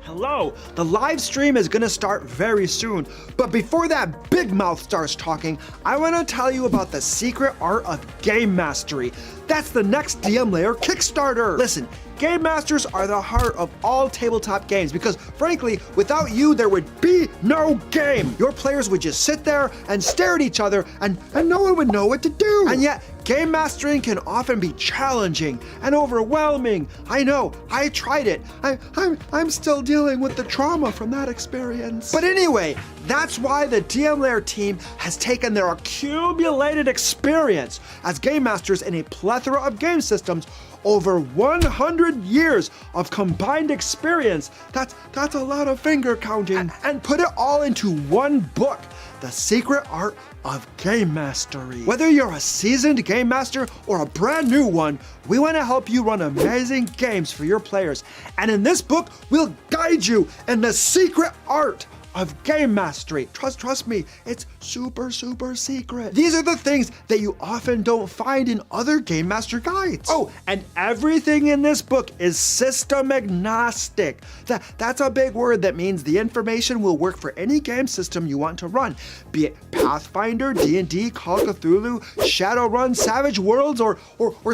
Hello, the live stream is gonna start very soon, but before that big mouth starts talking, I wanna tell you about the secret art of game mastery. That's the next DM Lair Kickstarter. Listen, game masters are the heart of all tabletop games because frankly, without you, there would be no game. Your players would just sit there and stare at each other and no one would know what to do. And yet, game mastering can often be challenging and overwhelming. I know, I tried it. I'm still dealing with the trauma from that experience. But anyway, that's why the DM Lair team has taken their accumulated experience as game masters in a plethora of game systems, over 100 years of combined experience, that's a lot of finger counting, and put it all into one book, The Secret Art of Game Mastery. Whether you're a seasoned game master or a brand new one, we want to help you run amazing games for your players. And in this book, we'll guide you in the secret art of game mastery. Trust me, it's super secret. These are the things that you often don't find in other game master guides. Oh, and everything in this book is system agnostic. That's a big word that means the information will work for any game system you want to run, be it Pathfinder, D&D, Call of Cthulhu, Shadowrun, Savage Worlds, or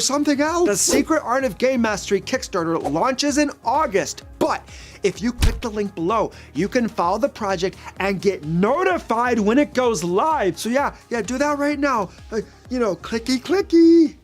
something else. The Secret Art of Game Mastery Kickstarter launches in August, but if you click the link below, you can follow the project and get notified when it goes live. So yeah, do that right now. Clicky.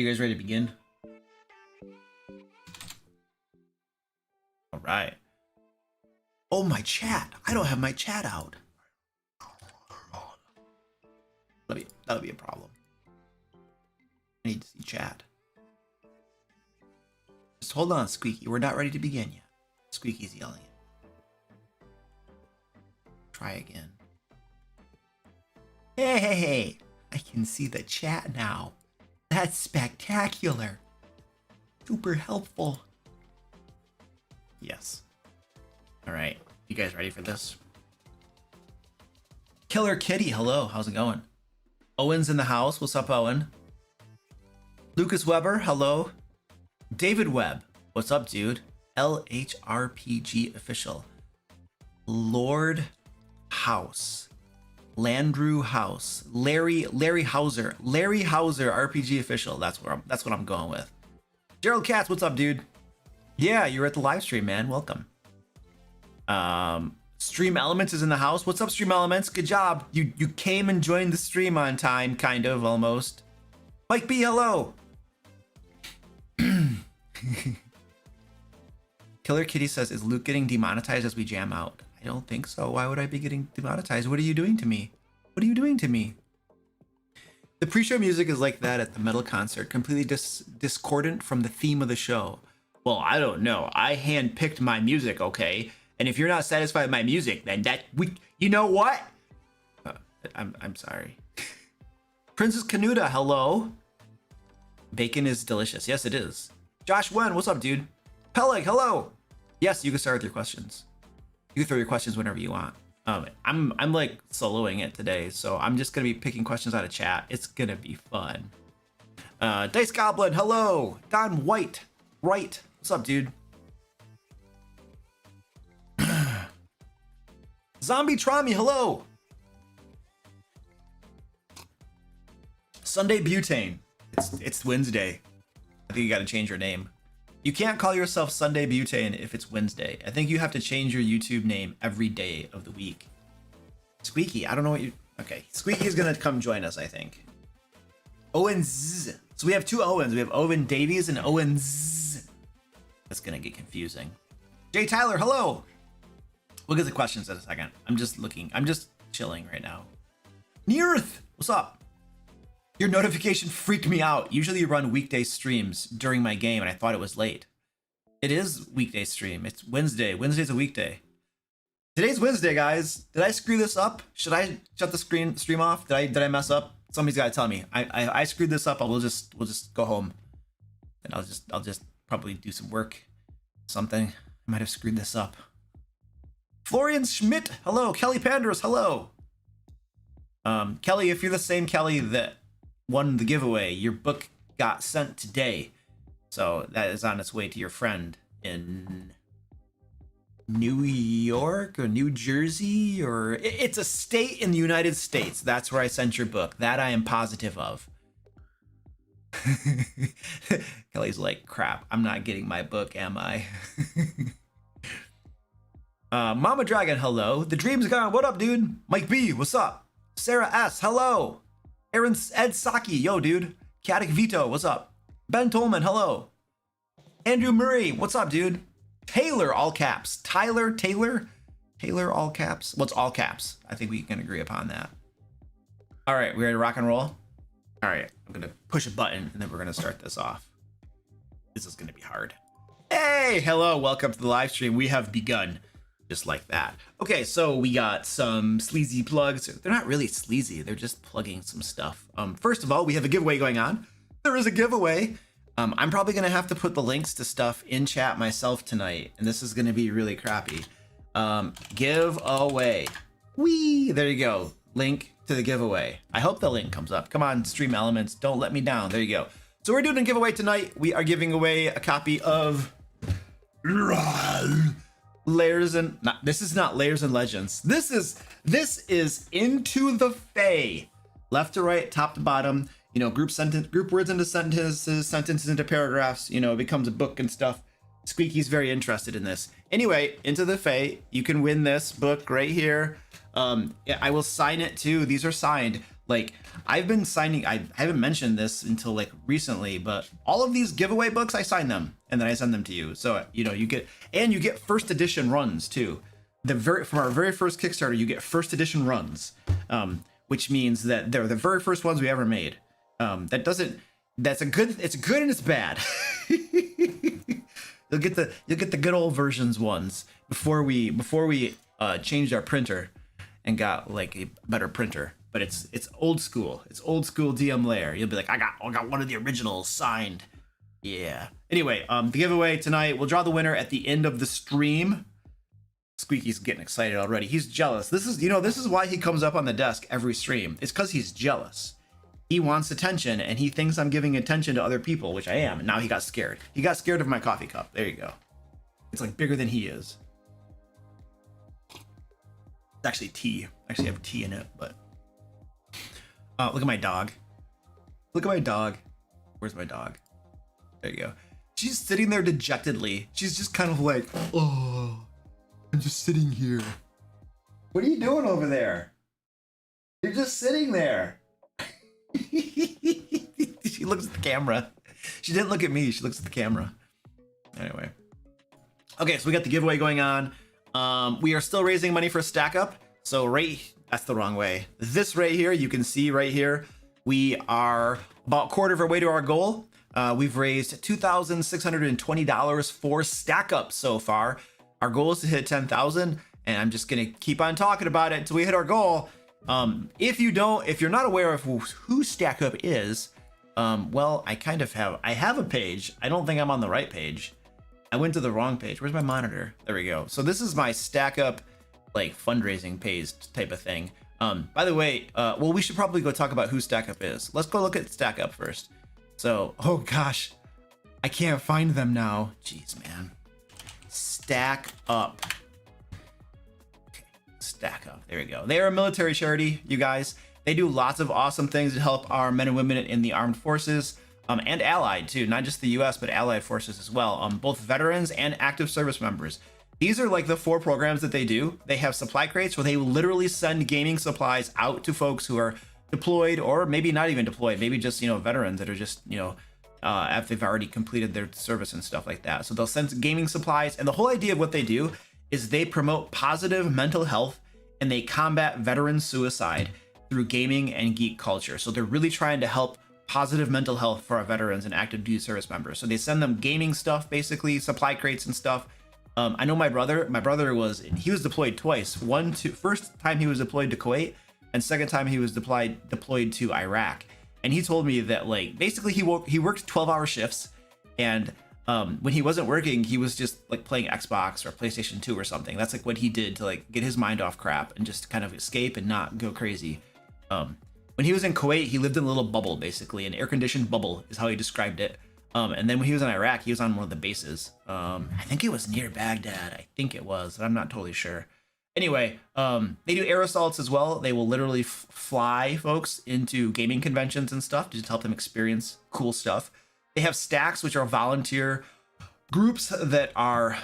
you guys ready to begin? All right. Oh, my chat. I don't have my chat out. That'll be a problem. I need to see chat. Just hold on, Squeaky. We're not ready to begin yet. Squeaky's yelling. Try again. Hey! I can see the chat now. That's spectacular. Super helpful. Yes. All right. You guys ready for this? Killer Kitty, hello. How's it going? Owen's in the house. What's up, Owen? Lucas Weber, hello. David Webb, what's up, dude? LHRPG official. Lord House. Landrew House. Larry Hauser. Larry Hauser, RPG official. That's what I'm going with. Gerald Katz, what's up, dude? Yeah, you're at the live stream, man. Welcome. Stream Elements is in the house. What's up, Stream Elements? Good job. You came and joined the stream on time, kind of, almost. Mike B, hello. Killer Kitty says, is Luke getting demonetized as we jam out? I don't think so. Why would I be getting demonetized? What are you doing to me? What are you doing to me? The pre-show music is like that at the metal concert, completely discordant from the theme of the show. Well, I don't know. I handpicked my music, okay? And if you're not satisfied with my music, then you know what? I'm sorry. Princess Canuta, hello. Bacon is delicious. Yes, it is. Josh Wen, what's up, dude? Peleg, hello. Yes, you can start with your questions. You can throw your questions whenever you want. I'm like soloing it today, so I'm just gonna be picking questions out of chat. It's gonna be fun. Dice Goblin, hello. Don White, right? What's up, dude? Zombie Trami, hello. Sunday Butane. It's Wednesday. I think you got to change your name. You can't call yourself Sunday Butane if it's Wednesday. I think you have to change your YouTube name every day of the week. Squeaky, I don't know what you... Okay, Squeaky's gonna come join us, I think. Owens. So we have two Owens. We have Owen Davies and Owens. That's gonna get confusing. Jay Tyler, hello. We'll get the questions in a second. I'm just chilling right now. Nearth, what's up? Your notification freaked me out. Usually you run weekday streams during my game, and I thought it was late. It is weekday stream. It's Wednesday. Wednesday's a weekday. Today's Wednesday, guys. Did I screw this up? Should I shut the stream off? Did I mess up? Somebody's got to tell me. I screwed this up. We'll just go home, and I'll just probably do some work. Something. I might have screwed this up. Florian Schmidt, hello. Kelly Panders, hello. Kelly, if you're the same Kelly that won the giveaway, your book got sent today, so that is on its way to your friend in New York or New Jersey, or it's a state in the United States. That's where I sent your book. That I am positive of. Kelly's like, crap, I'm not getting my book, am I? Mama Dragon, hello. The Dream's Gone, what up, dude? Mike B, what's up? Sarah S, hello. Aaron Ed Saki, yo, dude. Katic Vito, what's up? Ben Tolman, hello. Andrew Murray, what's up, dude? Taylor, all caps. Taylor, all caps. What's all caps? I think we can agree upon that. All right, we ready to rock and roll? All right, I'm gonna push a button and then we're gonna start this off. This is gonna be hard. Hey, hello, welcome to the live stream. We have begun. Just like that. Okay, so we got some sleazy plugs. They're not really sleazy, they're just plugging some stuff. First of all, we have a giveaway going on. There is a giveaway. I'm probably gonna have to put the links to stuff in chat myself tonight, and this is gonna be really crappy. Giveaway. Whee! There you go. Link to the giveaway. I hope the link comes up. Come on, Stream Elements, don't let me down. There you go. So we're doing a giveaway tonight. We are giving away a copy of Lairs and this is not Lairs and Legends. This is Into the Fae. Left to right, top to bottom. You know, group words into sentences into paragraphs. You know, it becomes a book and stuff. Squeaky's very interested in this. Anyway, Into the Fae. You can win this book right here. I will sign it too. These are signed. Like, I've been signing, I haven't mentioned this until like recently, but all of these giveaway books, I sign them and then I send them to you. So, you know, you get first edition runs too. From our very first Kickstarter, you get first edition runs, which means that they're the very first ones we ever made. It's good and it's bad. You'll get the good old versions ones before we changed our printer and got like a better printer. But it's old school. It's old school DM Lair. You'll be like, I got one of the originals signed. Yeah. Anyway, the giveaway tonight, we'll draw the winner at the end of the stream. Squeaky's getting excited already. He's jealous. This is why he comes up on the desk every stream. It's because he's jealous. He wants attention, and he thinks I'm giving attention to other people, which I am. And now he got scared. He got scared of my coffee cup. There you go. It's like bigger than he is. It's actually tea. I actually have tea in it, but look at my dog. Look at my dog. Where's my dog? There you go. She's sitting there dejectedly. She's just kind of like, oh, I'm just sitting here. What are you doing over there? You're just sitting there. She looks at the camera. She didn't look at me. She looks at the camera. Anyway. Okay, so we got the giveaway going on. We are still raising money for Stack Up. So that's the wrong way. This right here, you can see right here, we are about a quarter of our way to our goal. We've raised $2,620 for Stack Up so far. Our goal is to hit 10,000, and I'm just gonna keep on talking about it until we hit our goal. If you're not aware of who Stack Up is, well, I have a page. I don't think I'm on the right page. I went to the wrong page. Where's my monitor? There we go. So this is my Stack Up like fundraising page type of thing. By the way, well, we should probably go talk about who Stack Up is. Let's go look at Stack Up first. So, oh gosh, I can't find them now. Jeez, man. Stack Up. Okay, Stack Up. There we go. They are a military charity, you guys. They do lots of awesome things to help our men and women in the armed forces, and allied too, not just the US, but allied forces as well. Both veterans and active service members. These are like the 4 programs that they do. They have supply crates where they literally send gaming supplies out to folks who are deployed, or maybe not even deployed, maybe just, veterans that are just, after they've already completed their service and stuff like that. So they'll send gaming supplies, and the whole idea of what they do is they promote positive mental health and they combat veteran suicide through gaming and geek culture. So they're really trying to help positive mental health for our veterans and active duty service members. So they send them gaming stuff, basically supply crates and stuff. I know my brother was deployed twice. First time he was deployed to Kuwait, and second time he was deployed to Iraq. And he told me that like basically he worked 12-hour shifts, and when he wasn't working, he was just like playing Xbox or PlayStation 2 or something. That's like what he did to like get his mind off crap and just kind of escape and not go crazy. When he was in Kuwait, he lived in a little bubble, basically an air-conditioned bubble is how he described it. And then when he was in Iraq, he was on one of the bases. I think it was near Baghdad. I think it was. I'm not totally sure. Anyway, they do air assaults as well. They will literally fly folks into gaming conventions and stuff to just help them experience cool stuff. They have stacks, which are volunteer groups that are,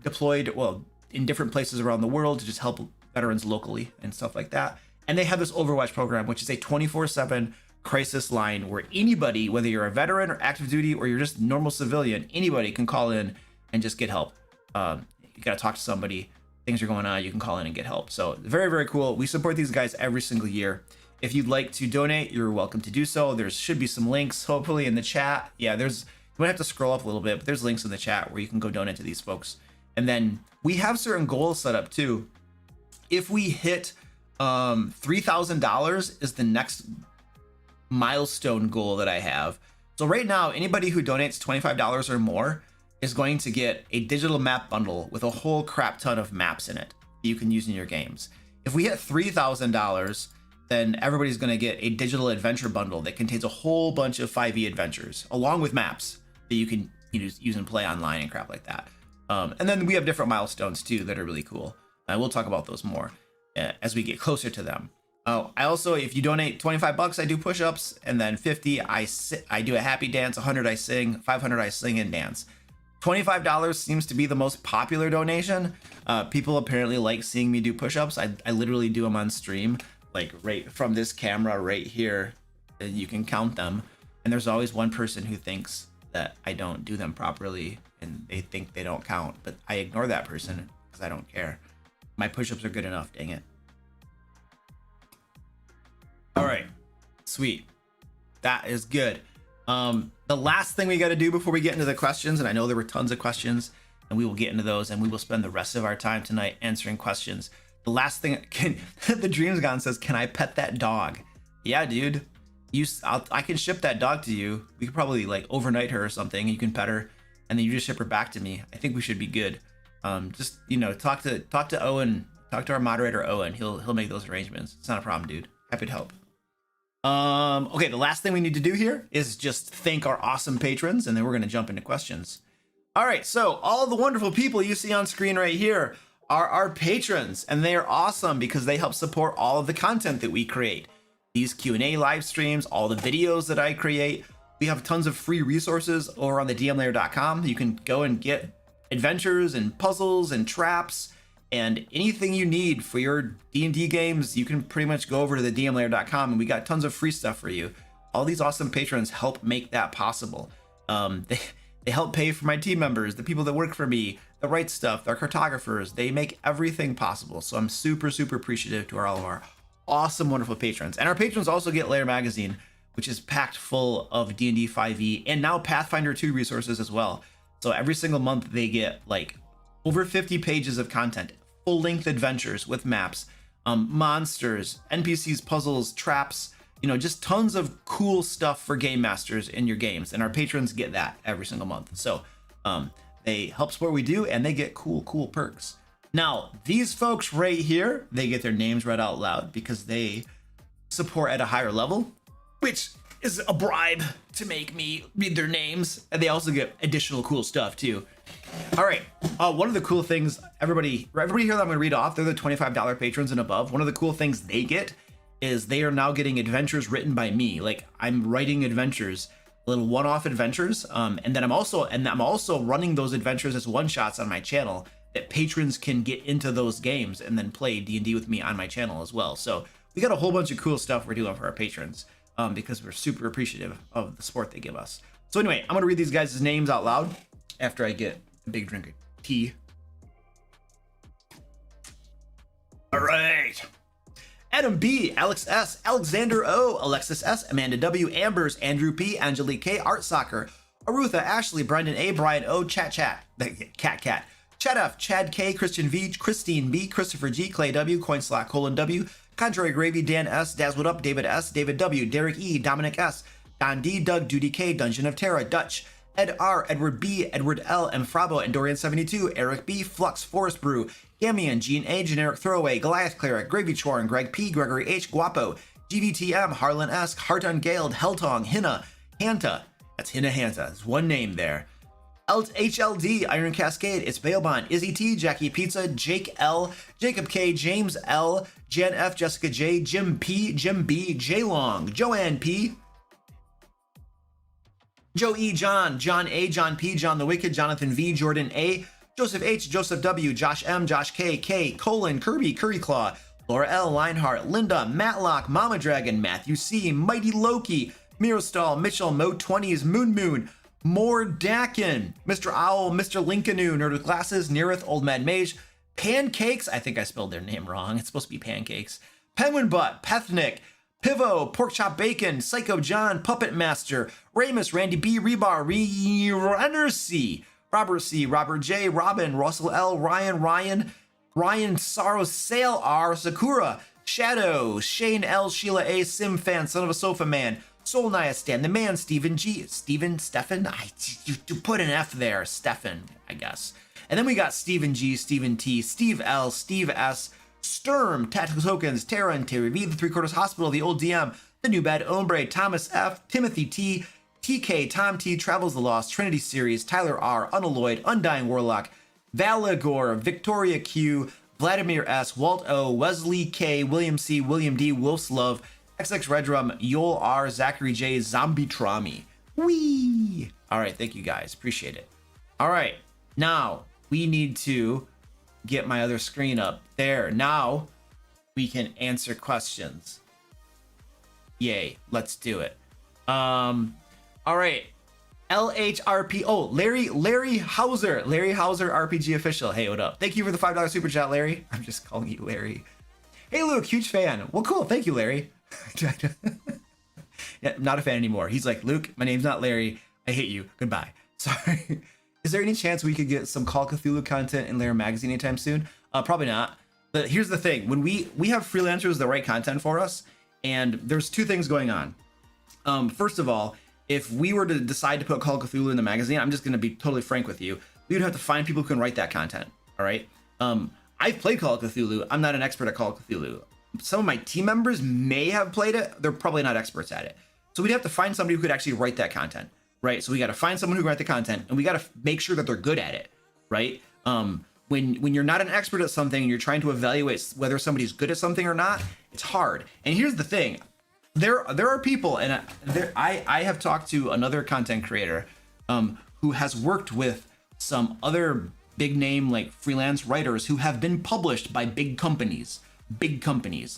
deployed, well, in different places around the world to just help veterans locally and stuff like that. And they have this Overwatch program, which is a 24/7 crisis line where anybody, whether you're a veteran or active duty or you're just normal civilian, anybody can call in and just get help. You got to talk to somebody, things are going on, you can call in and get help. So very, very cool. We support these guys every single year. If you'd like to donate, you're welcome to do so. There should be some links, hopefully, in the chat. Yeah, you might have to scroll up a little bit, but there's links in the chat where you can go donate to these folks. And then we have certain goals set up too. If we hit $3,000 is the next milestone goal that I have. So right now, anybody who donates $25 or more is going to get a digital map bundle with a whole crap ton of maps in it that you can use in your games. If we hit $3,000, then everybody's going to get a digital adventure bundle that contains a whole bunch of 5e adventures along with maps that you can use and play online and crap like that. And then we have different milestones too that are really cool. We'll talk about those more as we get closer to them. I also, if you donate $25, I do push-ups, and then 50, I do a happy dance, 100 I sing, 500 I sing and dance. $25 seems to be the most popular donation. People apparently like seeing me do push-ups. I literally do them on stream. like right from this camera right here, and you can count them. And there's always one person who thinks that I don't do them properly and they think they don't count, but I ignore that person because I don't care. My push-ups are good enough, dang it. All right, sweet. That is good. The last thing we got to do before we get into the questions, and I know there were tons of questions, and we will get into those, and we will spend the rest of our time tonight answering questions. The last thing, the Dreams Gone says, can I pet that dog? Yeah, dude. I can ship that dog to you. We could probably like overnight her or something. You can pet her, and then you just ship her back to me. I think we should be good. Just, you know, talk to Owen, talk to our moderator Owen. He'll make those arrangements. It's not a problem, dude. Happy to help. Okay, the last thing we need to do here is just thank our awesome patrons, and then we're going to jump into questions. All right, so all the wonderful people you see on screen right here are our patrons, and they are awesome because they help support all of the content that we create. These Q&A live streams, all the videos that I create. We have tons of free resources over on the dmlair.com. You can go and get adventures and puzzles and traps and anything you need for your D&D games. You can pretty much go over to the dmlair.com, and we got tons of free stuff for you. All these awesome patrons help make that possible. They help pay for my team members, the people that work for me, the right stuff, our cartographers. They make everything possible. So I'm super, super appreciative to all of our awesome, wonderful patrons. And our patrons also get Lair magazine, which is packed full of D&D 5e and now Pathfinder 2 resources as well. So every single month they get like over 50 pages of content, full-length adventures with maps, monsters, NPCs, puzzles, traps, you know, just tons of cool stuff for game masters in your games. And our patrons get that every single month. So they help support what we do, and they get cool perks. Now, these folks right here, they get their names read out loud because they support at a higher level, which is a bribe to make me read their names. And they also get additional cool stuff too. All right, one of the cool things, everybody here that I'm gonna read off, they're the $25 patrons and above. One of the cool things they get is they are now getting adventures written by me. Like, I'm writing adventures, little one-off adventures, and then I'm also running those adventures as one-shots on my channel that patrons can get into those games and then play D&D with me on my channel as well. So we got a whole bunch of cool stuff we're doing for our patrons because we're super appreciative of the support they give us. So anyway, I'm gonna read these guys' names out loud after I get a big drink of tea. All right. Adam B, Alex S, Alexander O, Alexis S, Amanda W, Ambers, Andrew P, Angelique K, Art Soccer, Arutha, Ashley, Brendan A, Brian O, Cat, Chad F, Chad K, Christian V, Christine B, Christopher G, Clay W, Coinslack, W, Contrary Gravy, Dan S, Dazzled Up, David S, David W, Derek E, Dominic S, Don D, Doug, Duty K, Dungeon of Terra, Dutch, Ed R, Edward B, Edward L, M Frabo, and Dorian72, Eric B, Flux, Forest Brew, Gamian, Gene A, Generic Throwaway, Goliath Cleric, Gravy Chorn, Greg P, Gregory H, Guapo, GVTM, Harlan S, Heart Ungaled, Helltong, Hinna, Hanta, that's Hinna Hanta, there's one name there. HLD, Iron Cascade, It's Bailbon, Izzy T, Jackie Pizza, Jake L, Jacob K, James L, Jan F, Jessica J, Jim P, Jim B, J Long, Joanne P, Joe E, John A, John P, John the Wicked, Jonathan V, Jordan A, Joseph H, Joseph W, Josh M, Josh K, Colin, Kirby, Curry Claw, Laura L, Lionheart, Linda, Matlock, Mama Dragon, Matthew C, Mighty Loki, Mirostal, Mitchell, Mo20s, Moon, More Dakin, Mr. Owl, Mr. Lincolnu, Nerd with Glasses, Neareth, Old Mad Mage, Pancakes, I think I spelled their name wrong, it's supposed to be Pancakes, Penguin Butt, Pethnick, Pivo, Pork Chop Bacon, Psycho John, Puppet Master, Ramus, Randy B, Rebar, Renner C, Robert C, Robert J, Robin, Russell L, Ryan, Sorrow, Sale R, Sakura, Shadow, Shane L, Sheila A, Sim Fan, Son of a Sofa Man, Soul Naya Stan, The Man, Stephen G, Stephen, you put an F there, Stephen, I guess. And then we got Stephen G, Stephen T, Steve L, Steve S, Sturm, Tactical Tokens, Terra and Terry V, The Three Quarters Hospital, The Old DM, The New Bad Ombre, Thomas F, Timothy T, TK, Tom T, Travels the Lost, Trinity Series, Tyler R, Unalloyed, Undying Warlock, Valagor, Victoria Q, Vladimir S, Walt O, Wesley K, William C, William D, Wolf's Love, XX Redrum, Yol R, Zachary J, Zombie Trami. Whee! All right, thank you guys. Appreciate it. All right, now we need to get my other screen up there. Now, we can answer questions. Yay, let's do it. All right. LHRP. Oh, Larry Hauser RPG official. Hey, what up? Thank you for the $5 super chat, Larry. I'm just calling you Larry. Hey, Luke, huge fan. Well, cool. Thank you, Larry. Yeah, not a fan anymore. He's like, Luke, my name's not Larry. I hate you. Goodbye. Sorry. Is there any chance we could get some Call of Cthulhu content in Lair magazine anytime soon? Probably not. But here's the thing. When we have freelancers that write content for us, and there's two things going on. First of all, if we were to decide to put Call of Cthulhu in the magazine, I'm just going to be totally frank with you. We would have to find people who can write that content. All right. I've played Call of Cthulhu. I'm not an expert at Call of Cthulhu. Some of my team members may have played it. They're probably not experts at it. So we'd have to find somebody who could actually write that content, right? So we got to find someone who can write the content, and we got to make sure that they're good at it, right? When you're not an expert at something and you're trying to evaluate whether somebody's good at something or not, it's hard. And here's the thing. There are people, and I have talked to another content creator who has worked with some other big name like freelance writers who have been published by big companies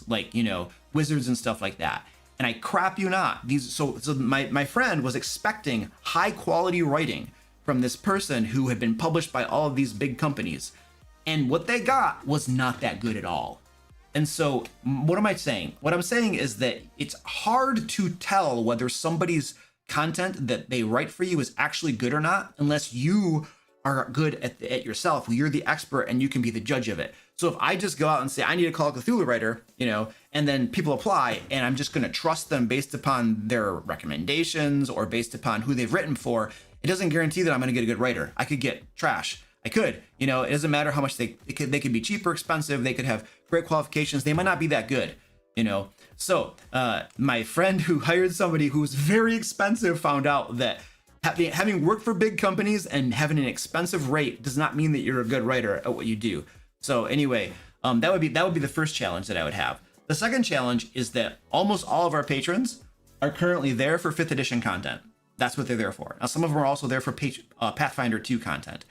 like, you know, Wizards and stuff like that. And I crap you not, so my friend was expecting high quality writing from this person who had been published by all of these big companies, and what they got was not that good at all. And so what am I saying? What I'm saying is that it's hard to tell whether somebody's content that they write for you is actually good or not unless you are good at yourself. You're the expert and you can be the judge of it. So if I just go out and say, I need a Call of Cthulhu writer, you know, and then people apply and I'm just going to trust them based upon their recommendations or based upon who they've written for, it doesn't guarantee that I'm going to get a good writer. I could get trash. I could, you know, it doesn't matter how much they could be cheap or expensive. They could have great qualifications. They might not be that good, you know? So my friend who hired somebody who was very expensive found out that having worked for big companies and having an expensive rate does not mean that you're a good writer at what you do. So anyway, that would be the first challenge that I would have. The second challenge is that almost all of our patrons are currently there for 5th edition content. That's what they're there for. Now, some of them are also there for Pathfinder 2 content.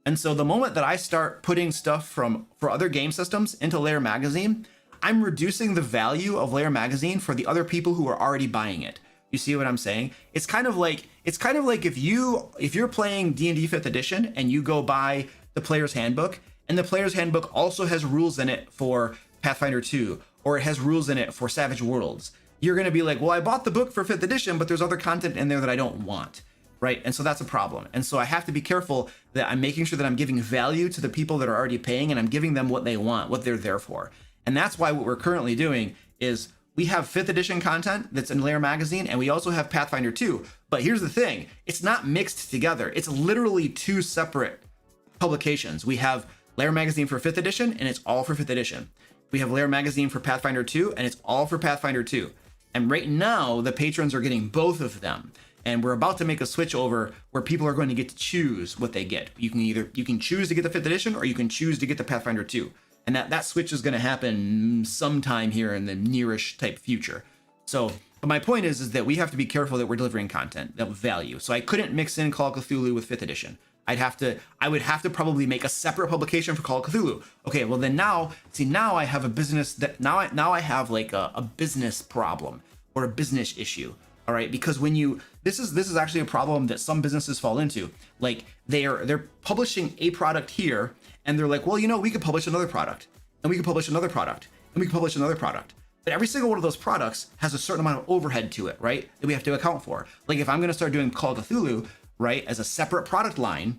And so the moment that I start putting stuff for other game systems into Lair magazine, I'm reducing the value of Lair magazine for the other people who are already buying it. You see what I'm saying? It's kind of like if you're playing D&D 5th edition and you go buy the player's handbook, and the player's handbook also has rules in it for Pathfinder 2, or it has rules in it for Savage Worlds. You're going to be like, well, I bought the book for 5th edition, but there's other content in there that I don't want, right? And so that's a problem. And so I have to be careful that I'm making sure that I'm giving value to the people that are already paying, and I'm giving them what they want, what they're there for. And that's why what we're currently doing is we have 5th edition content that's in Lair magazine, and we also have Pathfinder 2. But here's the thing, it's not mixed together. It's literally two separate publications. We have Lair magazine for 5th edition, and it's all for 5th edition. We have Lair magazine for Pathfinder 2, and it's all for Pathfinder 2. And right now, the patrons are getting both of them. And we're about to make a switch over where people are going to get to choose what they get. You can choose to get the 5th edition, or you can choose to get the Pathfinder 2. And that switch is going to happen sometime here in the nearish type future. So, but my point is that we have to be careful that we're delivering content, that value. So I couldn't mix in Call of Cthulhu with 5th edition. I would have to probably make a separate publication for Call of Cthulhu. Okay, well then now I have a business that now I have like a business problem or a business issue. All right, because this is actually a problem that some businesses fall into. Like they're publishing a product here, and they're like, well, you know, we could publish another product, and we could publish another product, and we could publish another product. But every single one of those products has a certain amount of overhead to it, right? That we have to account for. Like if I'm going to start doing Call of Cthulhu, right, as a separate product line,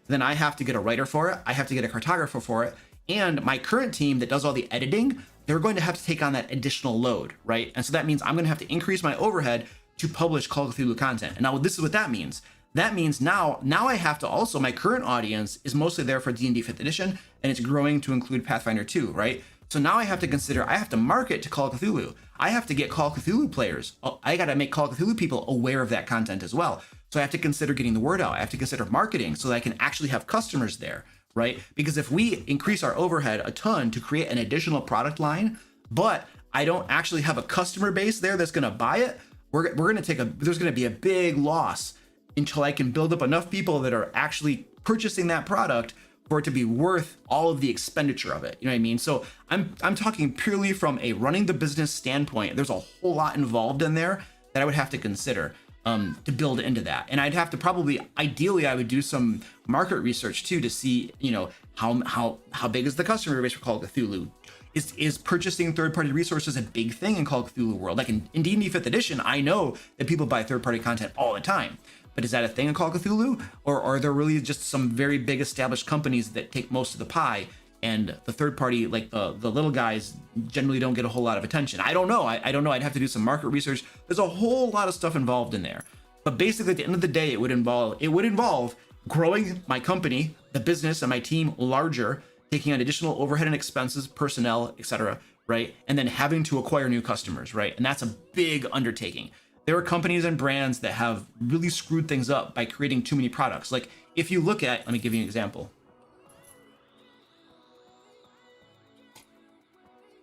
then I have to get a writer for it. I have to get a cartographer for it. And my current team that does all the editing, they're going to have to take on that additional load, right? And so that means I'm going to have to increase my overhead to publish Call of Cthulhu content. And now this is what that means. That means now I have to also, my current audience is mostly there for D&D 5th edition, and it's growing to include Pathfinder 2, right? So now I have to market to Call of Cthulhu. I have to get Call of Cthulhu players. I got to make Call of Cthulhu people aware of that content as well. So I have to consider getting the word out. I have to consider marketing so that I can actually have customers there, right? Because if we increase our overhead a ton to create an additional product line, but I don't actually have a customer base there that's going to buy it, there's going to be a big loss until I can build up enough people that are actually purchasing that product for it to be worth all of the expenditure of it. You know what I mean? So I'm talking purely from a running the business standpoint. There's a whole lot involved in there that I would have to consider to build into that. And I'd have to probably, ideally, I would do some market research too to see, you know, how big is the customer base for Call of Cthulhu? Is purchasing third-party resources a big thing in Call of Cthulhu world? Like in D&D 5th edition, I know that people buy third-party content all the time. But is that a thing in Call of Cthulhu? Or are there really just some very big established companies that take most of the pie, and the third party, like the little guys, generally don't get a whole lot of attention? I don't know. I don't know. I'd have to do some market research. There's a whole lot of stuff involved in there. But basically, at the end of the day, it would involve growing my company, the business, and my team larger, taking on additional overhead and expenses, personnel, etc., right? And then having to acquire new customers, right? And that's a big undertaking. There are companies and brands that have really screwed things up by creating too many products. Like if you look at, let me give you an example.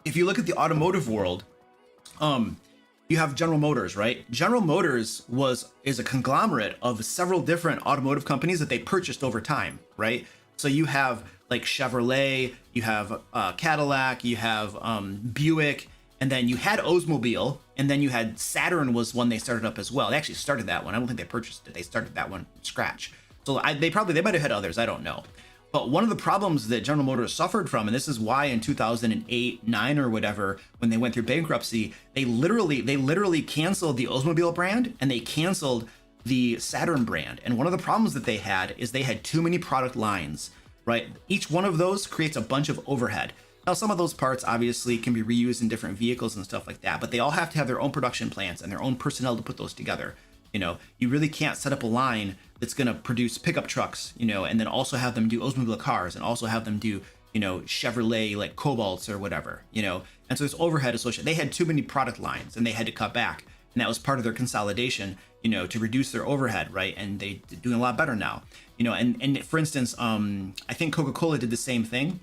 If you look at the automotive world, you have General Motors, right? General Motors is a conglomerate of several different automotive companies that they purchased over time, right? So you have like Chevrolet, you have Cadillac, you have Buick, and then you had Oldsmobile, and then you had Saturn was one they started up as well. They actually started that one. I don't think they purchased it. They started that one from scratch. So they might have had others. I don't know. But one of the problems that General Motors suffered from, and this is why in 2008, 9 or whatever, when they went through bankruptcy, they literally canceled the Oldsmobile brand and they canceled the Saturn brand. And one of the problems that they had is they had too many product lines, right? Each one of those creates a bunch of overhead. Now, some of those parts obviously can be reused in different vehicles and stuff like that, but they all have to have their own production plants and their own personnel to put those together. You know, you really can't set up a line that's going to produce pickup trucks, you know, and then also have them do Oldsmobile cars and also have them do, you know, Chevrolet like Cobalts or whatever, you know. And so there's overhead associated. They had too many product lines and they had to cut back. And that was part of their consolidation, you know, to reduce their overhead, right? And they're doing a lot better now, you know. And for instance, I think Coca-Cola did the same thing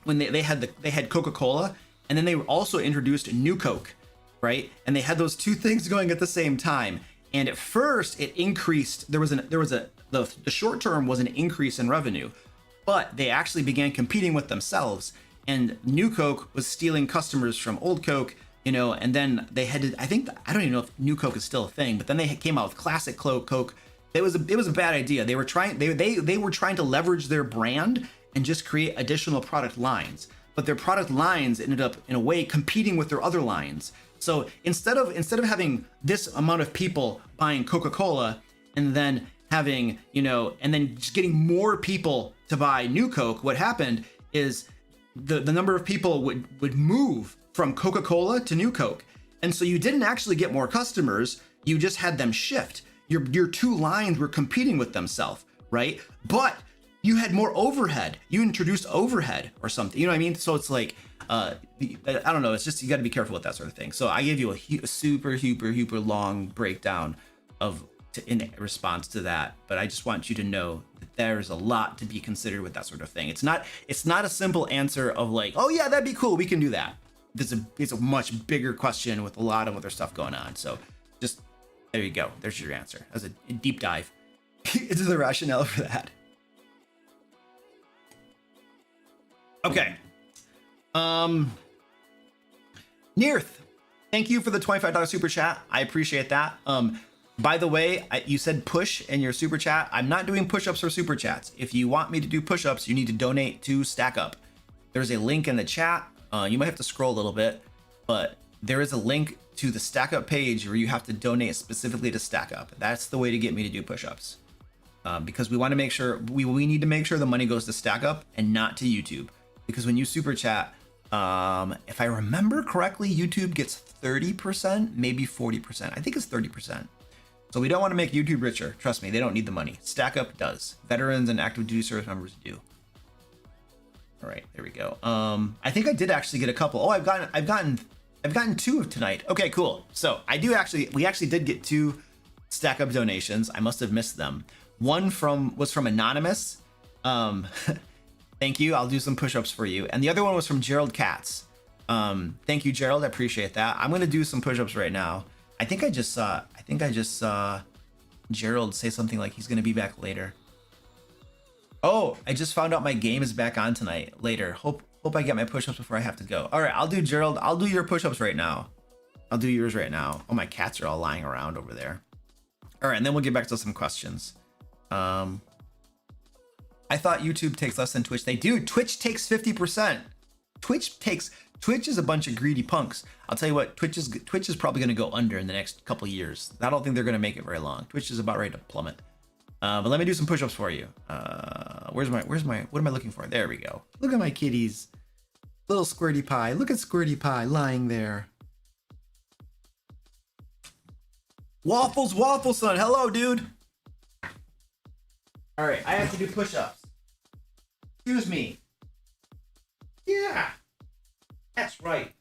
when they had Coca-Cola, and then they also introduced New Coke, right? And they had those two things going at the same time. And at first, it increased. The short term was an increase in revenue, but they actually began competing with themselves. And New Coke was stealing customers from Old Coke, you know. And then they had to. I don't even know if New Coke is still a thing. But then they came out with Classic Coke. It was a bad idea. They were trying to leverage their brand and just create additional product lines. But their product lines ended up in a way competing with their other lines. So instead of having this amount of people buying Coca-Cola and then having, you know, and then just getting more people to buy New Coke, what happened is the number of people would move from Coca-Cola to New Coke. And so you didn't actually get more customers, you just had them shift. Your two lines were competing with themselves, right? But you had more overhead. You introduced overhead or something, you know what I mean? So it's like, I don't know. It's just, you got to be careful with that sort of thing. So I gave you a super long breakdown in response to that. But I just want you to know that there's a lot to be considered with that sort of thing. It's not a simple answer of like, oh yeah, that'd be cool, we can do that. It's a much bigger question with a lot of other stuff going on. So just, there you go. There's your answer. As a deep dive into the rationale for that. Okay. Nearth, thank you for the $25 super chat. I appreciate that. By the way, you said push in your super chat. I'm not doing push-ups for super chats. If you want me to do push-ups, you need to donate to Stack Up. There's a link in the chat. You might have to scroll a little bit, but there is a link to the Stack Up page where you have to donate specifically to Stack Up. That's the way to get me to do push-ups. Because we want to make sure, we need to make sure the money goes to Stack Up and not to YouTube. Because when you super chat, if I remember correctly, YouTube gets 30%, maybe 40%. I think it's 30%. So we don't want to make YouTube richer. Trust me, they don't need the money. Stack Up does. Veterans and active duty service members do. All right, there we go. I think I did actually get a couple. Oh, I've gotten two tonight. Okay, cool. So we actually did get two Stack Up donations. I must have missed them. One was from Anonymous. Thank you. I'll do some push-ups for you. And the other one was from Gerald Katz. Thank you, Gerald. I appreciate that. I'm going to do some push-ups right now. I think I just saw Gerald say something like he's going to be back later. Oh, I just found out my game is back on tonight. Later. Hope I get my push-ups before I have to go. All right, I'll do Gerald. I'll do your push-ups right now. I'll do yours right now. Oh, my cats are all lying around over there. All right, and then we'll get back to some questions. I thought YouTube takes less than Twitch. They do. Twitch takes 50%. Twitch is a bunch of greedy punks. I'll tell you what, Twitch is probably going to go under in the next couple of years. I don't think they're going to make it very long. Twitch is about ready to plummet. But let me do some push-ups for you. What am I looking for? There we go. Look at my kitties. Little Squirty Pie. Look at Squirty Pie lying there. Waffles, Waffle Son. Hello, dude. All right, I have to do push-ups. Excuse me. Yeah. That's right.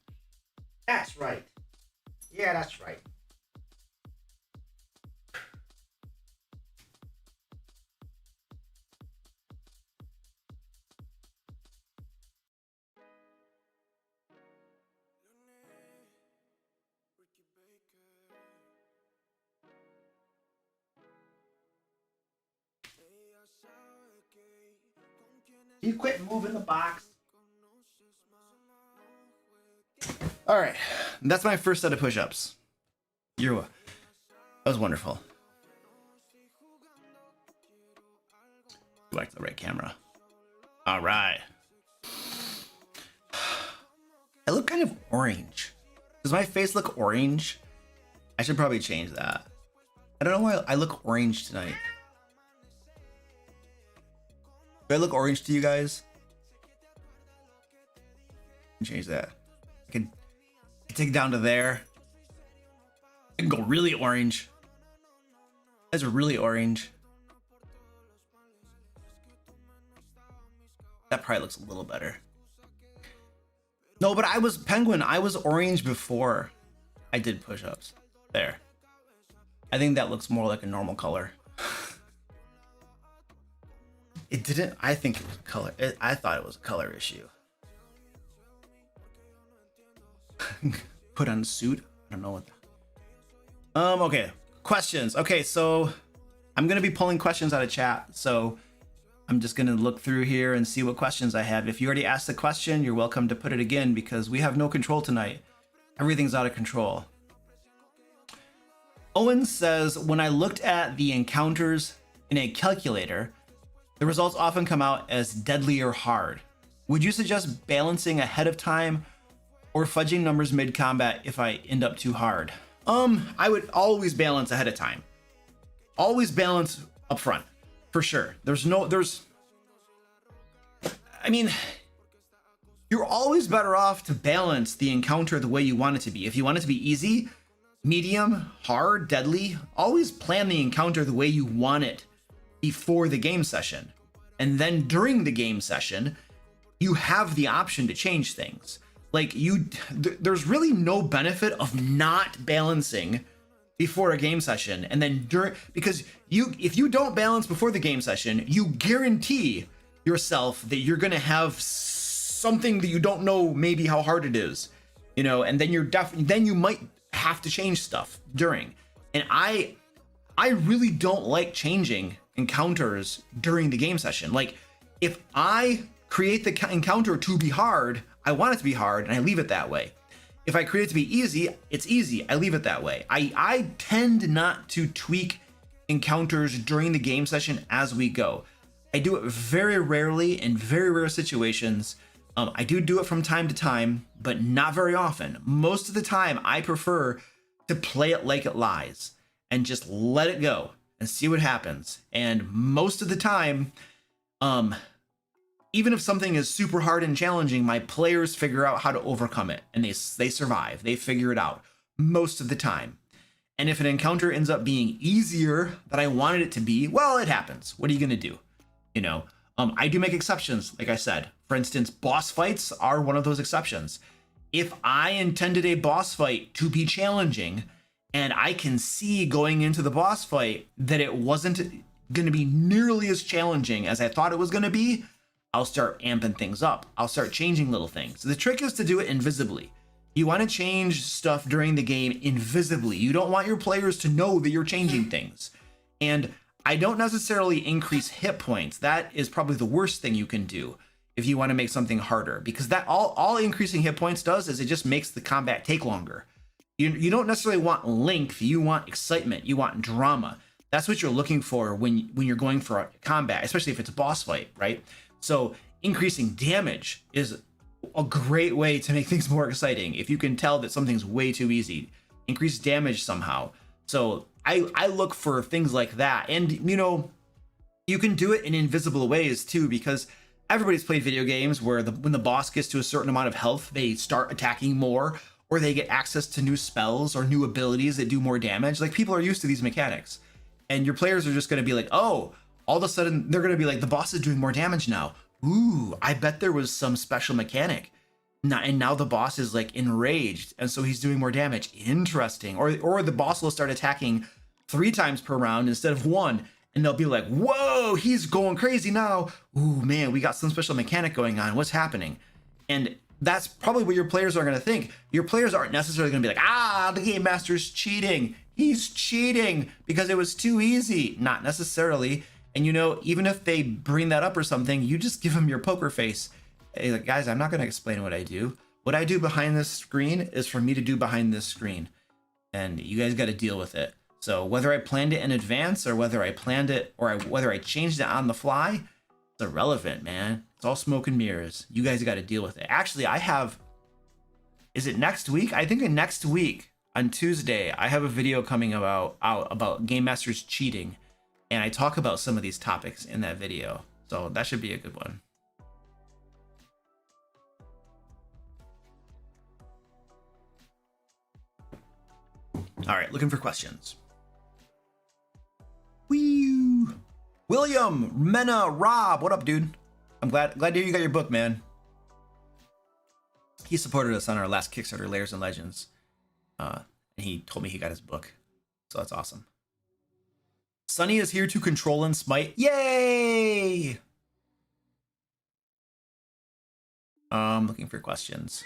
That's right. Yeah, that's right. You quit moving the box. All right, that's my first set of push-ups. That was wonderful. Go back to the right camera. All right. I look kind of orange. Does my face look orange? I should probably change that. I don't know why I look orange tonight. Do I look orange to you guys? Change that. I can take it down to there. I can go really orange. Those are really orange. That probably looks a little better. No, but I was Penguin. I was orange before I did push-ups. There. I think that looks more like a normal color. It didn't. I think it was a color. I thought it was a color issue. Put on a suit. I don't know what. Okay. Questions. Okay, so I'm gonna be pulling questions out of chat. So I'm just gonna look through here and see what questions I have. If you already asked the question, you're welcome to put it again because we have no control tonight. Everything's out of control. Owen says, when I looked at the encounters in a calculator, the results often come out as deadly or hard. Would you suggest balancing ahead of time or fudging numbers mid-combat if I end up too hard? I would always balance ahead of time. Always balance up front, for sure. I mean, you're always better off to balance the encounter the way you want it to be. If you want it to be easy, medium, hard, deadly, always plan the encounter the way you want it before the game session. And then during the game session, you have the option to change things. Like there's really no benefit of not balancing before a game session. And then because if you don't balance before the game session, you guarantee yourself that you're gonna have something that you don't know maybe how hard it is, and then you might have to change stuff during. And I really don't like changing encounters during the game session. Like if I create the encounter to be hard, I want it to be hard and I leave it that way. If I create it to be easy, it's easy. I leave it that way. I tend not to tweak encounters during the game session as we go. I do it very rarely in very rare situations. I do it from time to time, but not very often. Most of the time, I prefer to play it like it lies and just let it go and see what happens. And most of the time, even if something is super hard and challenging, my players figure out how to overcome it and they survive. They figure it out most of the time. And if an encounter ends up being easier than I wanted it to be, well, it happens. What are you gonna do? I do make exceptions, like I said. For instance, boss fights are one of those exceptions. If I intended a boss fight to be challenging and I can see going into the boss fight that it wasn't going to be nearly as challenging as I thought it was going to be, I'll start amping things up. I'll start changing little things. The trick is to do it invisibly. You want to change stuff during the game invisibly. You don't want your players to know that you're changing things. And I don't necessarily increase hit points. That is probably the worst thing you can do if you want to make something harder, because that all increasing hit points does is it just makes the combat take longer. You don't necessarily want length, you want excitement, you want drama. That's what you're looking for when you're going for a combat, especially if it's a boss fight, right? So increasing damage is a great way to make things more exciting. If you can tell that something's way too easy, increase damage somehow. So I look for things like that. And you can do it in invisible ways too, because everybody's played video games where when the boss gets to a certain amount of health, they start attacking more, or they get access to new spells or new abilities that do more damage. Like, people are used to these mechanics, and your players are just going to be like, oh, all of a sudden they're going to be like, the boss is doing more damage now. Ooh, I bet there was some special mechanic. And now the boss is like enraged, and so he's doing more damage. Interesting. Or the boss will start attacking 3 times per round instead of 1, and they'll be like, whoa, he's going crazy now. Ooh, man, we got some special mechanic going on. What's happening? And that's probably what your players are going to think. Your players aren't necessarily going to be like, the game master's cheating. He's cheating because it was too easy. Not necessarily. And even if they bring that up or something, you just give them your poker face. Hey, like, guys, I'm not going to explain what I do. What I do behind this screen is for me to do behind this screen. And you guys got to deal with it. So whether I planned it in advance or whether I planned it or whether I changed it on the fly, it's irrelevant, man. It's all smoke and mirrors. You guys got to deal with it. Actually, is it next week? I think next week on Tuesday, I have a video coming out about Game Masters cheating. And I talk about some of these topics in that video. So that should be a good one. All right, looking for questions. Wee! William, Mena, Rob, what up, dude? I'm glad to hear you got your book, man. He supported us on our last Kickstarter, Lairs and Legends. And he told me he got his book. So that's awesome. Sunny is here to control and smite. Yay! Looking for questions.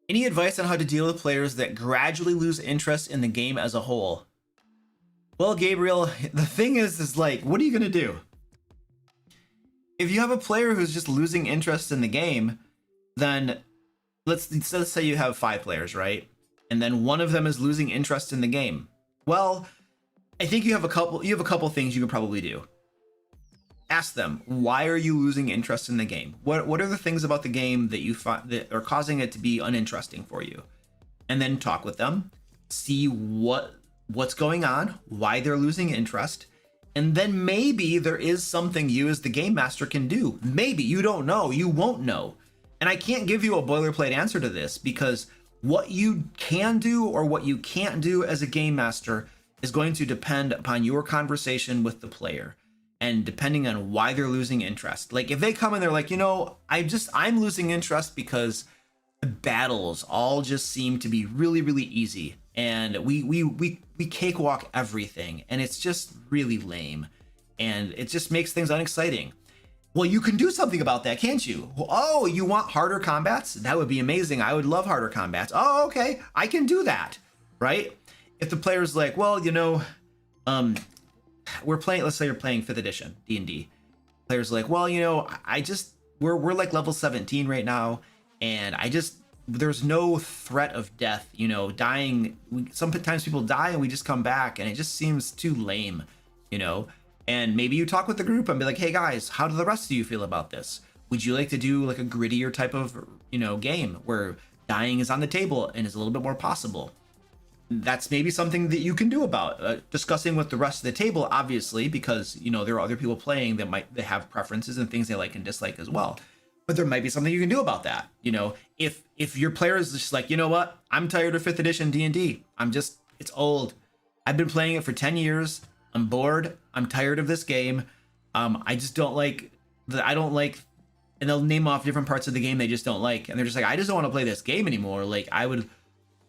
Any advice on how to deal with players that gradually lose interest in the game as a whole? Well, Gabriel, the thing is like, what are you going to do? If you have a player who's just losing interest in the game, then let's say you have 5 players, right? And then one of them is losing interest in the game. Well, I think you have a couple things you could probably do. Ask them, why are you losing interest in the game? What are the things about the game that you find that are causing it to be uninteresting for you? And then talk with them, see what's going on, why they're losing interest, and then maybe there is something you as the game master can do. Maybe, you don't know, you won't know. And I can't give you a boilerplate answer to this, because what you can do or what you can't do as a game master is going to depend upon your conversation with the player. And depending on why they're losing interest. Like, if they come and they're like, I'm losing interest because the battles all just seem to be really, really easy. And we cakewalk everything. And it's just really lame. And it just makes things unexciting. Well, you can do something about that, can't you? Oh, you want harder combats? That would be amazing. I would love harder combats. Oh, okay. I can do that, right? If the player's like, well, we're playing, let's say you're playing 5th edition D&D. Players like, well, we're like level 17 right now, and there's no threat of death, dying. Sometimes people die and we just come back, and it just seems too lame, and maybe you talk with the group and be like, hey guys, how do the rest of you feel about this? Would you like to do like a grittier type of, game where dying is on the table and is a little bit more possible? That's maybe something that you can do about discussing with the rest of the table, obviously, because there are other people playing that they have preferences and things they like and dislike as well. But there might be something you can do about that. If your player is just like, what, I'm tired of 5th edition D&D. It's old. I've been playing it for 10 years. I'm bored. I'm tired of this game. I just don't like and they'll name off different parts of the game they just don't like, and they're just like, I just don't want to play this game anymore. Like, I would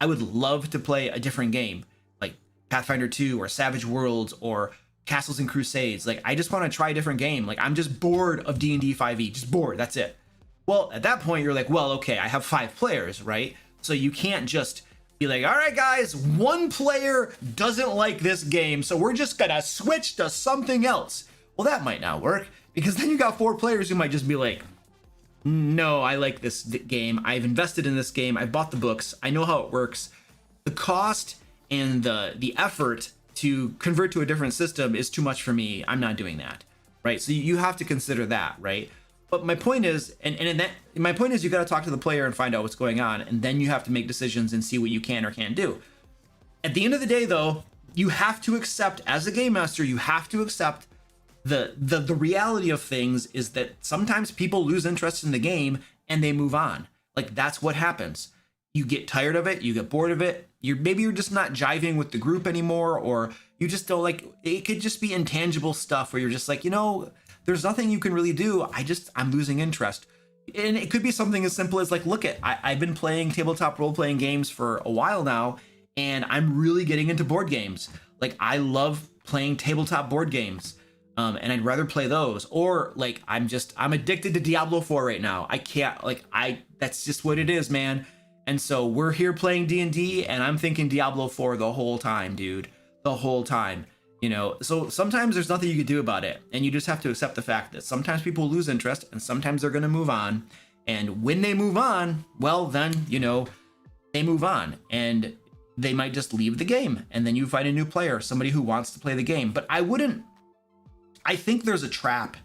love to play a different game, like Pathfinder 2 or Savage Worlds or Castles and Crusades. Like, I just want to try a different game. Like, I'm just bored of D&D 5e, just bored, that's it. Well, at that point, you're like, well, okay, I have 5 players, right? So you can't just be like, all right, guys, one player doesn't like this game, so we're just gonna switch to something else. Well, that might not work, because then you got 4 players who might just be like, no, I like this game. I've invested in this game. I've bought the books. I know how it works. The cost and the effort to convert to a different system is too much for me. I'm not doing that, right? So you have to consider that, right? But my point is, my point is, you got to talk to the player and find out what's going on, and then you have to make decisions and see what you can or can't do. At the end of the day, though, you have to accept, as a game master, you have to accept the reality of things is that sometimes people lose interest in the game and they move on. Like, that's what happens. You get tired of it, you get bored of it, maybe you're just not jiving with the group anymore, or you just don't like it. Could just be intangible stuff where you're just like, there's nothing you can really do. I'm losing interest. And it could be something as simple as like, look, I've been playing tabletop role-playing games for a while now, and I'm really getting into board games. Like, I love playing tabletop board games. And I'd rather play those, or like I'm addicted to Diablo 4 right now. I can't, that's just what it is, man. And so we're here playing D&D, and I'm thinking Diablo 4 the whole time, dude, the whole time, so sometimes there's nothing you can do about it, and you just have to accept the fact that sometimes people lose interest and sometimes they're going to move on. And when they move on, well, then, they move on, and they might just leave the game, and then you find a new player, somebody who wants to play the game. But I think there's a trap.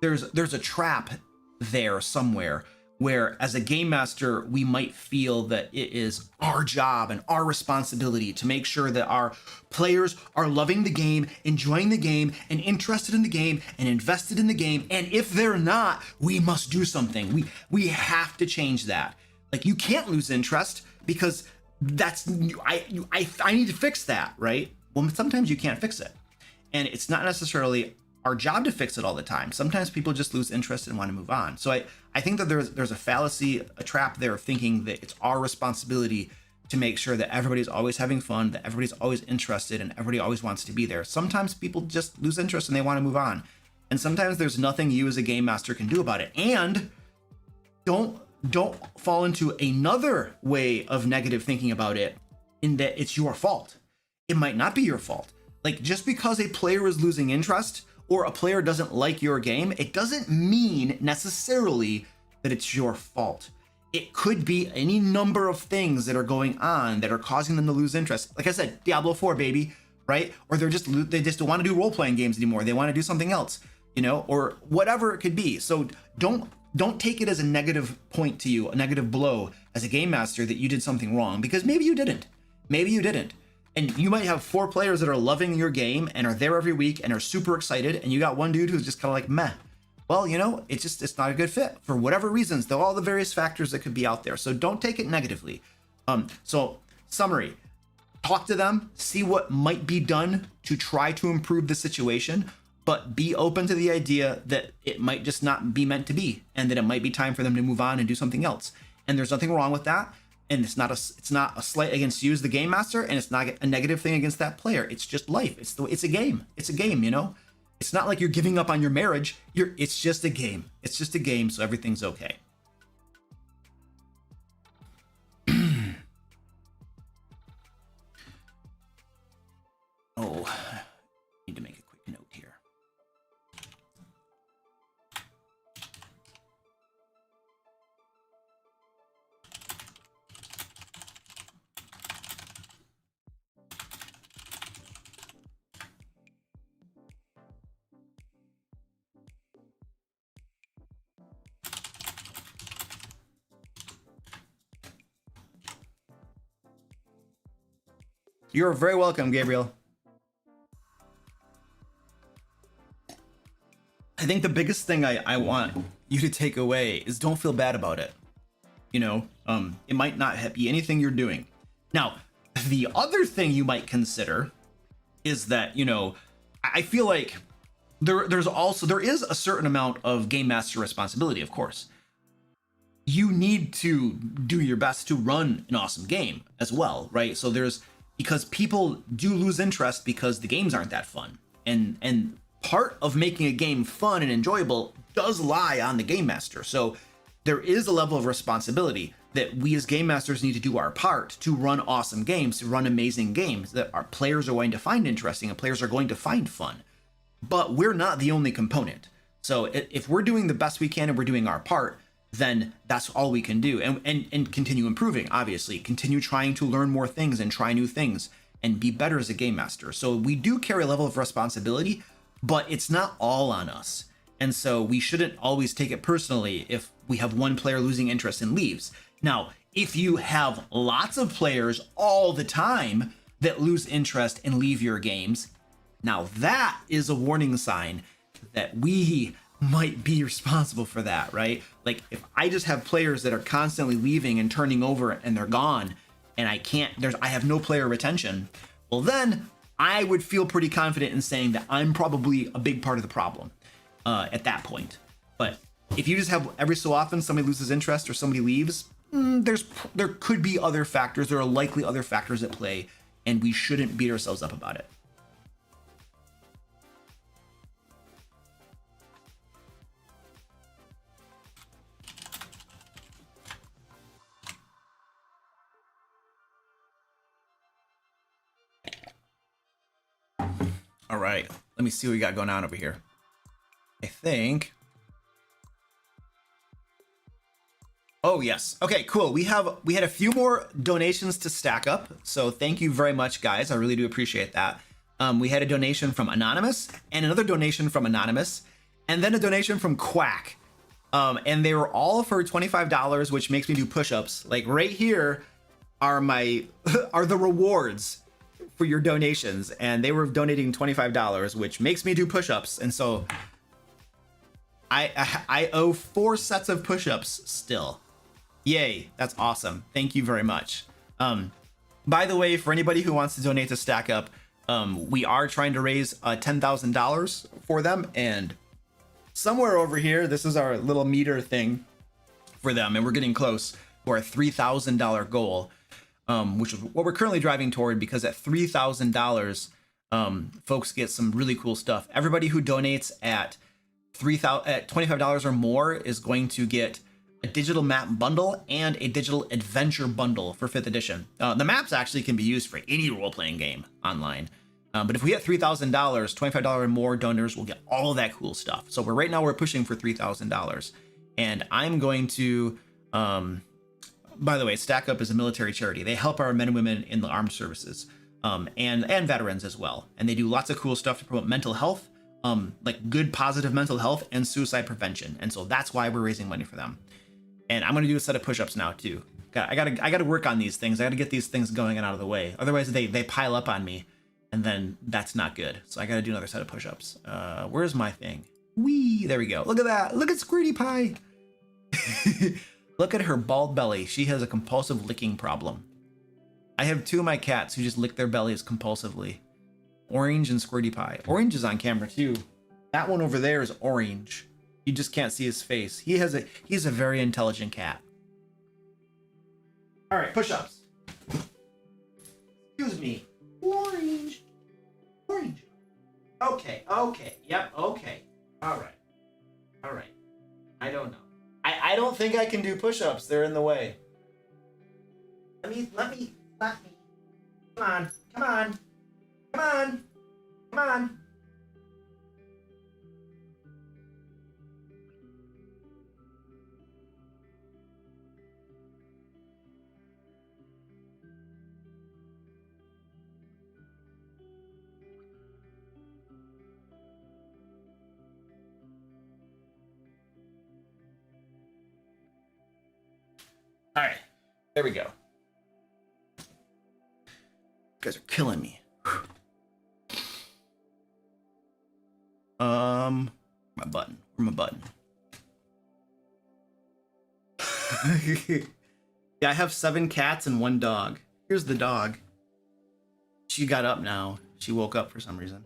There's a trap there somewhere where, as a game master, we might feel that it is our job and our responsibility to make sure that our players are loving the game, enjoying the game, and interested in the game, and invested in the game. And if they're not, we must do something. We have to change that. Like, you can't lose interest, because I need to fix that, right? Well, sometimes you can't fix it, and it's not necessarily our job to fix it all the time. Sometimes people just lose interest and want to move on. So I think that there's a fallacy, a trap there of thinking that it's our responsibility to make sure that everybody's always having fun, that everybody's always interested, and everybody always wants to be there. Sometimes people just lose interest and they want to move on. And sometimes there's nothing you as a game master can do about it. And don't fall into another way of negative thinking about it, in that it's your fault. It might not be your fault. Like, just because a player is losing interest, or a player doesn't like your game, it doesn't mean necessarily that it's your fault. It could be any number of things that are going on that are causing them to lose interest. Like I said, Diablo 4, baby, right? Or they just don't want to do role-playing games anymore. They want to do something else, or whatever it could be. So don't take it as a negative point to you, a negative blow as a game master that you did something wrong, because maybe you didn't. Maybe you didn't. And you might have 4 players that are loving your game and are there every week and are super excited, and you got one dude who's just kind of like, meh. Well, it's not a good fit for whatever reasons, though, all the various factors that could be out there. So don't take it negatively. So summary, talk to them, see what might be done to try to improve the situation, but be open to the idea that it might just not be meant to be, and that it might be time for them to move on and do something else. And there's nothing wrong with that. And it's not a slight against you as the game master, and it's not a negative thing against that player. It's just life. It's a game. It's a game, It's not like you're giving up on your marriage. It's just a game. It's just a game, so everything's okay. Oh, I need to make a quick note here. You're very welcome, Gabriel. I think the biggest thing I want you to take away is don't feel bad about it. It might not be anything you're doing. Now, the other thing you might consider is that, I feel like there is a certain amount of game master responsibility, of course. You need to do your best to run an awesome game as well, right? So because people do lose interest because the games aren't that fun. And part of making a game fun and enjoyable does lie on the game master. So there is a level of responsibility. that we as game masters need to do our part to run awesome games, to run amazing games that our players are going to find interesting and players are going to find fun. But we're not the only component. So if we're doing the best we can and we're doing our part, then that's all we can do. And continue improving, obviously. Continue trying to learn more things and try new things and be better as a game master. So we do carry a level of responsibility, but it's not all on us. And so we shouldn't always take it personally if we have one player losing interest and leaves. Now, if you have lots of players all the time that lose interest and leave your games, now that is a warning sign that we might be responsible for that, right? Like if I just have players that are constantly leaving and turning over and they're gone and I have no player retention, well then I would feel pretty confident in saying that I'm probably a big part of the problem at that point. But if you just have every so often somebody loses interest or somebody leaves, there could be other factors. There are likely other factors at play, and we shouldn't beat ourselves up about it. All right, let me see what we got going on over here. I think. Oh yes. Okay, cool. We had a few more donations to stack up. So thank you very much, guys. I really do appreciate that. We had a donation from Anonymous and another donation from Anonymous and then a donation from Quack. And they were all for $25, which makes me do push-ups. Like right here are are the rewards for your donations, and they were donating $25, which makes me do push-ups. And so I owe 4 sets of push-ups still. Yay, that's awesome. Thank you very much. By the way, for anybody who wants to donate to Stack Up, we are trying to raise $10,000 for them, and somewhere over here, this is our little meter thing for them, and we're getting close to our $3,000 goal, which is what we're currently driving toward, because at $3,000, folks get some really cool stuff. Everybody who donates at $25 or more is going to get a digital map bundle and a digital adventure bundle for 5th edition. The maps actually can be used for any role-playing game online. But if we hit $3,000, $25 or more donors will get all of that cool stuff. So right now we're pushing for $3,000. And I'm going to, by the way, Stack Up is a military charity. They help our men and women in the armed services and veterans as well. And they do lots of cool stuff to promote mental health, like good positive mental health and suicide prevention. And so that's why we're raising money for them. And I'm going to do a set of push-ups now too. I gotta work on these things. I gotta get these things going and out of the way. Otherwise they pile up on me, and then that's not good. So I gotta do another set of push-ups. Where's my thing? Whee! There we go. Look at that. Look at Squirty Pie. Look at her bald belly. She has a compulsive licking problem. I have 2 of my cats who just lick their bellies compulsively. Orange and Squirty Pie. Orange is on camera too. That one over there is Orange. You just can't see his face. He's a very intelligent cat. All right, push-ups. Excuse me. Orange. Orange. Okay. Yep, okay. All right. I don't know. I don't think I can do push-ups. They're in the way. Let me. Come on. All right, there we go. You guys are killing me. My button. Where's my button? Yeah, I have 7 cats and 1 dog. Here's the dog. She got up now. She woke up for some reason.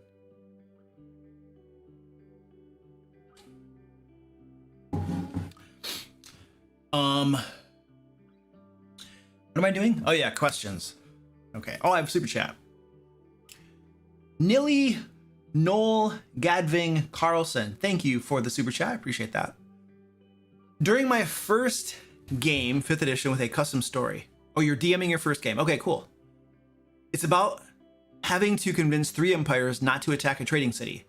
What am I doing? Oh yeah, questions. Okay. Oh, I have super chat. Nilly Noel Gadving Carlson. Thank you for the super chat. I appreciate that. During my first game, 5th edition, with a custom story. Oh, you're DMing your first game. Okay, cool. It's about having to convince 3 empires not to attack a trading city.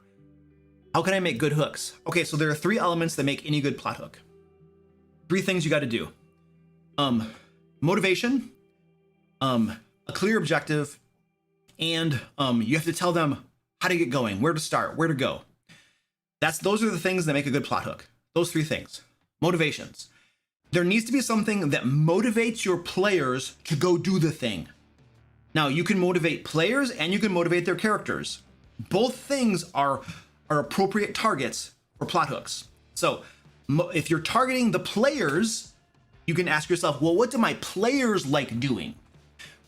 How can I make good hooks? Okay, so there are 3 elements that make any good plot hook. 3 things you got to do. Motivation, a clear objective, and you have to tell them how to get going, where to start, where to go. Those are the things that make a good plot hook. Those 3 things. Motivations. There needs to be something that motivates your players to go do the thing. Now, you can motivate players and you can motivate their characters. Both things are appropriate targets for plot hooks. So if you're targeting the players, you can ask yourself, well, what do my players like doing,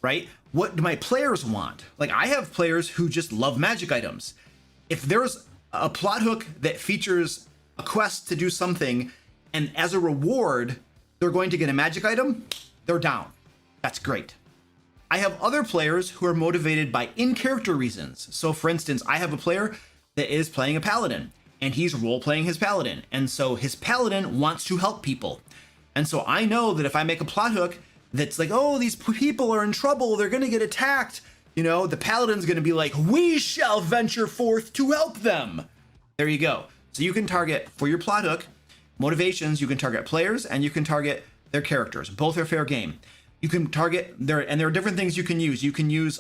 right? What do my players want? Like, I have players who just love magic items. If there's a plot hook that features a quest to do something, and as a reward, they're going to get a magic item, they're down. That's great. I have other players who are motivated by in-character reasons. So for instance, I have a player that is playing a paladin, and he's role-playing his paladin. And so his paladin wants to help people. And so I know that if I make a plot hook that's like, oh, these people are in trouble, they're gonna get attacked, you know, the paladin's gonna be like, we shall venture forth to help them. There you go. So you can target, for your plot hook, motivations, you can target players and you can target their characters. Both are fair game. You can target there are different things you can use. You can use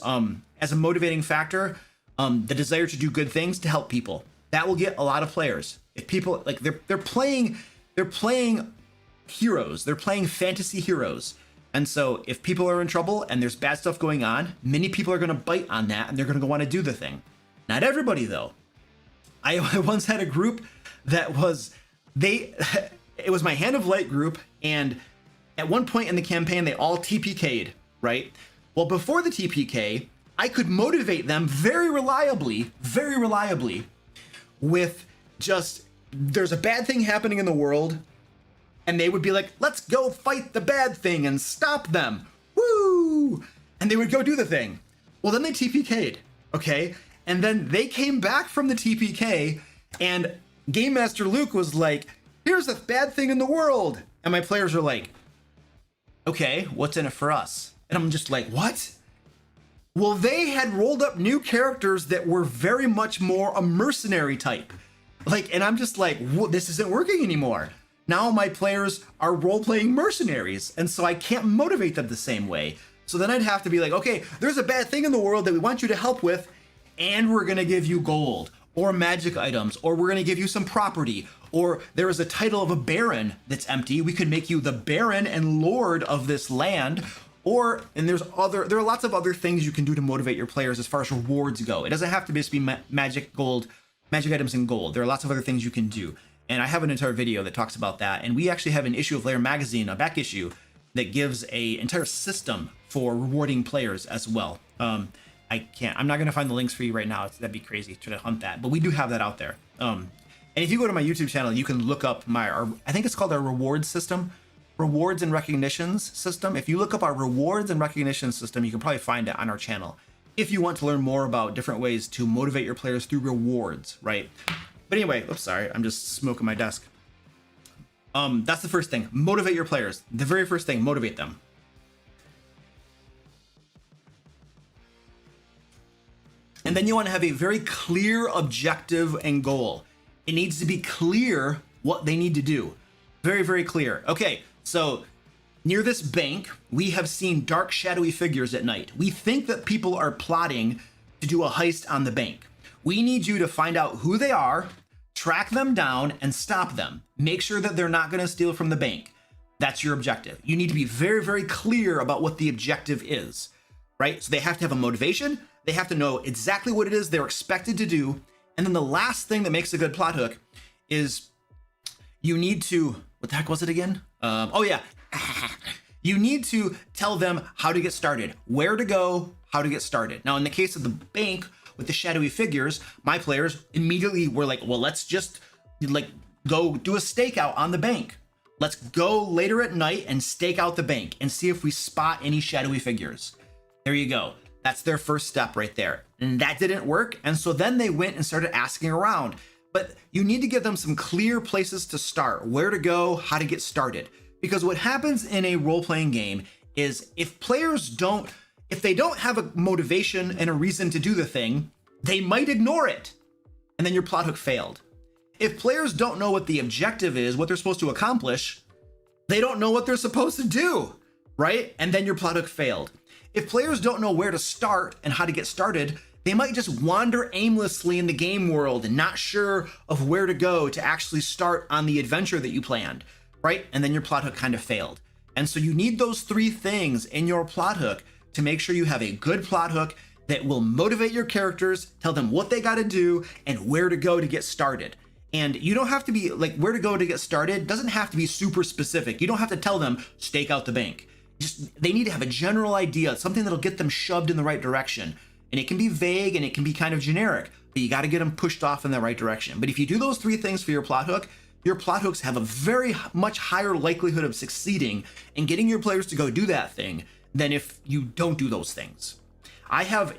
as a motivating factor the desire to do good things to help people. That will get a lot of players. If people like they're playing heroes, they're playing fantasy heroes. And so if people are in trouble and there's bad stuff going on, many people are going to bite on that and they're going to want to do the thing. Not everybody though. I once had a group that was it was my Hand of Light group, and at one point in the campaign, they all TPK'd, right? Well, before the TPK, I could motivate them very reliably with just, there's a bad thing happening in the world, and they would be like, let's go fight the bad thing and stop them. Woo! And they would go do the thing. Well, then they TPK'd, okay? And then they came back from the TPK, and Game Master Luke was like, here's a bad thing in the world. And my players are like, okay, what's in it for us? And I'm just like, what? Well, they had rolled up new characters that were very much more a mercenary type. Like, and I'm just like, this isn't working anymore. Now my players are role-playing mercenaries, and so I can't motivate them the same way. So then I'd have to be like, okay, there's a bad thing in the world that we want you to help with, and we're gonna give you gold, or magic items, or we're gonna give you some property, or there is a title of a baron that's empty. We could make you the baron and lord of this land, and there are lots of other things you can do to motivate your players as far as rewards go. It doesn't have to just be magic items and gold. There are lots of other things you can do. And I have an entire video that talks about that. And we actually have an issue of Lair magazine, a back issue, that gives an entire system for rewarding players as well. I'm not going to find the links for you right now. That'd be crazy to hunt that, but we do have that out there. And if you go to my YouTube channel, you can look up I think it's called our rewards system, rewards and recognitions system. If you look up our rewards and recognition system, you can probably find it on our channel. If you want to learn more about different ways to motivate your players through rewards, right? But anyway, oops, sorry, I'm just smoking my desk. That's the first thing. Motivate your players. The very first thing, motivate them. And then you want to have a very clear objective and goal. It needs to be clear what they need to do. Very, very clear. Okay, so near this bank, we have seen dark, shadowy figures at night. We think that people are plotting to do a heist on the bank. We need you to find out who they are, track them down, and stop them. Make sure that they're not going to steal from the bank. That's your objective. You need to be very, very clear about what the objective is, right? So they have to have a motivation. They have to know exactly what it is they're expected to do. And then the last thing that makes a good plot hook is you need to, what the heck was it again? Oh yeah. You need to tell them how to get started, where to go, how to get started. Now, in the case of the bank with the shadowy figures, my players immediately were like, well, let's just go do a stakeout on the bank. Let's go later at night and stake out the bank and see if we spot any shadowy figures. There you go. That's their first step right there. And that didn't work. And so then they went and started asking around. But you need to give them some clear places to start, where to go, how to get started. Because what happens in a role-playing game is if they don't have a motivation and a reason to do the thing, they might ignore it. And then your plot hook failed. If players don't know what the objective is, what they're supposed to accomplish, they don't know what they're supposed to do, right? And then your plot hook failed. If players don't know where to start and how to get started, they might just wander aimlessly in the game world and not sure of where to go to actually start on the adventure that you planned, right? And then your plot hook kind of failed. And so you need those three things in your plot hook to make sure you have a good plot hook that will motivate your characters, tell them what they got to do and where to go to get started. And you don't have to be like, where to go to get started doesn't have to be super specific. You don't have to tell them, stake out the bank. Just, they need to have a general idea, something that'll get them shoved in the right direction. And it can be vague and it can be kind of generic, but you got to get them pushed off in the right direction. But if you do those three things for your plot hooks have a very much higher likelihood of succeeding and getting your players to go do that thing than if you don't do those things.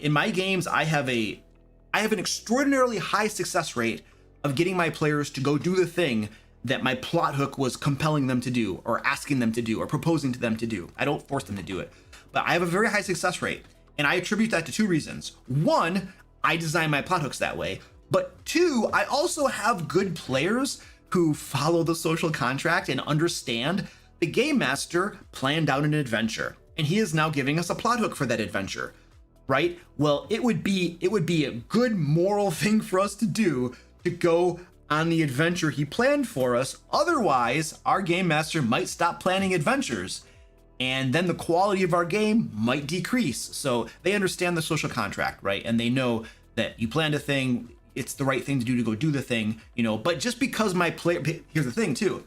In my games, I have an extraordinarily high success rate of getting my players to go do the thing that my plot hook was compelling them to do or asking them to do or proposing to them to do. I don't force them to do it, but I have a very high success rate. And I attribute that to two reasons. One, I design my plot hooks that way. But two, I also have good players who follow the social contract and understand the game master planned out an adventure. And he is now giving us a plot hook for that adventure, right? Well, it would be a good moral thing for us to do to go on the adventure he planned for us. Otherwise, our game master might stop planning adventures. And then the quality of our game might decrease. So they understand the social contract, right? And they know that you planned a thing, it's the right thing to do to go do the thing, but just because here's the thing too,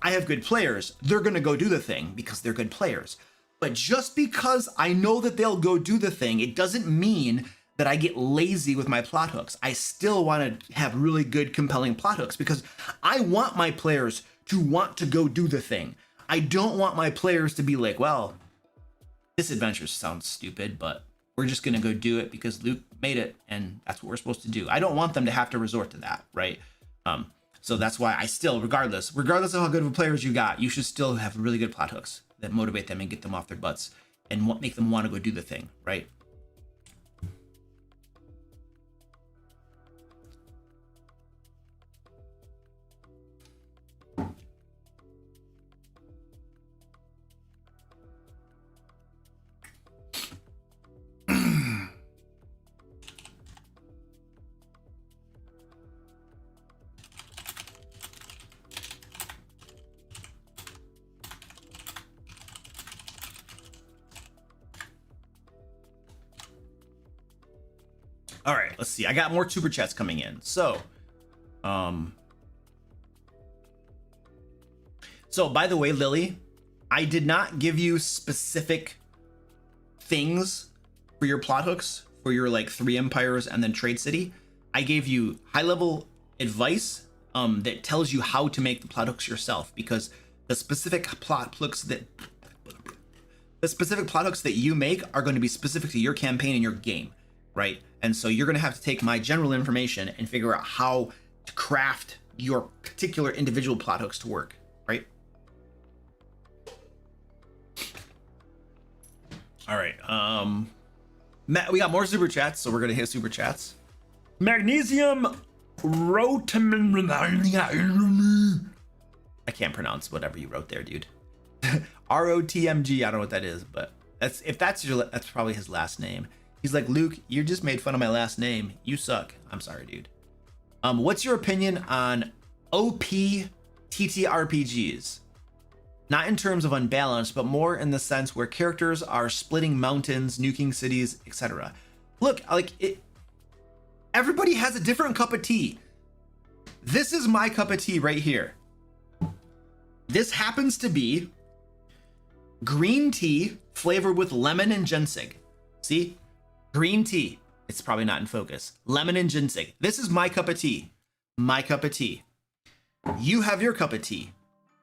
I have good players, they're gonna go do the thing because they're good players. But just because I know that they'll go do the thing, it doesn't mean that I get lazy with my plot hooks. I still want to have really good, compelling plot hooks because I want my players to want to go do the thing. I don't want my players to be like, well, this adventure sounds stupid, but we're just going to go do it because Luke made it and that's what we're supposed to do. I don't want them to have to resort to that, right? So that's why I still, regardless of how good of players you got, you should still have really good plot hooks that motivate them and get them off their butts and make them want to go do the thing, right? All right, let's see. I got more super chats coming in. So by the way, Lily, I did not give you specific things for your plot hooks for your like 3 empires and then Trade City. I gave you high level advice that tells you how to make the plot hooks yourself, because the specific plot hooks that you make are going to be specific to your campaign and your game, right? And so you're going to have to take my general information and figure out how to craft your particular individual plot hooks to work, right? All right. Matt, we got more super chats, so we're going to hit super chats. Magnesium rotamin. I can't pronounce whatever you wrote there, dude. ROTMG. I don't know what that is, but that's probably his last name. He's like, Luke, you just made fun of my last name. You suck. I'm sorry, dude. What's your opinion on OP TTRPGs? Not in terms of unbalanced, but more in the sense where characters are splitting mountains, nuking cities, etc. Look, everybody has a different cup of tea. This is my cup of tea right here. This happens to be green tea flavored with lemon and ginseng. See? Green tea. It's probably not in focus. Lemon and ginseng. This is my cup of tea. My cup of tea. You have your cup of tea.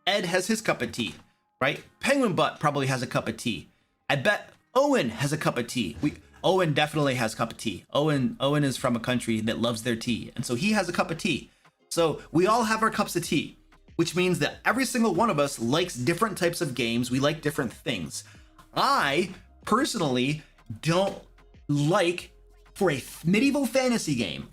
Ed has his cup of tea, right? Penguin Butt probably has a cup of tea. I bet Owen has a cup of tea. Owen definitely has a cup of tea. Owen is from a country that loves their tea, and so he has a cup of tea. So we all have our cups of tea. which means that every single one of us likes different types of games. We like different things. I personally don't like, for a medieval fantasy game,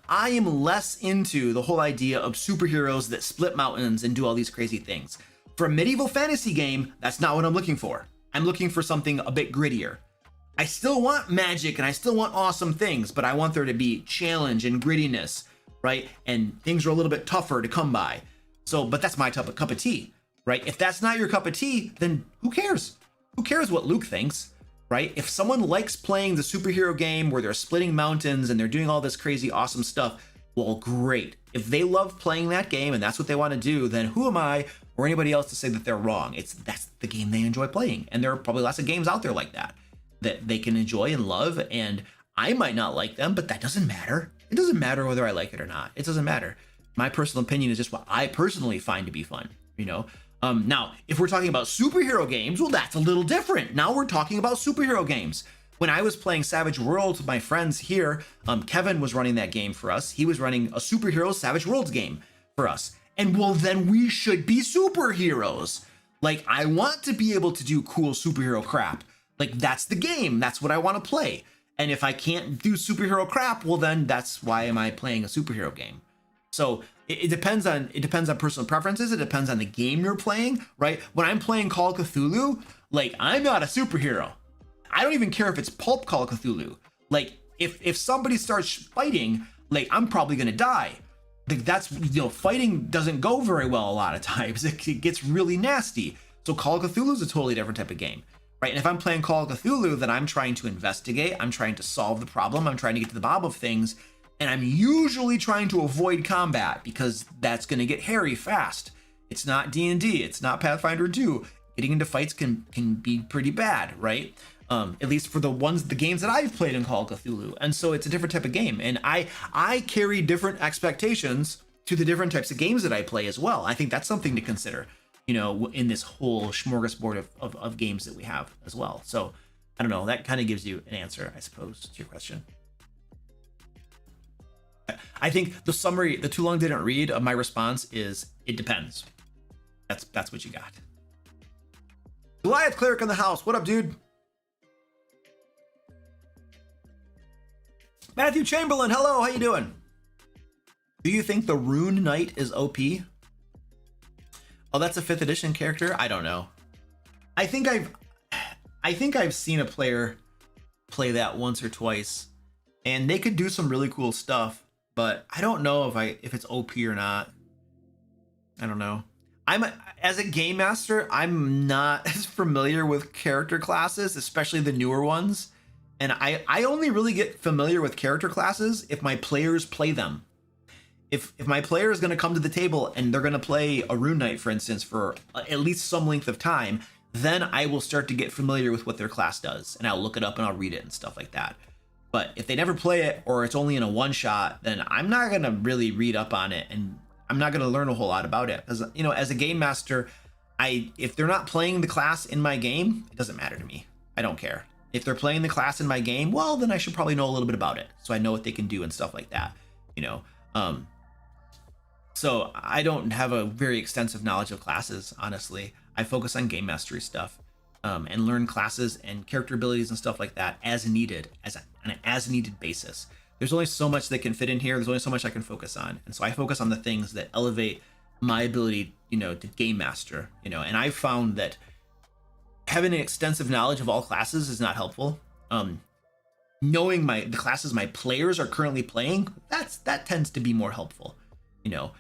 I am less into the whole idea of superheroes that split mountains and do all these crazy things. For a medieval fantasy game, that's not what I'm looking for. I'm looking for something a bit grittier. I still want magic and I still want awesome things, but I want there to be challenge and grittiness, right? And things are a little bit tougher to come by. So, but that's my cup of tea, right? If that's not your cup of tea, then who cares? Who cares what Luke thinks, right? If someone likes playing the superhero game where they're splitting mountains and they're doing all this crazy awesome stuff, well, great. If they love playing that game and that's what they want to do, then who am I or anybody else to say that they're wrong? That's the game they enjoy playing. And there are probably lots of games out there like that they can enjoy and love. And I might not like them, but that doesn't matter. It doesn't matter whether I like it or not. It doesn't matter. My personal opinion is just what I personally find to be fun, you know? Now, if we're talking about superhero games, well, that's a little different. Now we're talking about superhero games. When I was playing Savage Worlds with my friends here, Kevin was running that game for us. He was running a superhero Savage Worlds game for us. And well, then we should be superheroes. Like, I want to be able to do cool superhero crap. Like, that's the game. That's what I want to play. And if I can't do superhero crap, well, then that's why am I playing a superhero game? So it depends on personal preferences. It depends on the game you're playing, right? When I'm playing Call of Cthulhu, like, I'm not a superhero. I don't even care if it's pulp Call of Cthulhu. Like, if somebody starts fighting, like, I'm probably gonna die. Like, that's, you know, fighting doesn't go very well a lot of times. It gets really nasty. So Call of Cthulhu is a totally different type of game, right? And if I'm playing Call of Cthulhu, then I'm trying to investigate. I'm trying to solve the problem. I'm trying to get to the bottom of things. And I'm usually trying to avoid combat because that's going to get hairy fast. It's not D&D. It's not Pathfinder 2. Getting into fights can be pretty bad, right? At least for the games that I've played in Call of Cthulhu. And so it's a different type of game. And I carry different expectations to the different types of games that I play as well. I think that's something to consider, you know, in this whole smorgasbord of games that we have as well. So I don't know, that kind of gives you an answer, I suppose, to your question. I think the summary, the too long didn't read of my response is, it depends. That's what you got. Goliath Cleric in the house. What up, dude? Matthew Chamberlain, hello, how you doing? Do you think the Rune Knight is OP? Oh, that's a 5th edition character? I don't know. I think I've seen a player play that once or twice, and they could do some really cool stuff, but I don't know if it's OP or not. I don't know. As a game master, I'm not as familiar with character classes, especially the newer ones. And I only really get familiar with character classes if my players play them. If my player is going to come to the table and they're going to play a Rune Knight, for instance, for at least some length of time, then I will start to get familiar with what their class does. And I'll look it up and I'll read it and stuff like that. But if they never play it or it's only in a one shot, then I'm not going to really read up on it. And I'm not going to learn a whole lot about it. As you know, as a game master, if they're not playing the class in my game, it doesn't matter to me. I don't care. If they're playing the class in my game, well, then I should probably know a little bit about it, so I know what they can do and stuff like that, you know. So I don't have a very extensive knowledge of classes, honestly. I focus on game mastery stuff, and learn classes and character abilities and stuff like that as needed, on an as needed basis. There's only so much that can fit in here. There's only so much I can focus on, and so I focus on the things that elevate my ability, you know, to game master, you know. And I've found that having an extensive knowledge of all classes is not helpful. Knowing the classes my players are currently playing, that tends to be more helpful, you know.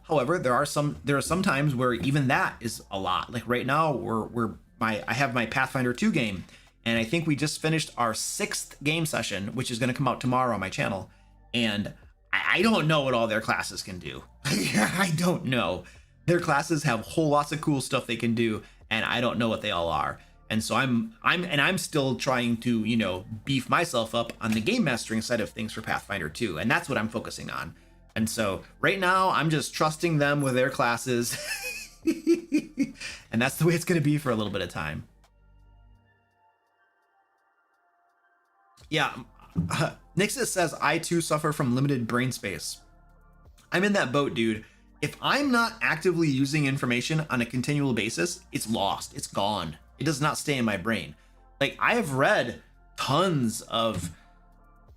However, there are some times where even that is a lot. Like right now, I have my Pathfinder 2 game, and I think we just finished our 6th game session, which is going to come out tomorrow on my channel. And I don't know what all their classes can do. I don't know. Their classes have whole lots of cool stuff they can do, and I don't know what they all are. And so I'm still trying to, you know, beef myself up on the game mastering side of things for Pathfinder 2, and that's what I'm focusing on. And so right now I'm just trusting them with their classes. And that's the way it's going to be for a little bit of time. Yeah. Nixus says, I too suffer from limited brain space. I'm in that boat, dude. If I'm not actively using information on a continual basis, it's lost. It's gone. It does not stay in my brain. Like, I have read tons of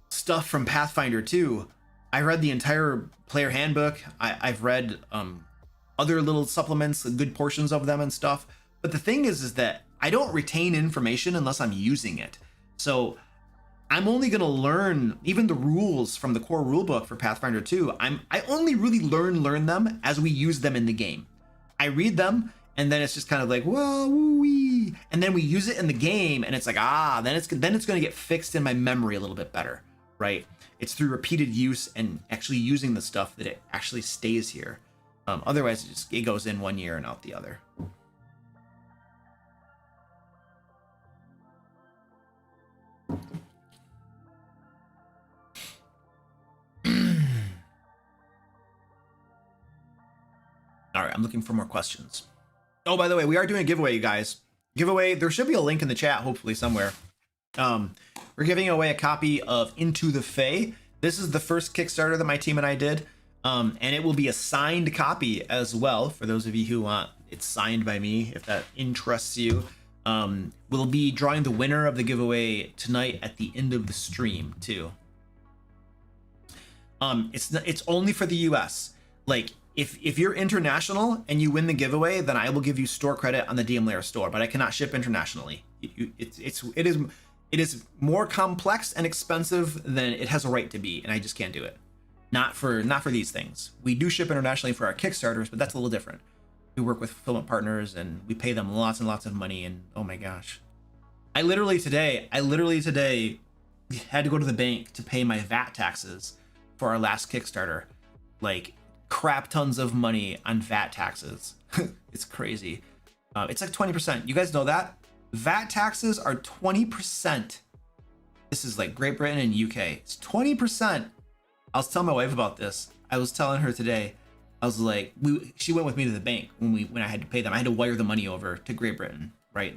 stuff from Pathfinder 2. I read the entire player handbook. I've read other little supplements, good portions of them and stuff. But the thing is that I don't retain information unless I'm using it. So I'm only going to learn even the rules from the core rulebook for Pathfinder 2. I only really learn them as we use them in the game. I read them and then it's just kind of like, whoa, woo-wee. And then we use it in the game and it's like, then it's going to get fixed in my memory a little bit better, right? It's through repeated use and actually using the stuff that it actually stays here. Otherwise, it goes in one ear and out the other. All right, I'm looking for more questions. Oh, by the way, we are doing a giveaway, you guys. Giveaway, there should be a link in the chat, hopefully somewhere. We're giving away a copy of Into the Fae. This is the first Kickstarter that my team and I did. And it will be a signed copy as well, for those of you who want it signed by me, if that interests you. We'll be drawing the winner of the giveaway tonight at the end of the stream, too. It's only for the US. Like, if you're international and you win the giveaway, then I will give you store credit on the DM Lair store, but I cannot ship internationally. It is more complex and expensive than it has a right to be, and I just can't do it. Not for these things. We do ship internationally for our Kickstarters, but that's a little different. We work with fulfillment partners and we pay them lots and lots of money, and oh my gosh. I literally today had to go to the bank to pay my VAT taxes for our last Kickstarter. Like, crap tons of money on VAT taxes. It's crazy. It's like 20%. You guys know that? VAT taxes are 20%. This is like Great Britain and UK. It's 20%. I was telling my wife about this. I was telling her today. I was like, she went with me to the bank when I had to pay them. I had to wire the money over to Great Britain, right?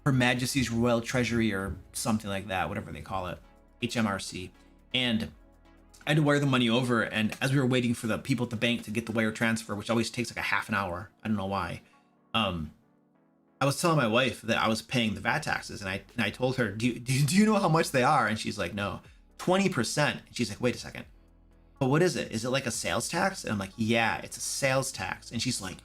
Her Majesty's Royal Treasury or something like that, whatever they call it, HMRC. And I had to wire the money over, and as we were waiting for the people at the bank to get the wire transfer, which always takes like a half an hour, I don't know why, I was telling my wife that I was paying the VAT taxes, and I told her, do you know how much they are? And she's like, no, 20%. And she's like, wait a second, but what is it? Is it like a sales tax? And I'm like, yeah, it's a sales tax. And she's like,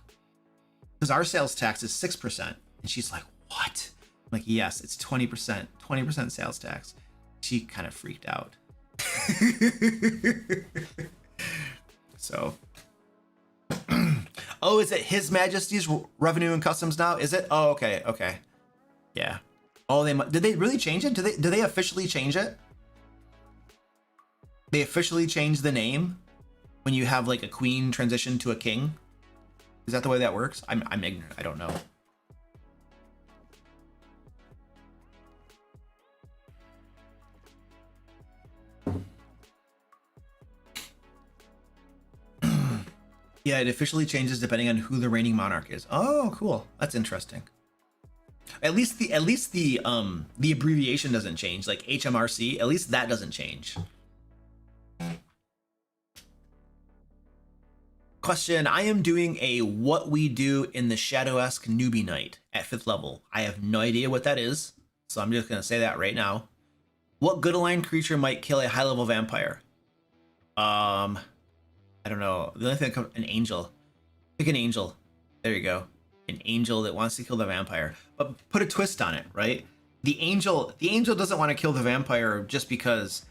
because our sales tax is 6%. And she's like, what? I'm like, yes, it's 20% sales tax. She kind of freaked out. So oh, is it His Majesty's Revenue and Customs now? Is it? Oh, okay, yeah. Oh, did they really change it? Did they officially change it? They officially changed the name when you have like a queen transition to a king? Is that the way that works? I'm ignorant. I don't know. Yeah, it officially changes depending on who the reigning monarch is. Oh, cool. That's interesting. At least the abbreviation doesn't change, like HMRC. At least that doesn't change. Question: I am doing a what we do in the Shadow-esque newbie night at 5th level. I have no idea what that is, so I'm just gonna say that right now. What good aligned creature might kill a high level vampire? I don't know. The only thing that comes, an angel. Pick an angel. There you go. An angel that wants to kill the vampire. But put a twist on it, right? The angel doesn't want to kill the vampire just because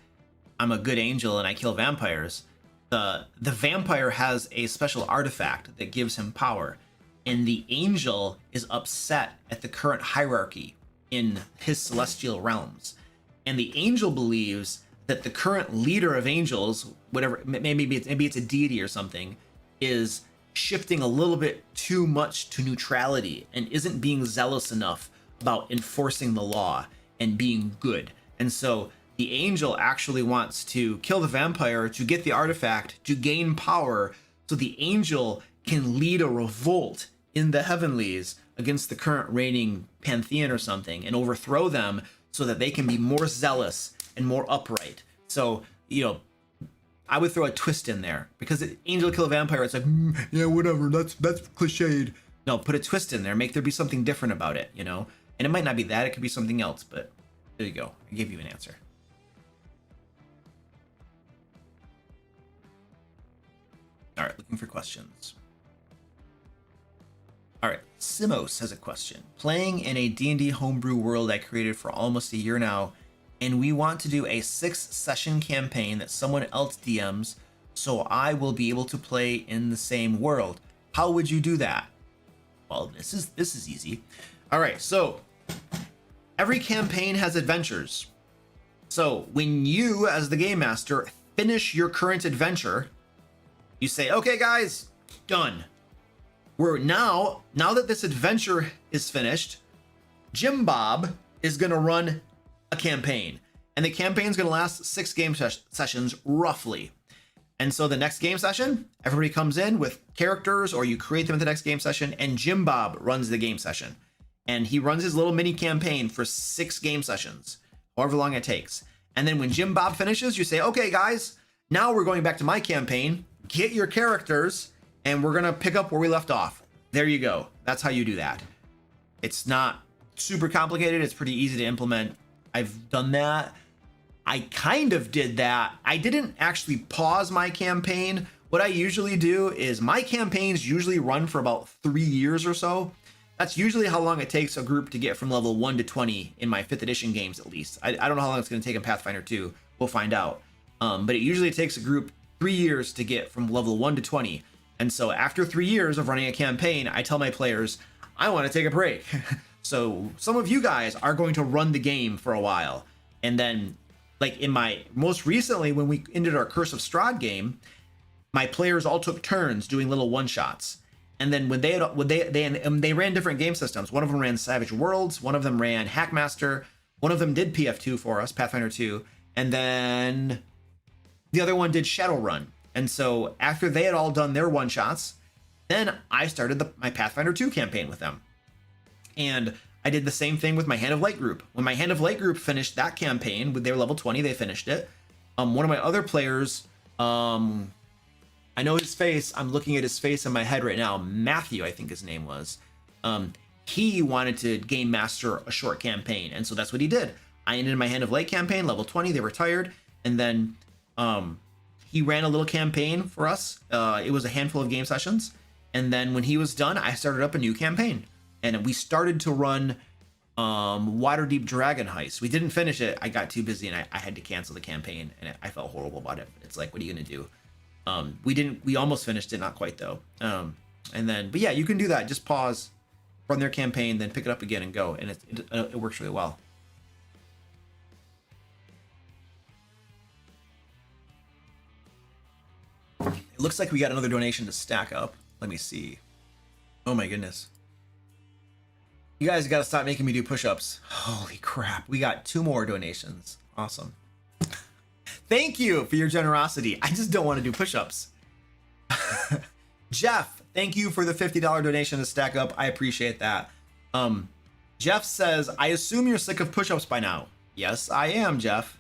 I'm a good angel and I kill vampires. The vampire has a special artifact that gives him power, and the angel is upset at the current hierarchy in his celestial realms. And the angel believes that the current leader of angels, whatever, maybe it's a deity or something, is shifting a little bit too much to neutrality and isn't being zealous enough about enforcing the law and being good. And so the angel actually wants to kill the vampire to get the artifact to gain power, so the angel can lead a revolt in the heavenlies against the current reigning pantheon or something and overthrow them so that they can be more zealous and more upright. So, you know, I would throw a twist in there because Angel Kill a Vampire, it's like, yeah, whatever, that's cliched. No, put a twist in there, make there be something different about it, you know? And it might not be that, it could be something else, but there you go. I gave you an answer. All right, looking for questions. All right, Simos has a question. Playing in a D&D homebrew world I created for almost a year now, and we want to do a 6-session campaign that someone else DMs, so I will be able to play in the same world. How would you do that? Well, this is easy. All right, so every campaign has adventures. So when you, as the game master, finish your current adventure, you say, okay, guys, done. We're now that this adventure is finished, Jim Bob is going to run a campaign. And the campaign is going to last 6 game sessions, roughly. And so the next game session, everybody comes in with characters, or you create them at the next game session, and Jim Bob runs the game session. And he runs his little mini campaign for 6 game sessions, however long it takes. And then when Jim Bob finishes, you say, okay, guys, now we're going back to my campaign. Get your characters, and we're going to pick up where we left off. There you go. That's how you do that. It's not super complicated. It's pretty easy to implement. I've done that. I kind of did that. I didn't actually pause my campaign. What I usually do is my campaigns usually run for about 3 years or so. That's usually how long it takes a group to get from level 1 to 20 in my 5th edition games, at least. I don't know how long it's going to take in Pathfinder 2. We'll find out. But it usually takes a group 3 years to get from level 1 to 20. And so after 3 years of running a campaign, I tell my players, I want to take a break. So some of you guys are going to run the game for a while. And then, like in my most recently, when we ended our Curse of Strahd game, my players all took turns doing little one-shots. And then when they ran different game systems. One of them ran Savage Worlds, one of them ran Hackmaster, one of them did PF2 for us, Pathfinder 2, and then the other one did Shadowrun. And so after they had all done their one-shots, then I started my Pathfinder 2 campaign with them. And I did the same thing with my Hand of Light group. When my Hand of Light group finished that campaign, with their level 20, they finished it. One of my other players, I know his face. I'm looking at his face in my head right now. Matthew, I think his name was. He wanted to game master a short campaign, and so that's what he did. I ended my Hand of Light campaign, level 20. They retired, and then he ran a little campaign for us. It was a handful of game sessions, and then when he was done, I started up a new campaign, and we started to run Waterdeep Dragon Heist. We didn't finish it. I got too busy, and I had to cancel the campaign, and I felt horrible about it. It's like, what are you gonna do? We almost finished it, not quite though. But yeah, you can do that. Just pause, run their campaign, then pick it up again and go. And it works really well. It looks like we got another donation to stack up. Let me see. Oh my goodness. You guys got to stop making me do push-ups. Holy crap. We got 2 more donations. Awesome. Thank you for your generosity. I just don't want to do push-ups. Jeff, thank you for the $50 donation to stack up. I appreciate that. Jeff says, I assume you're sick of push-ups by now. Yes, I am, Jeff.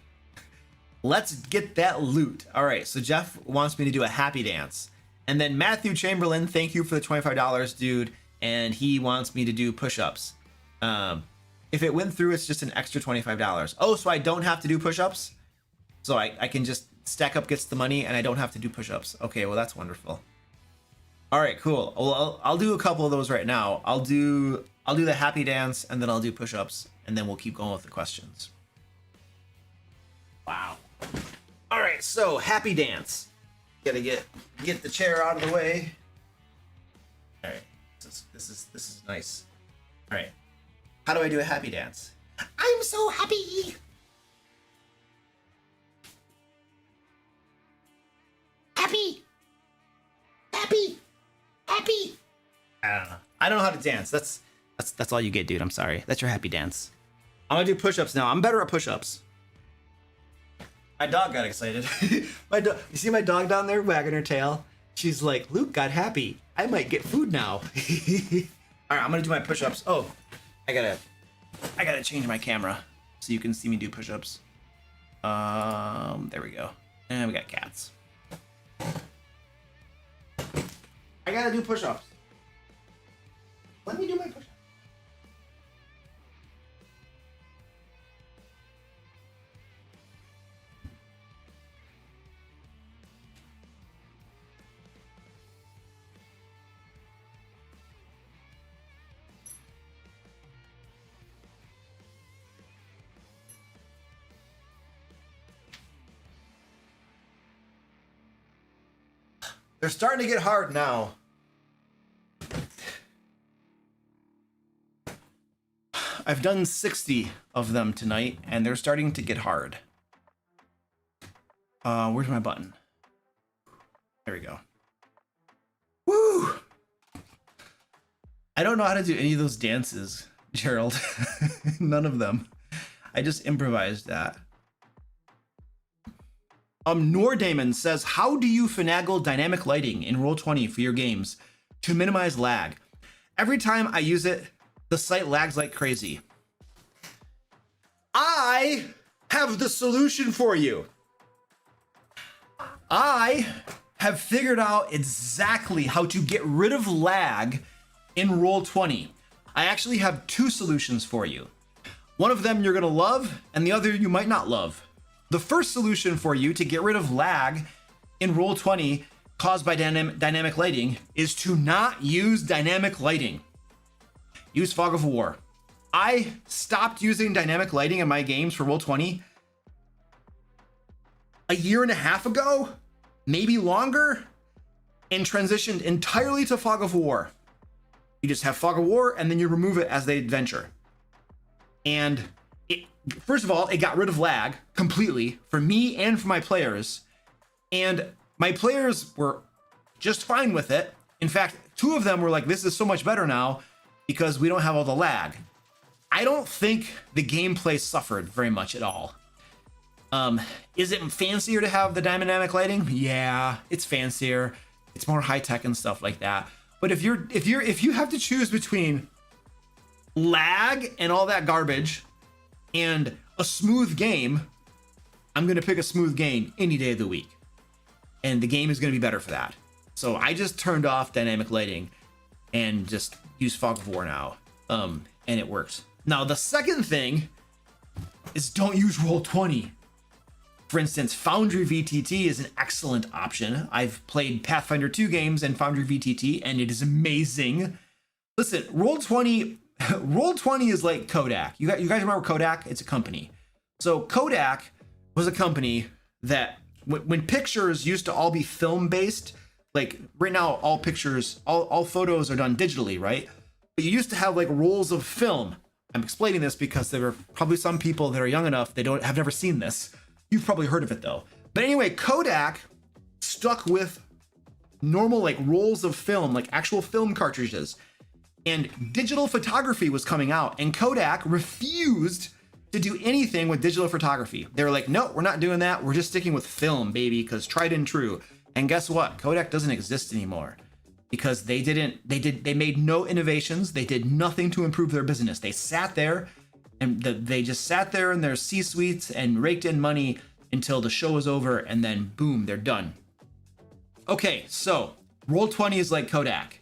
Let's get that loot. All right, so Jeff wants me to do a happy dance. And then Matthew Chamberlain, thank you for the $25, dude. And he wants me to do push-ups. If it went through, it's just an extra $25. Oh, so I don't have to do push-ups? So I can just stack up gets the money and I don't have to do push-ups. Okay, well, that's wonderful. All right, cool. Well, I'll do a couple of those right now. I'll do the happy dance and then I'll do push-ups and then we'll keep going with the questions. Wow. All right, so happy dance. Gotta get the chair out of the way. All right, this is nice. All right, how do I do a happy dance? I'm so happy. Happy. I don't know how to dance. That's all you get, dude. I'm sorry. That's your happy dance. I'm gonna do push-ups now. I'm better at push-ups. My dog got excited. You see my dog down there wagging her tail? She's like, Luke got happy. I might get food now. All right, I'm gonna do my push-ups. Oh, I gotta change my camera so you can see me do push-ups. There we go. And we got cats. I gotta do push-ups. Let me do my push-ups. They're starting to get hard now. I've done 60 of them tonight, and they're starting to get hard. Where's my button? There we go. Woo! I don't know how to do any of those dances, Gerald. None of them. I just improvised that. Nordamon says, how do you finagle dynamic lighting in Roll20 for your games to minimize lag? Every time I use it, the site lags like crazy. I have the solution for you. I have figured out exactly how to get rid of lag in Roll20. I actually have two solutions for you. One of them you're gonna love, and the other you might not love. The first solution for you to get rid of lag in Roll20 caused by dynamic lighting is to not use dynamic lighting. Use Fog of War. I stopped using dynamic lighting in my games for Roll20 a year and a half ago, maybe longer, and transitioned entirely to Fog of War. You just have Fog of War and then you remove it as they adventure. And first of all, it got rid of lag completely for me and for my players. And my players were just fine with it. In fact, two of them were like, this is so much better now because we don't have all the lag. I don't think the gameplay suffered very much at all. Is it fancier to have the dynamic lighting? Yeah, it's fancier. It's more high tech and stuff like that. But if you have to choose between lag and all that garbage and a smooth game, I'm gonna pick a smooth game any day of the week. And the game is gonna be better for that. So I just turned off dynamic lighting and just use Fog of War now. And it works. Now the second thing is don't use Roll20. For instance, Foundry VTT is an excellent option. I've played Pathfinder 2 games and Foundry VTT, and it is amazing. Listen, Roll20 is like Kodak. You guys remember Kodak? It's a company. So Kodak was a company that when pictures used to all be film based, like right now all pictures, all photos are done digitally, right? But you used to have like rolls of film. I'm explaining this because there are probably some people that are young enough they have never seen this. You've probably heard of it though. But anyway, Kodak stuck with normal like rolls of film, like actual film cartridges. And digital photography was coming out, and Kodak refused to do anything with digital photography. They were like, no, we're not doing that. We're just sticking with film, baby, because tried and true. And guess what? Kodak doesn't exist anymore because they made no innovations. They did nothing to improve their business. They sat there and they just sat there in their C-suites and raked in money until the show was over, and then boom, they're done. Okay, so Roll20 is like Kodak.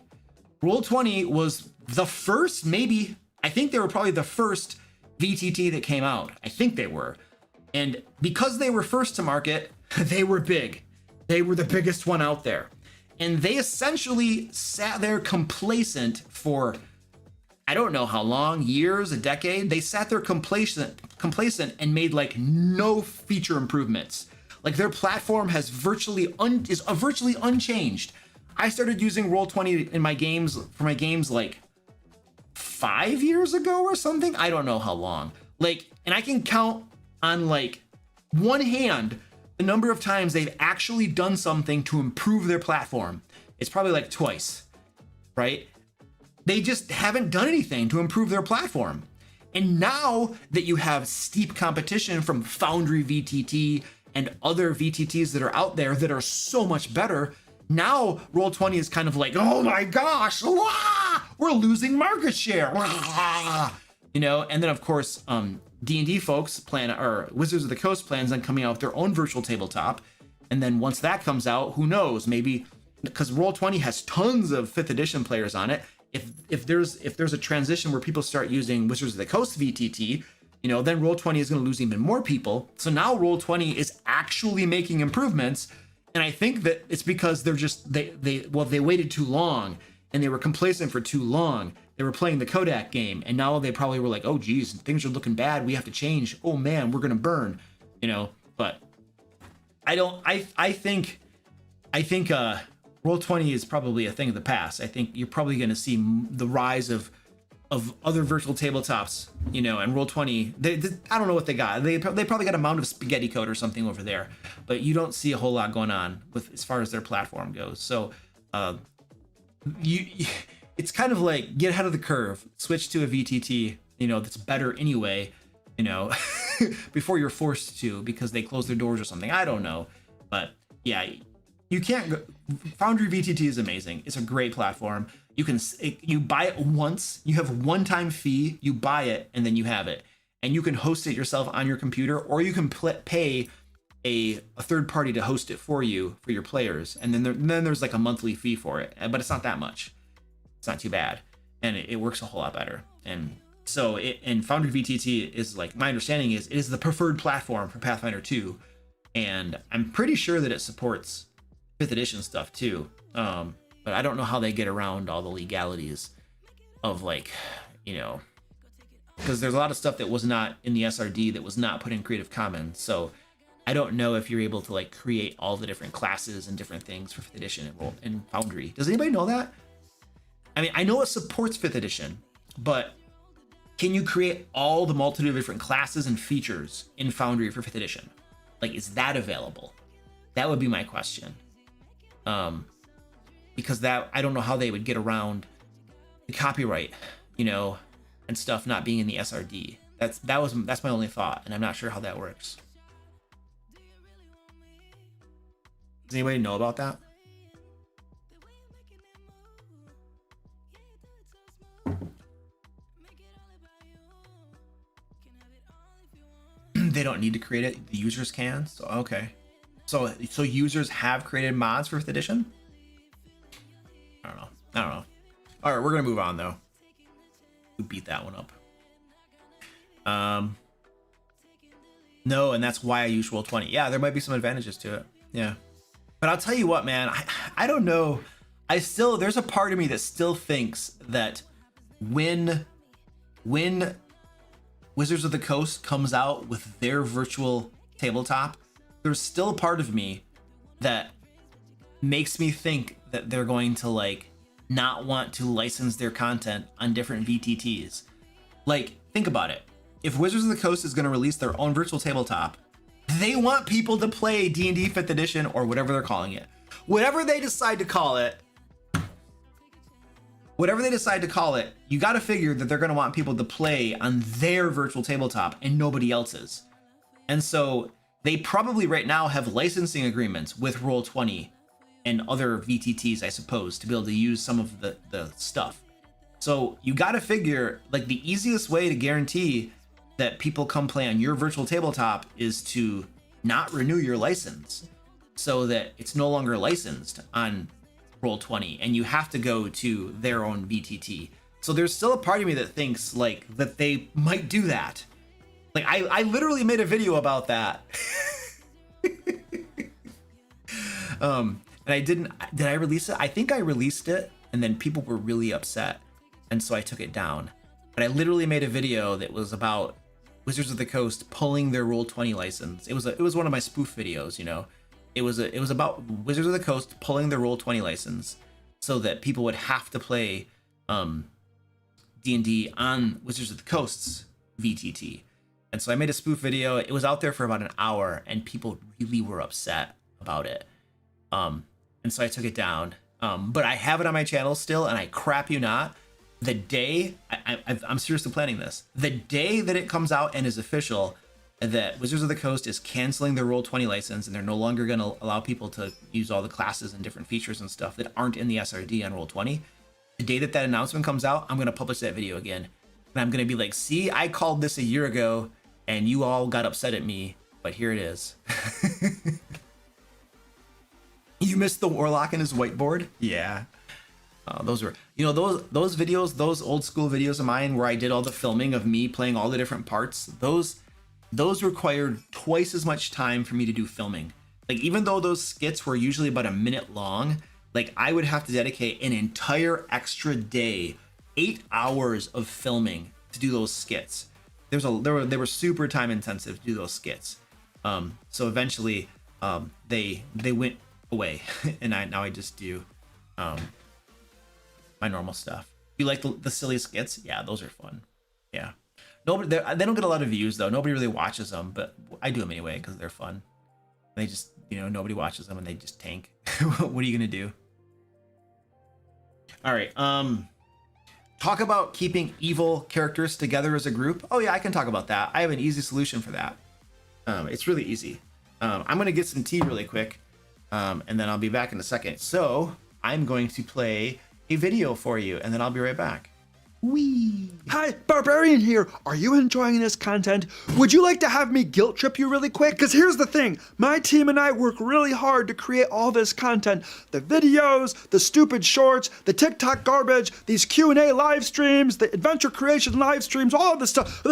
Roll20 was the first, maybe, I think they were probably the first VTT that came out. I think they were. And because they were first to market, they were big. They were the biggest one out there. And they essentially sat there complacent for, I don't know how long, years, a decade. They sat there complacent and made like no feature improvements. Like their platform has virtually unchanged. I started using Roll20 in my games for my games like 5 years ago or something. I don't know how long. Like, and I can count on like one hand the number of times they've actually done something to improve their platform. It's probably like twice, right? They just haven't done anything to improve their platform. And now that you have steep competition from Foundry VTT and other VTTs that are out there that are so much better, now Roll20 is kind of like, oh my gosh, we're losing market share, you know. And then of course, D&D folks plan, or Wizards of the Coast plans on coming out with their own virtual tabletop, And then once that comes out, who knows? Maybe because Roll20 has tons of 5th edition players on it. If there's a transition where people start using Wizards of the Coast VTT, then Roll20 is going to lose even more people. So now Roll20 is actually making improvements, and I think that it's because they waited too long and they were complacent for too long. They were playing the Kodak game, and now they probably were like, oh geez, things are looking bad. We have to change. Oh man, we're gonna burn. But I think Roll20 is probably a thing of the past. I think you're probably going to see the rise of other virtual tabletops, and Roll20. I don't know what they got. They probably got a mound of spaghetti code or something over there, but you don't see a whole lot going on with as far as their platform goes. So, it's kind of like get ahead of the curve, switch to a VTT, that's better anyway, before you're forced to because they close their doors or something. I don't know, but yeah. You can't go. Foundry VTT is amazing. It's a great platform. You buy it once. You have one-time fee. You buy it and then you have it, and you can host it yourself on your computer, or you can pay a third party to host it for you for your players, and then there's like a monthly fee for it, but it's not that much. It's not too bad, and it works a whole lot better. And so and Foundry VTT is, like, my understanding is it is the preferred platform for Pathfinder 2, and I'm pretty sure that it supports 5th edition stuff too, but I don't know how they get around all the legalities of, like, because there's a lot of stuff that was not in the SRD that was not put in Creative Commons, so I don't know if you're able to, like, create all the different classes and different things for 5th edition in Foundry. Does anybody know that? I mean, I know it supports 5th edition, but can you create all the multitude of different classes and features in Foundry for 5th edition? Like, is that available? That would be my question. Because that, I don't know how they would get around the copyright, and stuff not being in the SRD. That's my only thought, and I'm not sure how that works. Does anybody know about that? They don't need to create it. The users can. So okay. So users have created mods for 5th edition? I don't know. All right, we're gonna move on though. We beat that one up. No, and that's why I use Roll20. Yeah, there might be some advantages to it. Yeah, but I'll tell you what, man. I don't know. There's a part of me that still thinks that when Wizards of the Coast comes out with their virtual tabletop, there's still a part of me that makes me think that they're going to, like, not want to license their content on different VTTs. Like, think about it. If Wizards of the Coast is going to release their own virtual tabletop, they want people to play D&D 5th edition or whatever they're calling it. Whatever they decide to call it, you got to figure that they're going to want people to play on their virtual tabletop and nobody else's. And so they probably right now have licensing agreements with Roll20 and other VTTs, I suppose, to be able to use some of the stuff. So you got to figure, like, the easiest way to guarantee that people come play on your virtual tabletop is to not renew your license so that it's no longer licensed on Roll20 and you have to go to their own VTT. So there's still a part of me that thinks, like, that they might do that. Like, I literally made a video about that. And I did I release it? I think I released it and then people were really upset, and so I took it down. But I literally made a video that was about Wizards of the Coast pulling their Roll20 license. It was one of my spoof videos, It was about Wizards of the Coast pulling their Roll20 license so that people would have to play D&D on Wizards of the Coast's VTT. And so I made a spoof video. It was out there for about an hour and people really were upset about it. And so I took it down. But I have it on my channel still, and I crap you not. The day, I'm seriously planning this, the day that it comes out and is official, that Wizards of the Coast is canceling their Roll20 license and they're no longer going to allow people to use all the classes and different features and stuff that aren't in the SRD on Roll20, the day that announcement comes out, I'm going to publish that video again. And I'm going to be like, see, I called this a year ago and you all got upset at me, but here it is. You missed the warlock and his whiteboard? Yeah. Those were, those videos, those old school videos of mine where I did all the filming of me playing all the different parts. Those required twice as much time for me to do filming. Like, even though those skits were usually about a minute long, like I would have to dedicate an entire extra day, 8 hours of filming to do those skits. They were super time intensive to do those skits. So eventually they went away and now I just do my normal stuff. You like the silly skits? Yeah, those are fun. Yeah. Nobody, they don't get a lot of views though. Nobody really watches them, but I do them anyway because they're fun. They just, nobody watches them and they just tank. What are you gonna do? All right. Talk about keeping evil characters together as a group. Oh yeah, I can talk about that. I have an easy solution for that. It's really easy. I'm gonna get some tea really quick, and then I'll be back in a second. So I'm going to play a video for you, and then I'll be right back. Wee. Hi, Barbarian here. Are you enjoying this content? Would you like to have me guilt trip you really quick? Because here's the thing. My team and I work really hard to create all this content. The videos, the stupid shorts, the TikTok garbage, these Q&A live streams, the adventure creation live streams, all of this stuff.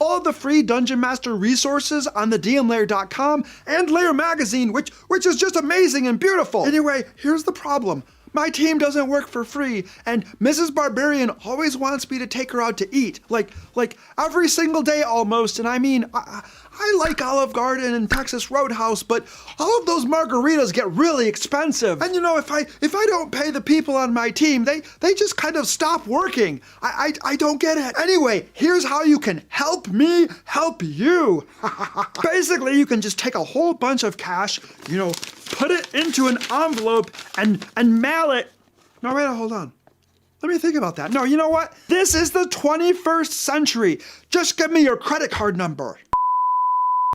All of the free Dungeon Master resources on the dmlair.com and Lair magazine, which is just amazing and beautiful. Anyway, here's the problem. My team doesn't work for free, and Mrs. Barbarian always wants me to take her out to eat, like every single day almost. And I mean, I like Olive Garden and Texas Roadhouse, but all of those margaritas get really expensive. And if I don't pay the people on my team, they just kind of stop working. I don't get it. Anyway, here's how you can help me help you. Basically, you can just take a whole bunch of cash, put it into an envelope and mail it. No, wait, hold on. Let me think about that. No, you know what? This is the 21st century. Just give me your credit card number.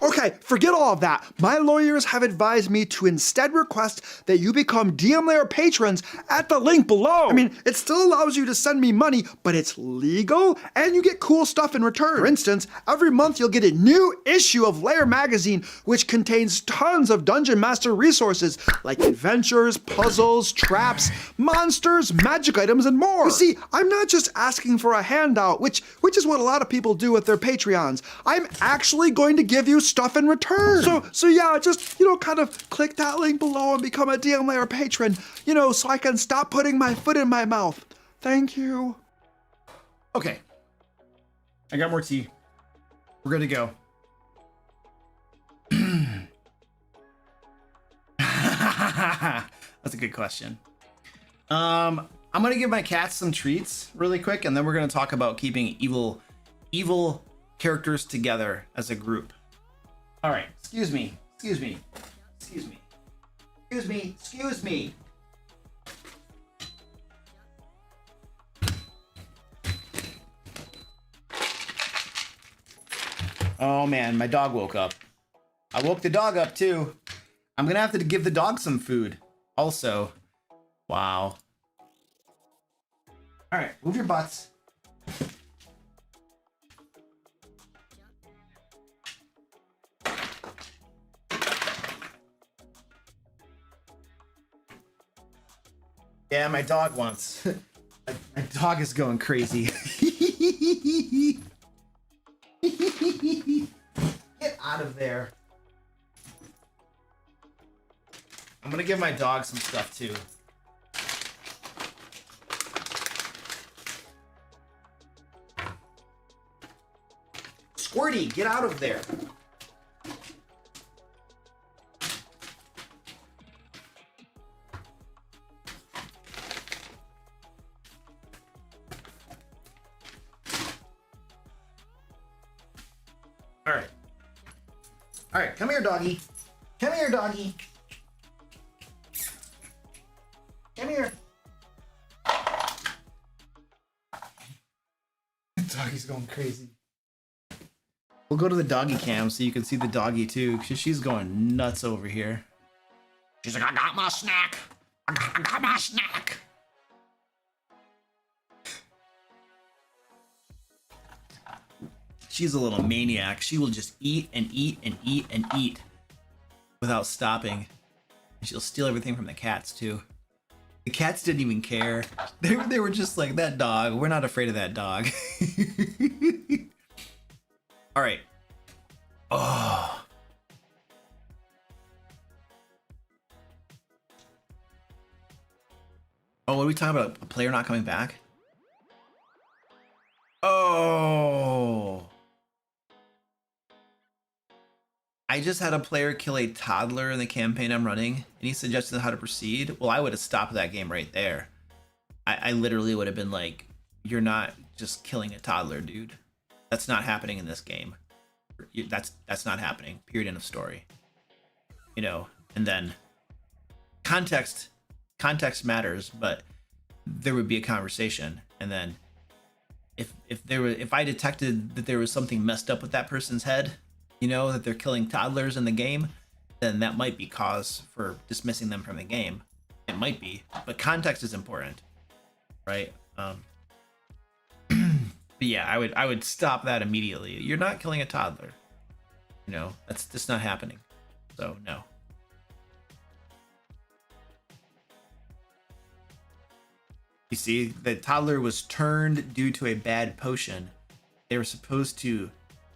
Okay, forget all of that. My lawyers have advised me to instead request that you become DM Lair patrons at the link below. I mean, it still allows you to send me money, but it's legal and you get cool stuff in return. For instance, every month you'll get a new issue of Lair magazine, which contains tons of Dungeon Master resources like adventures, puzzles, traps, monsters, magic items, and more. You see, I'm not just asking for a handout, which is what a lot of people do with their Patreons. I'm actually going to give you stuff in return. So yeah, just, kind of click that link below and become a DM Lair patron, so I can stop putting my foot in my mouth. Thank you. Okay. I got more tea. We're good to go. That's a good question. I'm gonna give my cats some treats really quick, and then we're gonna talk about keeping evil characters together as a group. All right, excuse me. Oh man, my dog woke up. I woke the dog up too. I'm gonna have to give the dog some food also. Wow. All right, move your butts. Yeah, my dog wants. My dog is going crazy. Get out of there. I'm gonna give my dog some stuff too. Squirty, get out of there. All right, come here, doggy. Come here, doggy. Come here. Doggy's going crazy. We'll go to the doggy cam so you can see the doggy too, because she's going nuts over here. She's like, I got my snack. I got my snack. She's a little maniac. She will just eat and eat and eat and eat without stopping. She'll steal everything from the cats too. The cats didn't even care. They were just like, that dog, we're not afraid of that dog. All right. Oh. Oh, what are we talking about? A player not coming back? Oh. I just had a player kill a toddler in the campaign I'm running, and he suggested how to proceed. Well, I would have stopped that game right there. I literally would have been like, you're not just killing a toddler, dude. That's not happening in this game. That's not happening. Period. End of story. You know, and then context matters, but there would be a conversation, and then if I detected that there was something messed up with that person's head, you know, that they're killing toddlers in the game, then that might be cause for dismissing them from the game. It might be, but context is important, right? But yeah, I would stop that immediately. You're not killing a toddler. You know, that's just not happening. So no. You see, the toddler was turned due to a bad potion. They were supposed to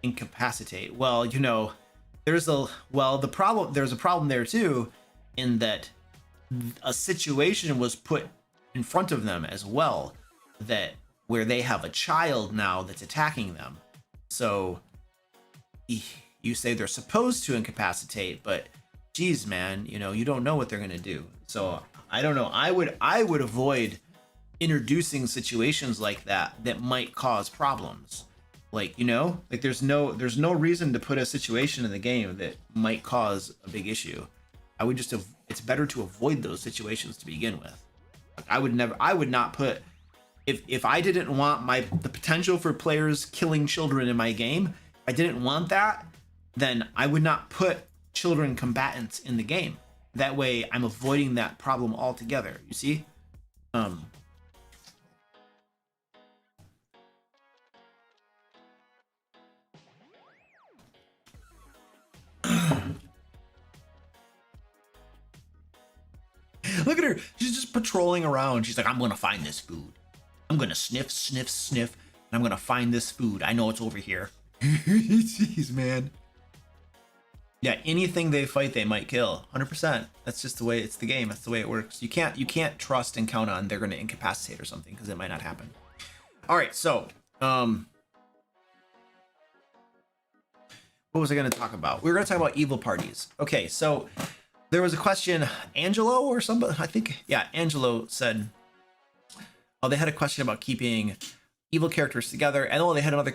incapacitate. Well, you know, there's a problem there too, in that a situation was put in front of them as well, that where they have a child now that's attacking them. So you say they're supposed to incapacitate, but geez, man, you know, you don't know what they're gonna do. So I don't know. I would avoid introducing situations like that might cause problems. Like, you know, like there's no reason to put a situation in the game that might cause a big issue. I would just it's better to avoid those situations to begin with. Like, I would not put, if I didn't want the potential for players killing children in my game, if I didn't want that, then I would not put children combatants in the game. That way I'm avoiding that problem altogether. You see? Look at her. She's just patrolling around. She's like, I'm going to find this food. I'm going to sniff, sniff, sniff, and I'm going to find this food. I know it's over here. Jeez, man. Yeah, anything they fight, they might kill. 100%. That's just the way it's the game. That's the way it works. You can't trust and count on they're going to incapacitate or something, because it might not happen. All right, so what was I going to talk about? We were going to talk about evil parties. Okay, so there was a question, Angelo or somebody, I think, yeah, Angelo said, oh, they had a question about keeping evil characters together, and they had another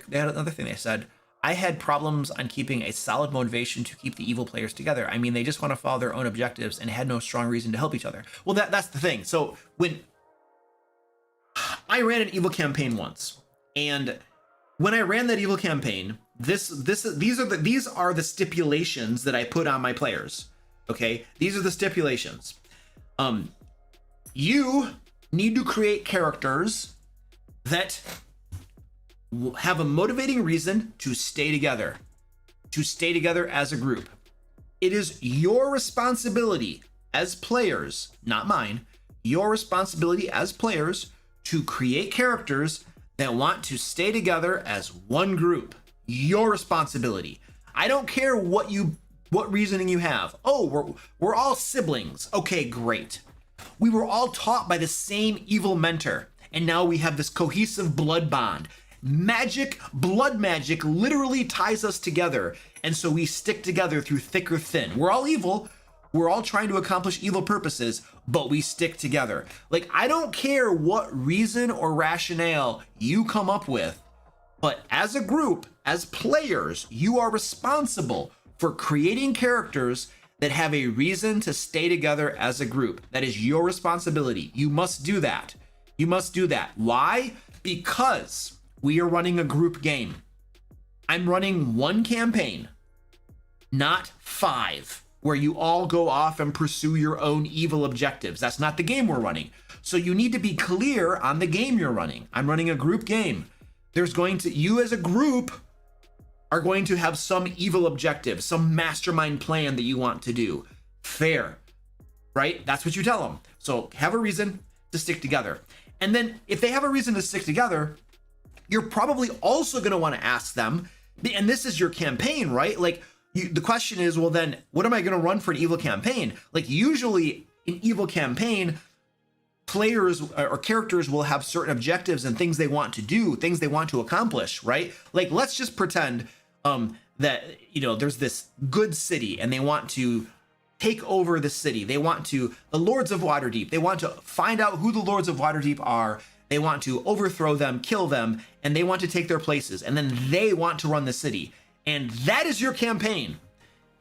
thing they said. I had problems on keeping a solid motivation to keep the evil players together. I mean, they just want to follow their own objectives and had no strong reason to help each other. Well, that's the thing. So when I ran an evil campaign once, and when I ran that evil campaign, these are the stipulations that I put on my players. Okay, these are the stipulations. You need to create characters that have a motivating reason to stay together as a group. It is your responsibility as players, not mine, your responsibility as players to create characters that want to stay together as one group. Your responsibility. I don't care what reasoning you have. Oh, we're all siblings. Okay, great. We were all taught by the same evil mentor, and now we have this cohesive blood bond. Blood magic literally ties us together, and so we stick together through thick or thin. We're all evil. We're all trying to accomplish evil purposes, but we stick together. Like, I don't care what reason or rationale you come up with, but as a group, as players, you are responsible for creating characters that have a reason to stay together as a group. That is your responsibility. You must do that. You must do that. Why? Because we are running a group game. I'm running one campaign, not 5, where you all go off and pursue your own evil objectives. That's not the game we're running. So you need to be clear on the game you're running. I'm running a group game. You as a group are going to have some evil objective, some mastermind plan that you want to do. Fair. right? That's what you tell them. So have a reason to stick together. And then if they have a reason to stick together, you're probably also going to want to ask them, and this is your campaign, right? Like the question is, well, then what am I going to run for an evil campaign? Like usually an evil campaign, players or characters will have certain objectives and things they want to do, things they want to accomplish, right? Like let's just pretend that, you know, there's this good city and they want to take over the city. They want to, the Lords of Waterdeep, they want to find out who the Lords of Waterdeep are. They want to overthrow them, kill them, and they want to take their places. And then they want to run the city. And that is your campaign.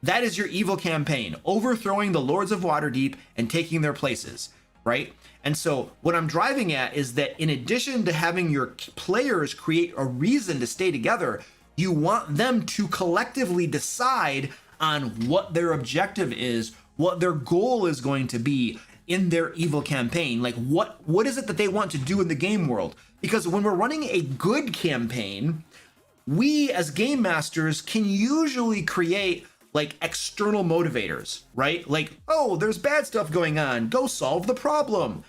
That is your evil campaign, overthrowing the Lords of Waterdeep and taking their places, right? And so what I'm driving at is that in addition to having your players create a reason to stay together, you want them to collectively decide on what their objective is, what their goal is going to be in their evil campaign. Like what is it that they want to do in the game world? Because when we're running a good campaign, we as game masters can usually create like external motivators, right? Like, oh, there's bad stuff going on, go solve the problem.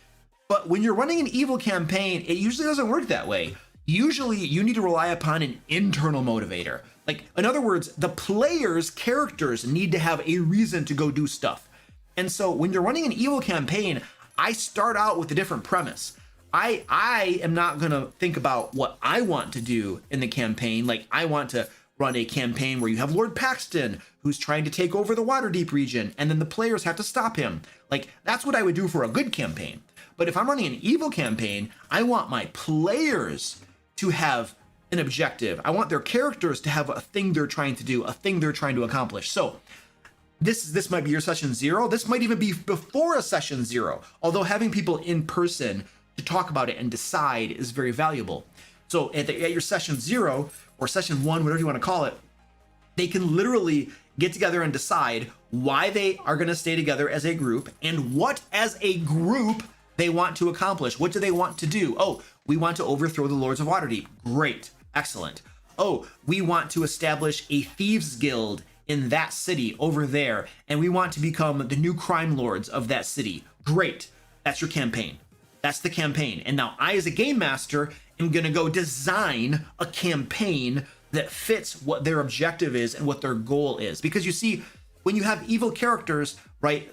But when you're running an evil campaign, it usually doesn't work that way. Usually you need to rely upon an internal motivator. Like, in other words, the players' characters need to have a reason to go do stuff. And so when you're running an evil campaign, I start out with a different premise. I am not gonna think about what I want to do in the campaign. Like, I want to run a campaign where you have Lord Paxton, who's trying to take over the Waterdeep region, and then the players have to stop him. Like, that's what I would do for a good campaign. But if I'm running an evil campaign, I want my players to have an objective. I want their characters to have a thing they're trying to do, a thing they're trying to accomplish. So this might be your session 0. This might even be before a session 0, although having people in person to talk about it and decide is very valuable. So at your session 0 or session 1, whatever you want to call it, they can literally get together and decide why they are going to stay together as a group and what as a group they want to accomplish. What do they want to do? Oh, we want to overthrow the Lords of Waterdeep. Great. Excellent. Oh, we want to establish a thieves guild in that city over there, and we want to become the new crime lords of that city. Great. That's your campaign. That's the campaign. And now I, as a game master, am going to go design a campaign that fits what their objective is and what their goal is. Because you see, when you have evil characters, right,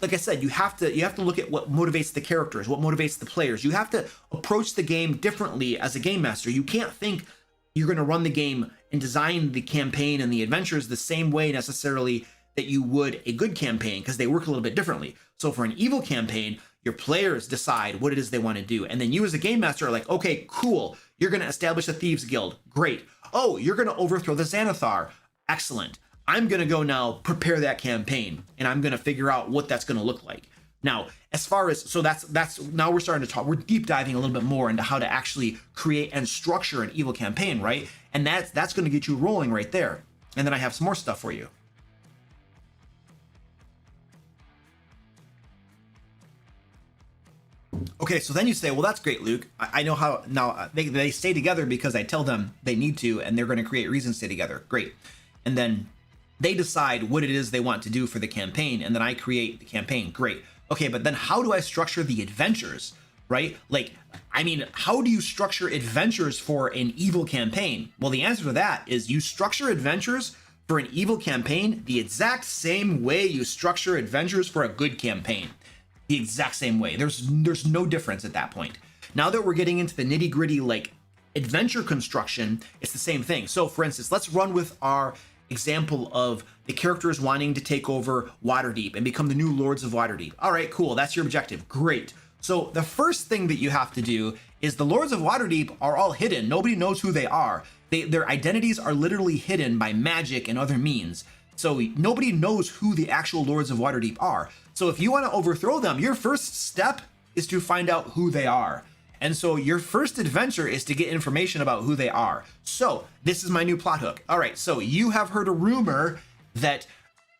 like I said, you have to look at what motivates the characters, what motivates the players. You have to approach the game differently as a game master. You can't think you're going to run the game and design the campaign and the adventures the same way necessarily that you would a good campaign, because they work a little bit differently. So for an evil campaign, your players decide what it is they want to do. And then you as a game master are like, okay, cool. You're going to establish a thieves guild. Great. Oh, you're going to overthrow the Xanathar. Excellent. I'm going to go now prepare that campaign, and I'm going to figure out what that's going to look like. Now, as far as, so that's now we're starting to talk, we're deep diving a little bit more into how to actually create and structure an evil campaign, right? And that's going to get you rolling right there. And then I have some more stuff for you. Okay, so then you say, well, that's great, Luke. I know how now they stay together because I tell them they need to, and they're going to create reasons to stay together. Great. And then they decide what it is they want to do for the campaign, and then I create the campaign. Great. Okay, but then how do I structure the adventures, right? Like, I mean, how do you structure adventures for an evil campaign? Well, the answer to that is you structure adventures for an evil campaign the exact same way you structure adventures for a good campaign. The exact same way. There's no difference at that point. Now that we're getting into the nitty-gritty, like, adventure construction, it's the same thing. So, for instance, let's run with our example of the characters wanting to take over Waterdeep and become the new Lords of Waterdeep. All right, cool. That's your objective. Great. So the first thing that you have to do is the Lords of Waterdeep are all hidden. Nobody knows who they are. Their identities are literally hidden by magic and other means. So nobody knows who the actual Lords of Waterdeep are. So if you want to overthrow them, your first step is to find out who they are. And so your first adventure is to get information about who they are. So this is my new plot hook. All right, so you have heard a rumor that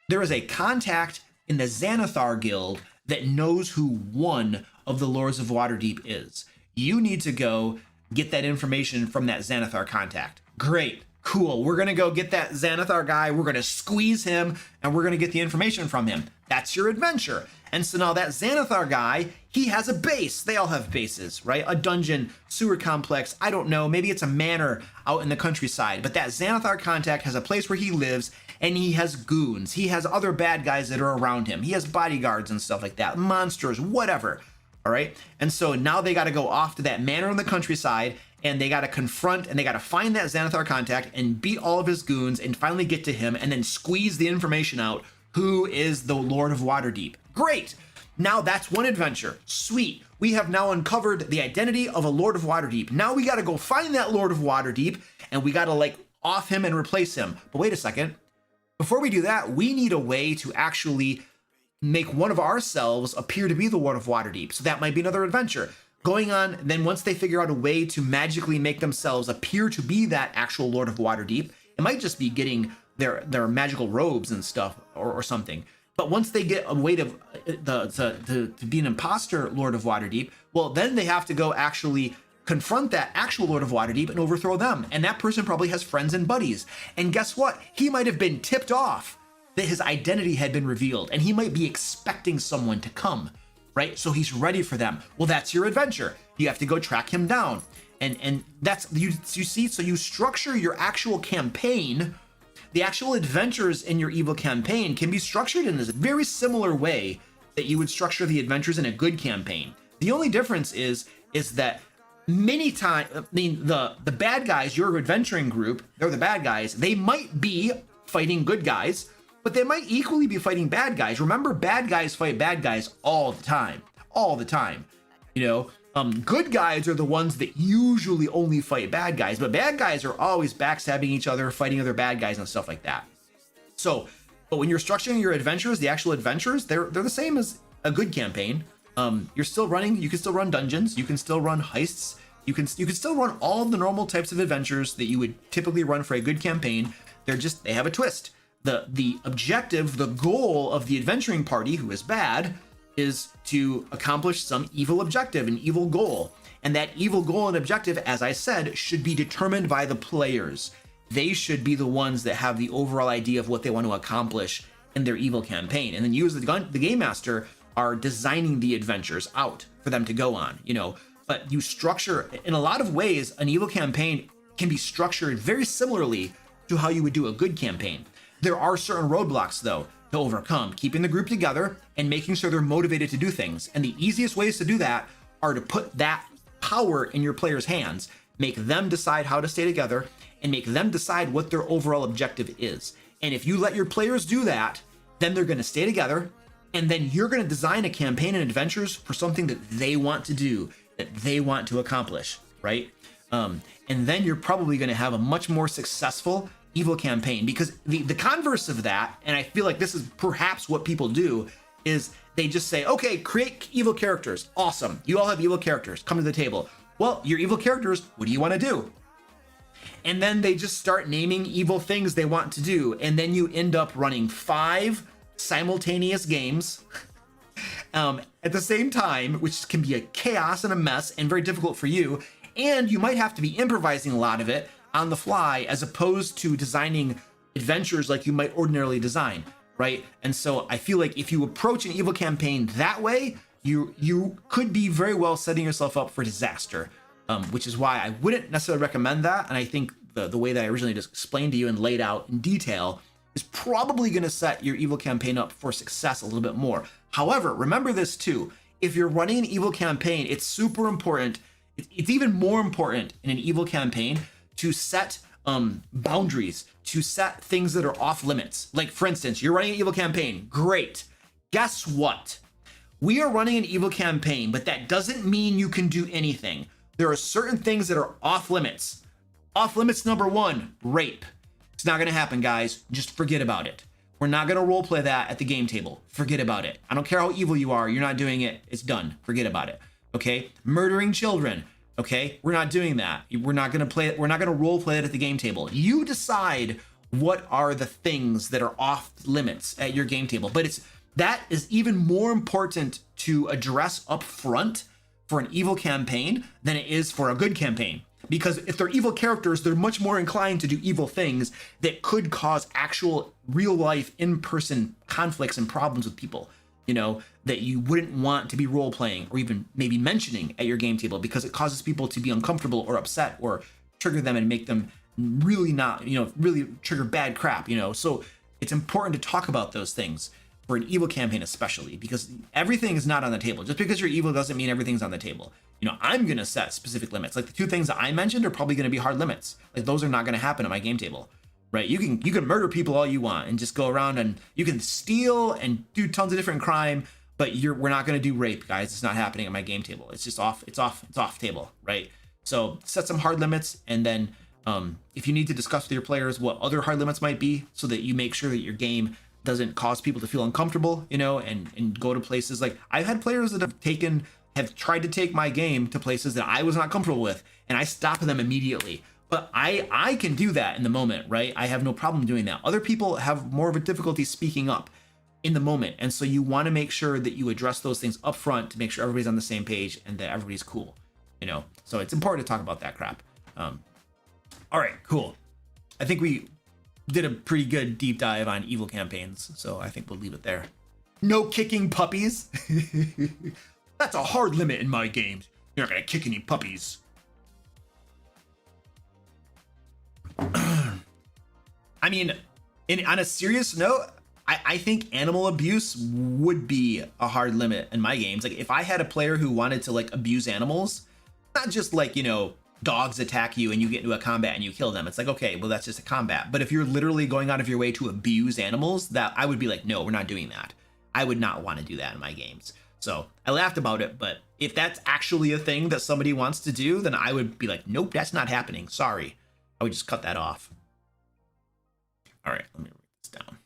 there is a contact in the Xanathar Guild that knows who one of the Lords of Waterdeep is. You need to go get that information from that Xanathar contact. Great. Cool, we're gonna go get that Xanathar guy, we're gonna squeeze him, and we're gonna get the information from him. That's your adventure. And so now that Xanathar guy, he has a base. They all have bases, right? A dungeon, sewer complex, I don't know, maybe it's a manor out in the countryside, but that Xanathar contact has a place where he lives, and he has goons. He has other bad guys that are around him. He has bodyguards and stuff like that, monsters, whatever, all right? And so now they gotta go off to that manor in the countryside, and they gotta confront and they gotta find that Xanathar contact and beat all of his goons and finally get to him and then squeeze the information out. Who is the Lord of Waterdeep? Great. Now that's one adventure. Sweet. We have now uncovered the identity of a Lord of Waterdeep. Now we gotta go find that Lord of Waterdeep and we gotta like off him and replace him. But wait a second. Before we do that, we need a way to actually make one of ourselves appear to be the Lord of Waterdeep. So that might be another adventure. Going on, then once they figure out a way to magically make themselves appear to be that actual Lord of Waterdeep, it might just be getting their magical robes and stuff or something. But once they get a way to be an imposter Lord of Waterdeep, well, then they have to go actually confront that actual Lord of Waterdeep and overthrow them. And that person probably has friends and buddies. And guess what? He might have been tipped off that his identity had been revealed, and he might be expecting someone to come, right? So he's ready for them. Well, that's your adventure. You have to go track him down. And that's, you see, so you structure your actual campaign. The actual adventures in your evil campaign can be structured in this very similar way that you would structure the adventures in a good campaign. The only difference is that many times, I mean, the bad guys, your adventuring group, they're the bad guys. They might be fighting good guys, but they might equally be fighting bad guys. Remember, bad guys fight bad guys all the time, you know. Good guys are the ones that usually only fight bad guys, but bad guys are always backstabbing each other, fighting other bad guys and stuff like that. So, but when you're structuring your adventures, the actual adventures, they're the same as a good campaign. You're still running, you can still run dungeons, you can still run heists, you can still run all the normal types of adventures that you would typically run for a good campaign. They have a twist. The objective, the goal of the adventuring party who is bad is to accomplish some evil objective, an evil goal. And that evil goal and objective, as I said, should be determined by the players. They should be the ones that have the overall idea of what they want to accomplish in their evil campaign. And then you as the game master are designing the adventures out for them to go on, you know. But you structure, in a lot of ways, an evil campaign can be structured very similarly to how you would do a good campaign. There are certain roadblocks, though, to overcome, keeping the group together and making sure they're motivated to do things. And the easiest ways to do that are to put that power in your players' hands, make them decide how to stay together, and make them decide what their overall objective is. And if you let your players do that, then they're going to stay together, and then you're going to design a campaign and adventures for something that they want to do, that they want to accomplish, right? And then you're probably going to have a much more successful evil campaign, because the converse of that, and I feel like this is perhaps what people do, is they just say, okay, create evil characters. Awesome. You all have evil characters. Come to the table. Well, your evil characters, what do you want to do? And then they just start naming evil things they want to do. And then you end up running 5 simultaneous games at the same time, which can be a chaos and a mess and very difficult for you. And you might have to be improvising a lot of it on the fly, as opposed to designing adventures like you might ordinarily design, right? And so I feel like if you approach an evil campaign that way, you could be very well setting yourself up for disaster, which is why I wouldn't necessarily recommend that. And I think the way that I originally just explained to you and laid out in detail is probably going to set your evil campaign up for success a little bit more. However, remember this too, if you're running an evil campaign, it's super important. It's even more important in an evil campaign to set boundaries, to set things that are off limits. Like, for instance, you're running an evil campaign. Great. Guess what? We are running an evil campaign, but that doesn't mean you can do anything. There are certain things that are off limits. Off limits number 1, rape. It's not going to happen, guys. Just forget about it. We're not going to roleplay that at the game table. Forget about it. I don't care how evil you are. You're not doing it. It's done. Forget about it. Okay? Murdering children. Okay, we're not doing that. We're not going to play it. We're not going to role play it at the game table. You decide what are the things that are off limits at your game table. But that is even more important to address up front for an evil campaign than it is for a good campaign. Because if they're evil characters, they're much more inclined to do evil things that could cause actual real life in-person conflicts and problems with people, you know, that you wouldn't want to be role playing or even maybe mentioning at your game table, because it causes people to be uncomfortable or upset or trigger them and make them really not, you know, really trigger bad crap, you know. So it's important to talk about those things for an evil campaign, especially because everything is not on the table. Just because you're evil doesn't mean everything's on the table. You know, I'm going to set specific limits. Like the two things that I mentioned are probably going to be hard limits. Like those are not going to happen at my game table, right? You can murder people all you want and just go around, and you can steal and do tons of different crime, but we're not going to do rape, guys. It's not happening at my game table. It's just off. It's off table, right? So set some hard limits, and then if you need to discuss with your players what other hard limits might be, so that you make sure that your game doesn't cause people to feel uncomfortable, you know, and go to places. Like I've had players that have tried to take my game to places that I was not comfortable with, and I stop them immediately. But I can do that in the moment, right? I have no problem doing that. Other people have more of a difficulty speaking up in the moment, and so you want to make sure that you address those things up front to make sure everybody's on the same page and that everybody's cool, you know. So it's important to talk about that crap. All right, cool. I think we did a pretty good deep dive on evil campaigns, so I think we'll leave it there. No kicking puppies. That's a hard limit in my games. You're not gonna kick any puppies. I mean, on a serious note, I think animal abuse would be a hard limit in my games. Like if I had a player who wanted to like abuse animals, not just like, you know, dogs attack you and you get into a combat and you kill them. It's like, okay, well, that's just a combat. But if you're literally going out of your way to abuse animals, that I would be like, no, we're not doing that. I would not want to do that in my games. So I laughed about it, but if that's actually a thing that somebody wants to do, then I would be like, nope, that's not happening. Sorry. I would just cut that off. All right, let me write this down.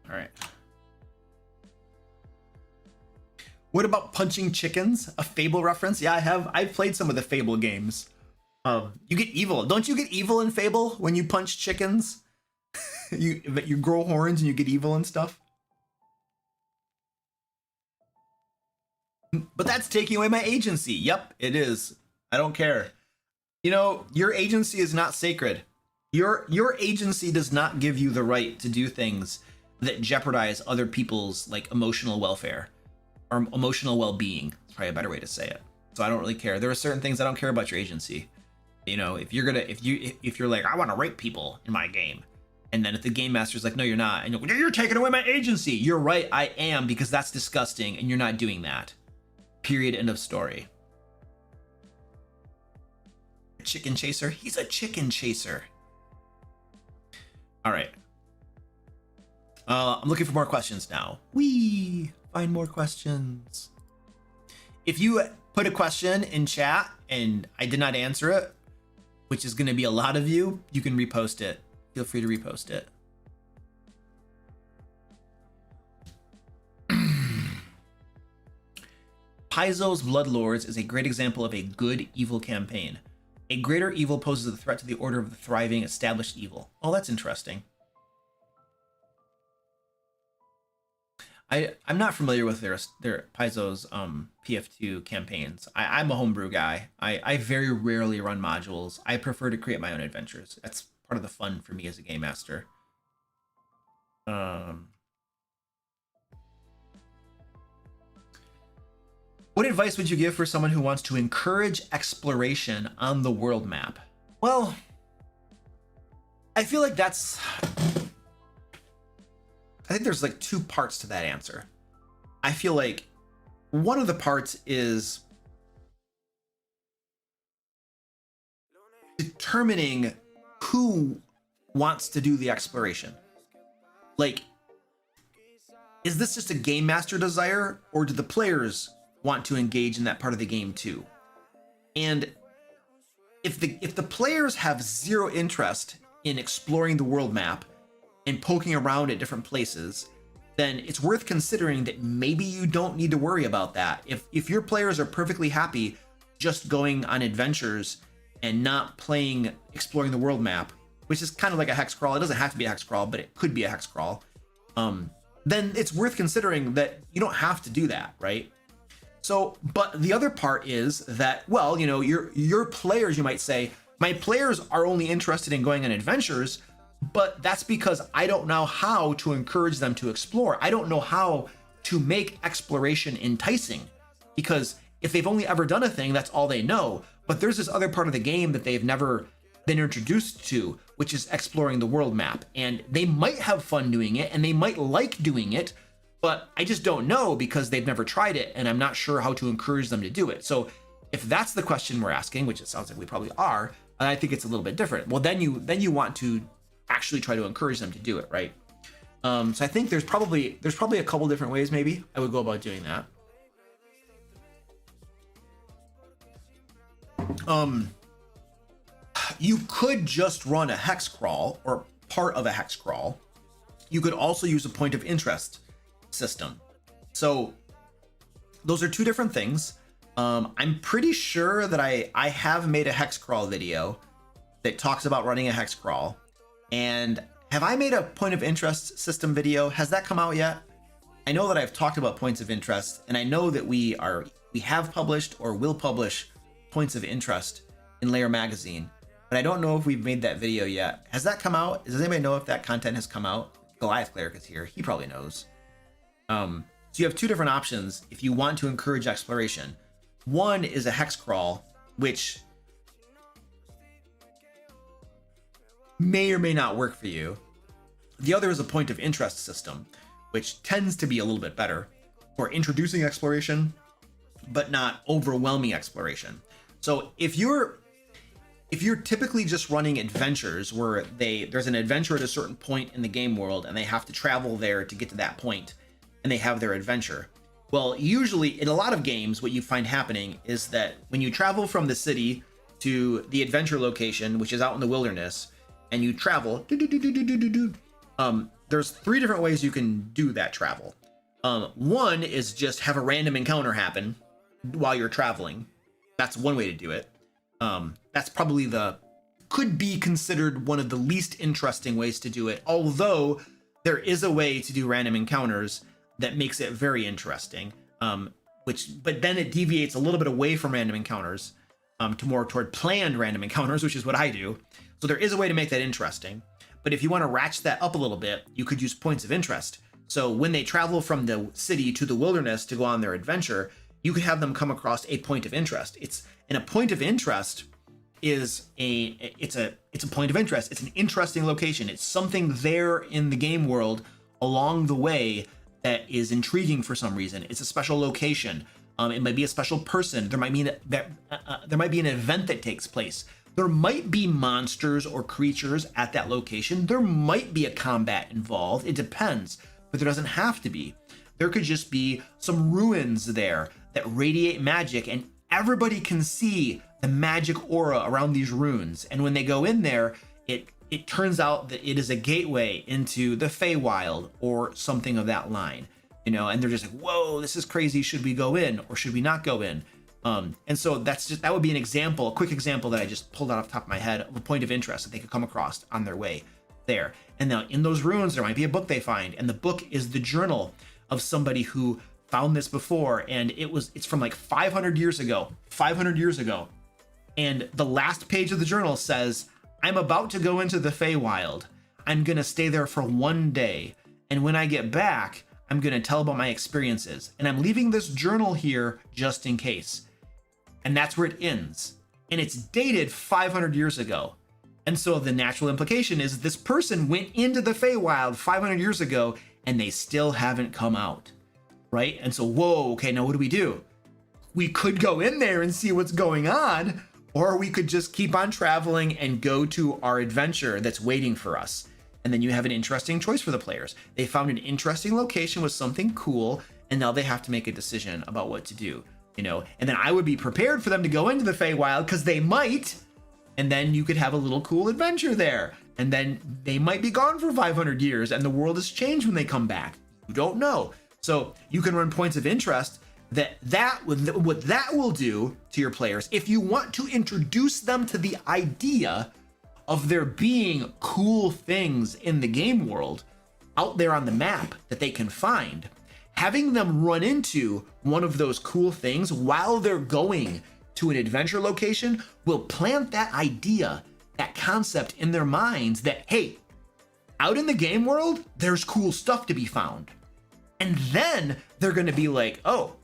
All right. What about punching chickens? A Fable reference? Yeah, I have. I've played some of the Fable games. You get evil. Don't you get evil in Fable when you punch chickens? you grow horns and you get evil and stuff. But that's taking away my agency. Yep, it is. I don't care. You know, your agency is not sacred. Your agency does not give you the right to do things that jeopardize other people's like emotional welfare or emotional well-being. It's probably a better way to say it. So I don't really care. There are certain things I don't care about your agency. You know, if you're like, I want to rape people in my game, and then if the game master's like, no, you're not, and you're taking away my agency. You're right, I am, because that's disgusting, and you're not doing that. Period. End of story. Chicken chaser. He's a chicken chaser. All right. I'm looking for more questions now. Find more questions. If you put a question in chat and I did not answer it, which is going to be a lot of you, you can repost it. Feel free to repost it. Paizo's Bloodlords is a great example of a good evil campaign. A greater evil poses a threat to the order of the thriving established evil. Oh, that's interesting. I'm not familiar with their Paizo's PF2 campaigns. I'm a homebrew guy. I very rarely run modules. I prefer to create my own adventures. That's part of the fun for me as a game master. What advice would you give for someone who wants to encourage exploration on the world map? Well, I feel like I think there's like two parts to that answer. I feel like one of the parts is determining who wants to do the exploration. Like, is this just a game master desire, or do the players want to engage in that part of the game too? And if the players have zero interest in exploring the world map and poking around at different places, then it's worth considering that maybe you don't need to worry about that. If your players are perfectly happy just going on adventures and not exploring the world map, which is kind of like a hex crawl. It doesn't have to be a hex crawl, but it could be a hex crawl. Then it's worth considering that you don't have to do that, right? So, but the other part is that, well, you know, your players, you might say, my players are only interested in going on adventures, but that's because I don't know how to encourage them to explore. I don't know how to make exploration enticing, because if they've only ever done a thing, that's all they know. But there's this other part of the game that they've never been introduced to, which is exploring the world map. And they might have fun doing it and they might like doing it, but I just don't know because they've never tried it and I'm not sure how to encourage them to do it. So if that's the question we're asking, which it sounds like we probably are, I think it's a little bit different. Well, then you want to actually try to encourage them to do it, right? So I think there's probably a couple different ways maybe I would go about doing that. You could just run a hex crawl or part of a hex crawl. You could also use a point of interest system. So those are two different things. I'm pretty sure that I have made a hex crawl video that talks about running a hex crawl. And have I made a point of interest system video? Has that come out yet? I know that I've talked about points of interest, and I know that we have published or will publish points of interest in Lair magazine, but I don't know if we've made that video yet. Has that come out? Does anybody know if that content has come out? Goliath Cleric is here. He probably knows. So you have two different options if you want to encourage exploration. One is a hex crawl, which may or may not work for you. The other is a point of interest system, which tends to be a little bit better for introducing exploration, but not overwhelming exploration. So if you're typically just running adventures where there's an adventure at a certain point in the game world and they have to travel there to get to that point and they have their adventure. Well, usually in a lot of games, what you find happening is that when you travel from the city to the adventure location, which is out in the wilderness, and you travel, there's three different ways you can do that travel. One is just have a random encounter happen while you're traveling. That's one way to do it. That's probably could be considered one of the least interesting ways to do it, although there is a way to do random encounters that makes it very interesting, but then it deviates a little bit away from random encounters toward planned random encounters, which is what I do. So there is a way to make that interesting, but if you want to ratchet that up a little bit, you could use points of interest. So when they travel from the city to the wilderness to go on their adventure, you could have them come across a point of interest. And a point of interest is it's a point of interest. It's an interesting location. It's something there in the game world along the way that is intriguing for some reason. It's a special location. It might be a special person. There might be an event that takes place. There might be monsters or creatures at that location. There might be a combat involved. It depends, but there doesn't have to be. There could just be some ruins there that radiate magic, and everybody can see the magic aura around these runes. And when they go in there, it turns out that it is a gateway into the Feywild or something of that line, you know, and they're just like, whoa, this is crazy. Should we go in or should we not go in? And so that would be an example, a quick example that I just pulled out off the top of my head of a point of interest that they could come across on their way there. And now in those ruins, there might be a book they find, and the book is the journal of somebody who found this before, and it's from like 500 years ago. And the last page of the journal says, I'm about to go into the Feywild. I'm gonna stay there for one day, and when I get back, I'm gonna tell about my experiences, and I'm leaving this journal here just in case. And that's where it ends. And it's dated 500 years ago. And so the natural implication is this person went into the Feywild 500 years ago and they still haven't come out, right? And so, whoa, okay, now what do we do? We could go in there and see what's going on, or we could just keep on traveling and go to our adventure that's waiting for us. And then you have an interesting choice for the players. They found an interesting location with something cool, and now they have to make a decision about what to do. you know, and then I would be prepared for them to go into the Feywild because they might, and then you could have a little cool adventure there, and then they might be gone for 500 years and the world has changed when they come back. You don't know. So you can run points of interest what that will do to your players. If you want to introduce them to the idea of there being cool things in the game world out there on the map that they can find, having them run into one of those cool things while they're going to an adventure location will plant that idea, that concept in their minds that, hey, out in the game world, there's cool stuff to be found. And then they're going to be like, oh,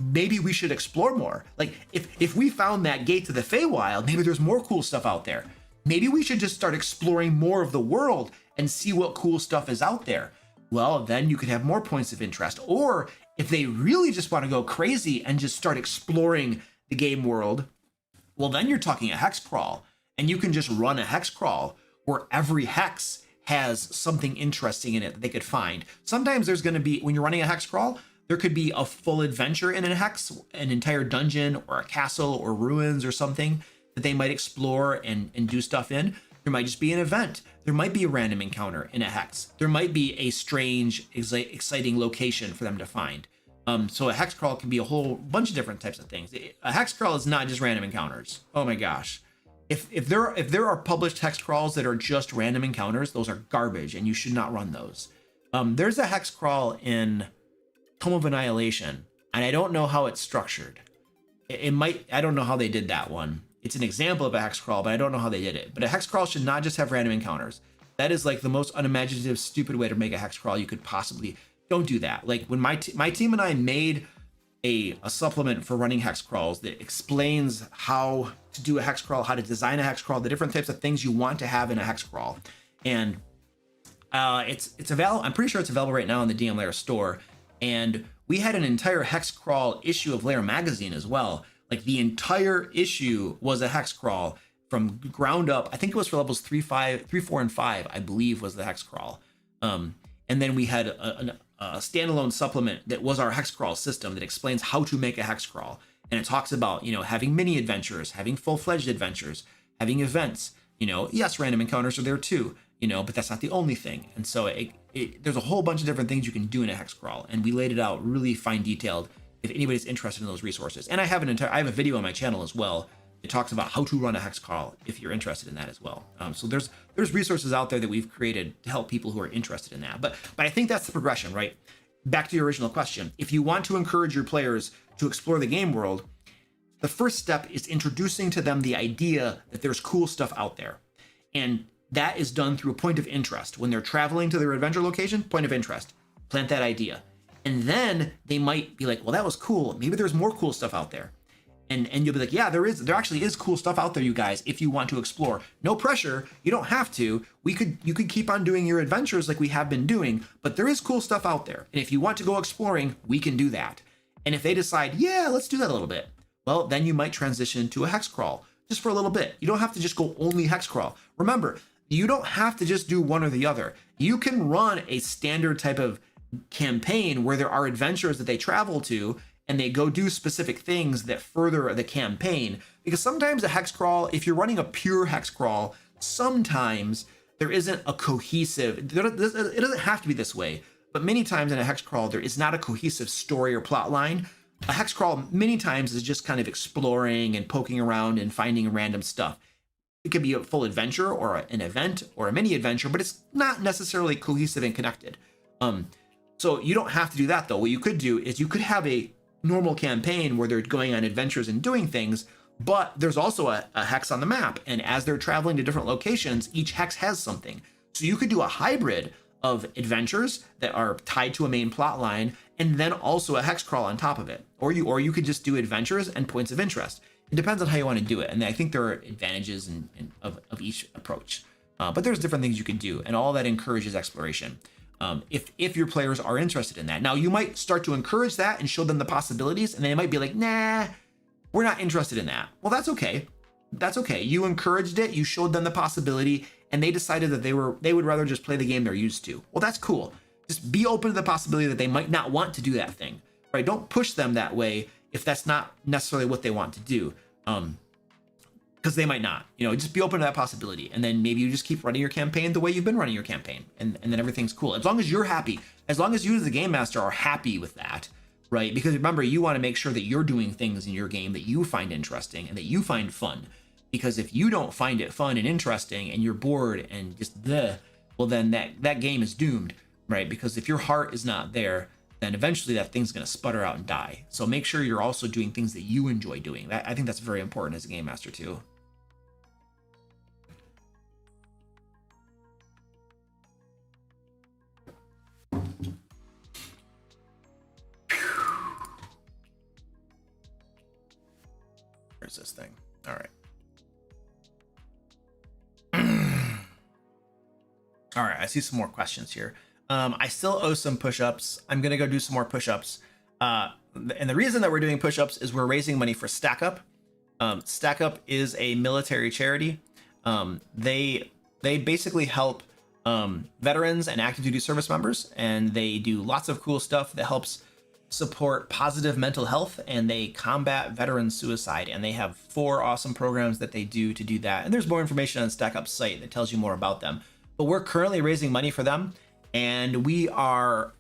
maybe we should explore more. Like if we found that gate to the Feywild, maybe there's more cool stuff out there. Maybe we should just start exploring more of the world and see what cool stuff is out there. Well, then you could have more points of interest. Or if they really just want to go crazy and just start exploring the game world, well, then you're talking a hex crawl, and you can just run a hex crawl where every hex has something interesting in it that they could find. Sometimes there's going to be, when you're running a hex crawl, there could be a full adventure in a hex, an entire dungeon or a castle or ruins or something that they might explore and do stuff in. There might just be an event. There might be a random encounter in a hex. There might be a strange, exciting location for them to find. So a hex crawl can be a whole bunch of different types of things. A hex crawl is not just random encounters. Oh my gosh. If there are published hex crawls that are just random encounters, those are garbage and you should not run those. There's a hex crawl in Tome of Annihilation, and I don't know how it's structured. I don't know how they did that one. It's an example of a hex crawl, but I don't know how they did it. But a hex crawl should not just have random encounters. That is like the most unimaginative, stupid way to make a hex crawl you could possibly. Don't do that. Like when my team and I made a supplement for running hex crawls that explains how to do a hex crawl, how to design a hex crawl, the different types of things you want to have in a hex crawl. And it's available. I'm pretty sure it's available right now in the DM Lair store. And we had an entire hex crawl issue of Lair magazine as well. Like the entire issue was a hex crawl from ground up. I think it was for levels 3, 4, and 5, I believe was the hex crawl. And then we had a standalone supplement that was our hex crawl system that explains how to make a hex crawl. And it talks about, you know, having mini adventures, having full-fledged adventures, having events, you know, yes, random encounters are there too, you know, but that's not the only thing. And so there's a whole bunch of different things you can do in a hex crawl, and we laid it out really fine detailed if anybody's interested in those resources. And I have a video on my channel as well. It talks about how to run a hex crawl if you're interested in that as well. So there's resources out there that we've created to help people who are interested in that. But I think that's the progression, right? Back to your original question. If you want to encourage your players to explore the game world, the first step is introducing to them the idea that there's cool stuff out there. And that is done through a point of interest. When they're traveling to their adventure location, point of interest, plant that idea. And then they might be like, well, that was cool. Maybe there's more cool stuff out there. And you'll be like, yeah, there actually is cool stuff out there, you guys, if you want to explore. No pressure. You don't have to. You could keep on doing your adventures like we have been doing, but there is cool stuff out there. And if you want to go exploring, we can do that. And if they decide, yeah, let's do that a little bit, well, then you might transition to a hex crawl just for a little bit. You don't have to just go only hex crawl. Remember, you don't have to just do one or the other. You can run a standard type of campaign where there are adventures that they travel to and they go do specific things that further the campaign. Because sometimes a hex crawl, if you're running a pure hex crawl, sometimes there isn't a cohesive, it doesn't have to be this way, but many times in a hex crawl, there is not a cohesive story or plot line. A hex crawl many times is just kind of exploring and poking around and finding random stuff. It could be a full adventure or an event or a mini adventure, but it's not necessarily cohesive and connected. So you don't have to do that though. What you could do is you could have a normal campaign where they're going on adventures and doing things, but there's also a hex on the map. And as they're traveling to different locations, each hex has something. So you could do a hybrid of adventures that are tied to a main plot line and then also a hex crawl on top of it. Or you could just do adventures and points of interest. It depends on how you want to do it. And I think there are advantages of each approach. But there's different things you can do, and all that encourages exploration. If your players are interested in that. Now, you might start to encourage that and show them the possibilities, and they might be like, nah, we're not interested in that. Well, that's okay. That's okay. You encouraged it, you showed them the possibility, and they decided that they would rather just play the game they're used to. Well, that's cool. Just be open to the possibility that they might not want to do that thing, right? Don't push them that way if that's not necessarily what they want to do. Because they might not, just be open to that possibility. And then maybe you just keep running your campaign the way you've been running your campaign. And then everything's cool. As long as you're happy, as long as you as the game master are happy with that, right? Because remember, you want to make sure that you're doing things in your game that you find interesting and that you find fun. Because if you don't find it fun and interesting and you're bored and just well, then that game is doomed, right? Because if your heart is not there, then eventually that thing's going to sputter out and die. So make sure you're also doing things that you enjoy doing. I think that's very important as a game master too. Where's this thing? All right. All right, I see some more questions here. I still owe some push-ups. I'm gonna go do some more push-ups. And the reason that we're doing push-ups is we're raising money for Stack Up. Stack Up is a military charity. They basically help veterans and active duty service members, and they do lots of cool stuff that helps support positive mental health, and they combat veteran suicide. And they have 4 awesome programs that they do to do that. And there's more information on Stack Up's site that tells you more about them. But we're currently raising money for them, and we're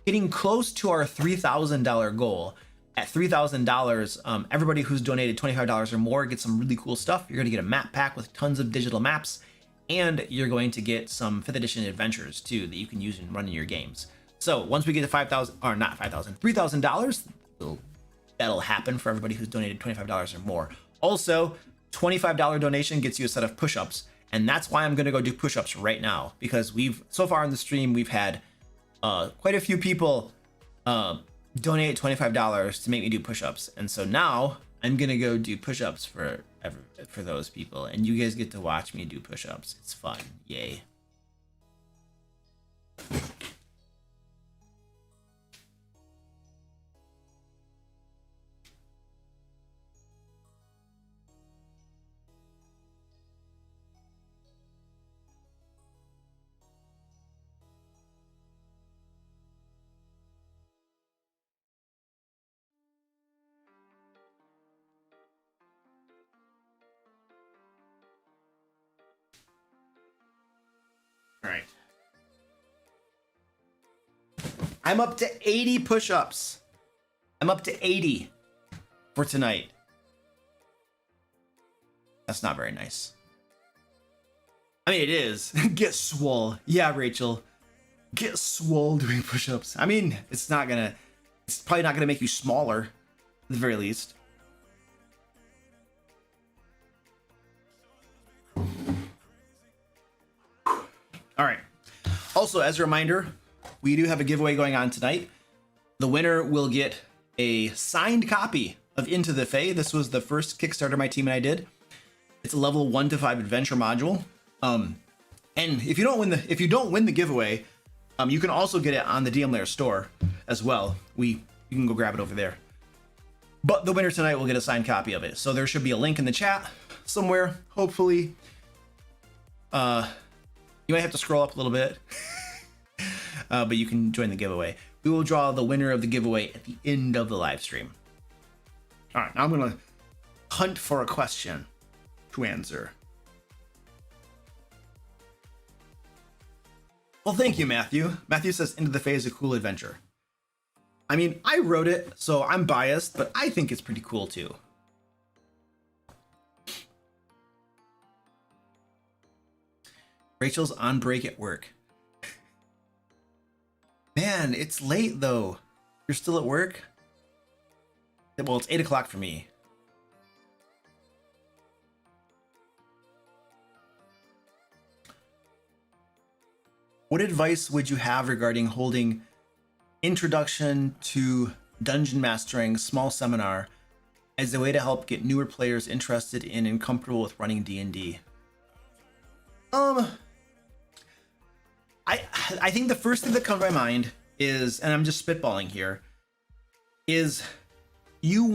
getting close to our $3,000 goal. At $3,000, everybody who's donated $25 or more gets some really cool stuff. You're going to get a map pack with tons of digital maps, and you're going to get some 5th edition adventures too that you can use in running your games. So once we get to $3,000, that'll happen for everybody who's donated $25 or more. Also, $25 donation gets you a set of push-ups, and that's why I'm going to go do push-ups right now, because so far in the stream we've had quite a few people donate $25 to make me do push-ups, and so now I'm gonna go do push-ups for those people, and you guys get to watch me do push-ups. It's fun, yay. All right. I'm up to 80 push-ups. I'm up to 80 for tonight. That's not very nice. I mean, it is. Get swole. Yeah, Rachel. Get swole doing push-ups. I mean, it's probably not gonna make you smaller, at the very least. All right. Also, as a reminder, we do have a giveaway going on tonight. The winner will get a signed copy of Into the Fae. This was the first Kickstarter my team and I did. It's a level 1 to 5 adventure module. And if you don't win the giveaway, you can also get it on the DM Lair store as well. You can go grab it over there. But the winner tonight will get a signed copy of it. So there should be a link in the chat somewhere, hopefully. You might have to scroll up a little bit, but you can join the giveaway. We will draw the winner of the giveaway at the end of the live stream. All right, now I'm going to hunt for a question to answer. Well, thank you, Matthew. Matthew says Into the Fae is a cool adventure. I mean, I wrote it, so I'm biased, but I think it's pretty cool too. Rachel's on break at work. Man, it's late though. You're still at work? Well, it's 8 o'clock for me. What advice would you have regarding holding Introduction to Dungeon Mastering small seminar as a way to help get newer players interested in and comfortable with running D&D? I think the first thing that comes to my mind is, and I'm just spitballing here, is you